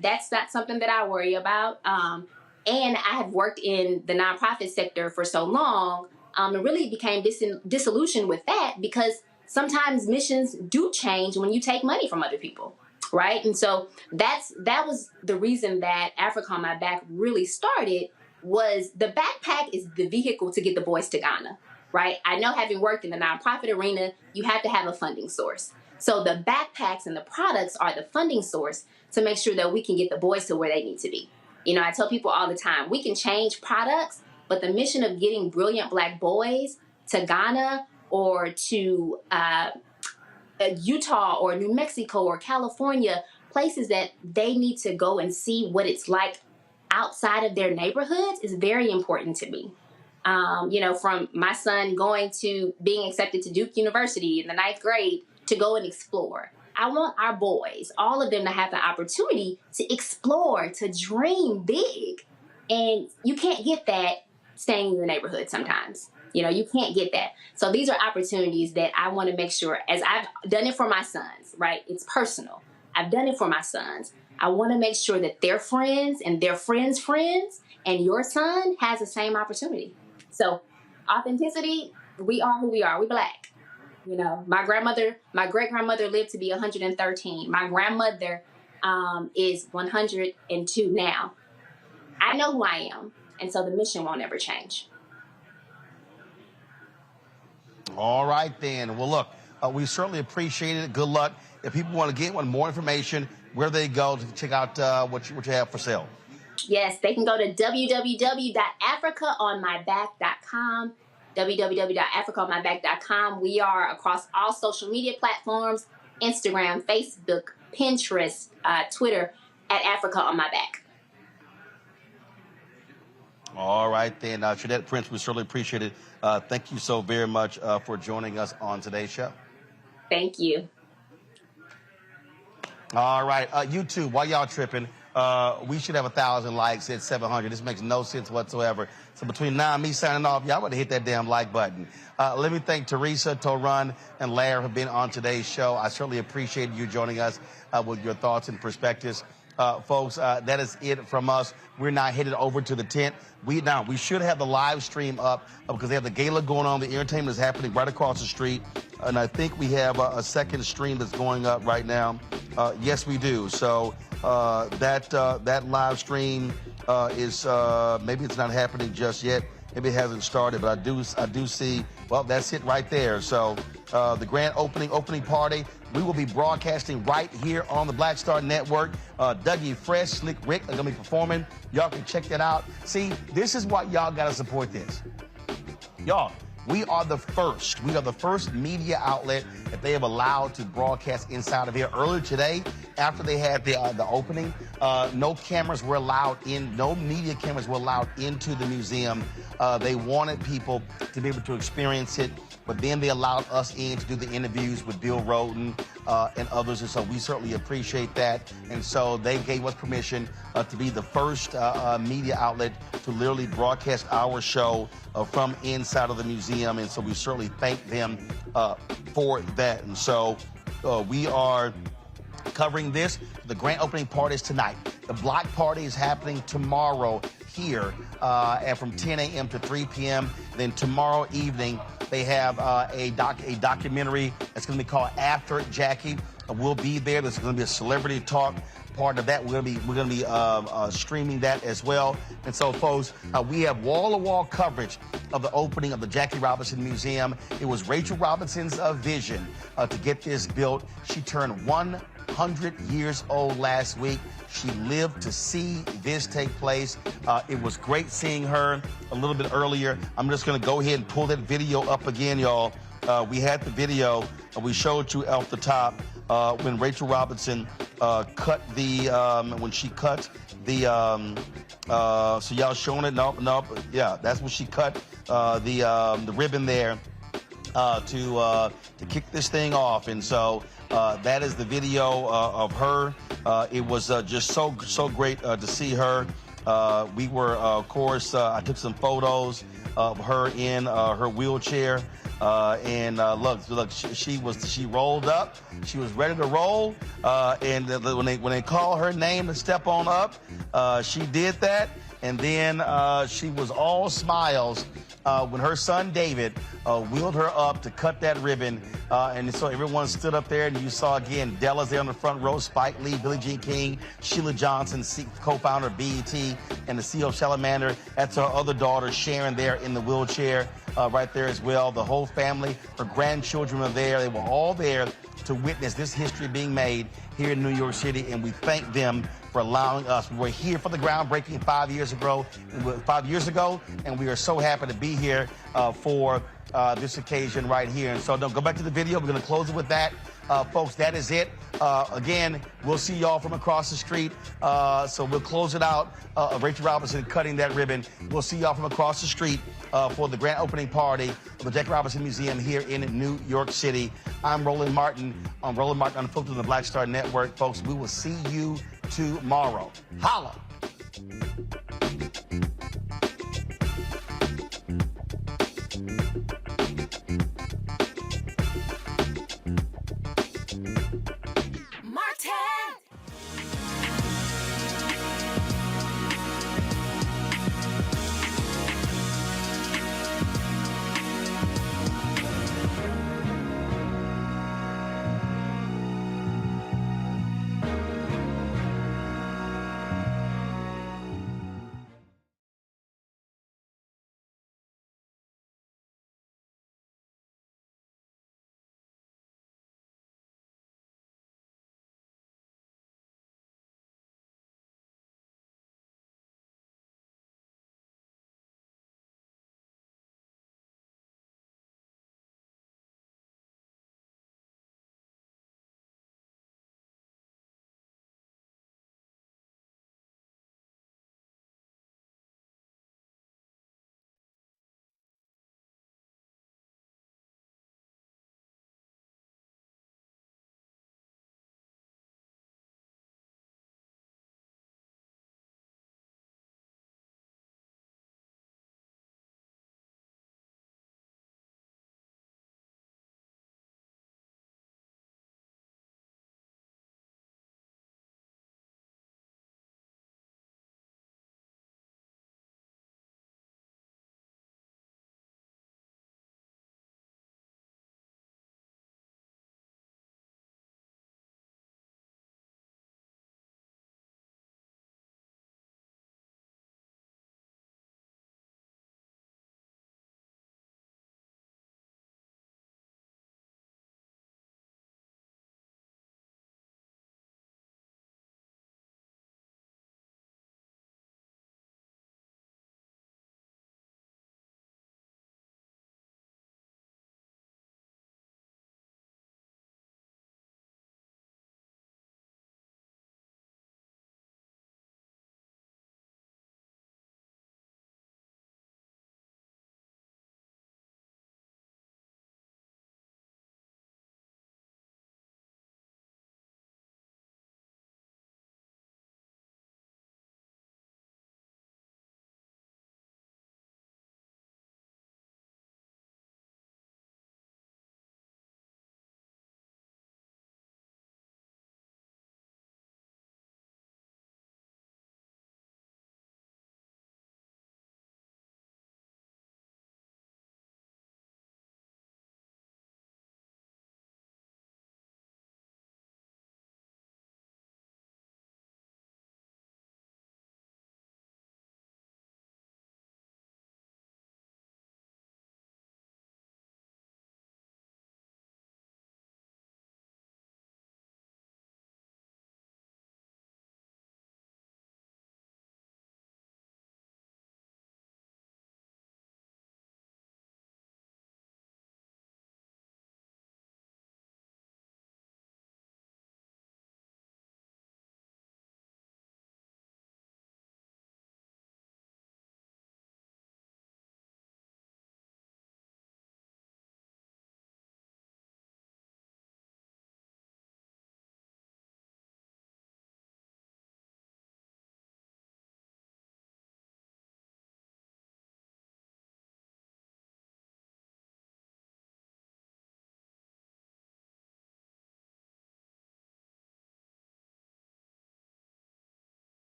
that's not something that I worry about. And I have worked in the nonprofit sector for so long, and really became disillusioned with that, because sometimes missions do change when you take money from other people. Right. And so that was the reason that Africa on My Back really started. Was the backpack is the vehicle to get the boys to Ghana. Right. I know, having worked in the nonprofit arena, you have to have a funding source. So the backpacks and the products are the funding source to make sure that we can get the boys to where they need to be. I tell people all the time, we can change products, but the mission of getting brilliant black boys to Ghana or to Utah or New Mexico or California, places that they need to go and see what it's like outside of their neighborhoods, is very important to me. From my son going to being accepted to Duke University in the 9th grade to go and explore. I want our boys, all of them, to have the opportunity to explore, to dream big. And you can't get that staying in the neighborhood sometimes. You know, you can't get that. So these are opportunities that I want to make sure, as I've done it for my sons, right? It's personal. I've done it for my sons. I want to make sure that their friends and their friends' friends and your son has the same opportunity. So authenticity, we are who we are. We Black. You know, my great-grandmother lived to be 113. My grandmother is 102 now. I know who I am, and so the mission won't ever change. All right, then. Well, look, we certainly appreciate it. Good luck. If people want to get more information, where they go to check out what you have for sale? Yes, they can go to www.africaonmyback.com, www.africaonmyback.com. We are across all social media platforms, Instagram, Facebook, Pinterest, Twitter, at Africa on My Back. All right, then. Shanette Prince, we certainly appreciate it. Thank you so very much for joining us on today's show. Thank you. All right, YouTube, while y'all tripping, we should have 1,000 likes at 700. This makes no sense whatsoever. So between now and me signing off, y'all better hit that damn like button. Let me thank Teresa, Torun, and Larry for being on today's show. I certainly appreciate you joining us with your thoughts and perspectives. Folks, that is it from us. We're now headed over to the tent. We should have the live stream up because they have the gala going on. The entertainment is happening right across the street. And I think we have a second stream that's going up right now. Yes, we do. So that live stream is maybe it's not happening just yet. Maybe it hasn't started, but I do see. Well, that's it right there. So the grand opening party. We will be broadcasting right here on the Black Star Network. Dougie Fresh, Slick Rick are going to be performing. Y'all can check that out. See, this is why y'all got to support this. Y'all, we are the first. We are the first media outlet that they have allowed to broadcast inside of here. Earlier today, after they had the opening, no cameras were allowed in. No media cameras were allowed into the museum. They wanted people to be able to experience it. But then they allowed us in to do the interviews with Bill Rhoden and others. And so we certainly appreciate that. And so they gave us permission to be the first media outlet to literally broadcast our show from inside of the museum. And so we certainly thank them for that. And so we are covering this. The grand opening party is tonight. The block party is happening tomorrow here and from 10 a.m. to 3 p.m. Then tomorrow evening, they have a documentary that's going to be called After Jackie. We'll be there. There's going to be a celebrity talk part of that. We're going to be streaming that as well. And so, folks, we have wall-to-wall coverage of the opening of the Jackie Robinson Museum. It was Rachel Robinson's vision to get this built. She turned 100 years old last week. She lived to see this take place. It was great seeing her a little bit earlier. I'm just going to go ahead and pull that video up again, y'all. We had the video. We showed you off the top when Rachel Robinson cut the, when she cut the, so y'all showing it? Nope. Yeah, that's when she cut the ribbon there to kick this thing off. And so that is the video of her. It was just so great to see her. We were, of course, I took some photos of her in her wheelchair. And look, she rolled up. She was ready to roll. And when they call her name to step on up, she did that. And then she was all smiles when her son David wheeled her up to cut that ribbon. And so everyone stood up there, and you saw again Della's there on the front row, Spike Lee, Billie Jean King, Sheila Johnson, co-founder of BET, and the CEO of Salamander. That's her other daughter, Sharon, there in the wheelchair right there as well. The whole family, her grandchildren were there. They were all there to witness this history being made here in New York City, and we thank them for allowing us. We were here for the groundbreaking 5 years ago, and we are so happy to be here for this occasion right here. And so don't go back to the video. We're going to close it with that. Folks, that is it. Again, we'll see y'all from across the street. So we'll close it out. Rachel Robinson cutting that ribbon. We'll see y'all from across the street for the grand opening party of the Jackie Robinson Museum here in New York City. I'm Roland Martin on Roland Martin Unfiltered on the Black Star Network. Folks, we will see you tomorrow. Holla!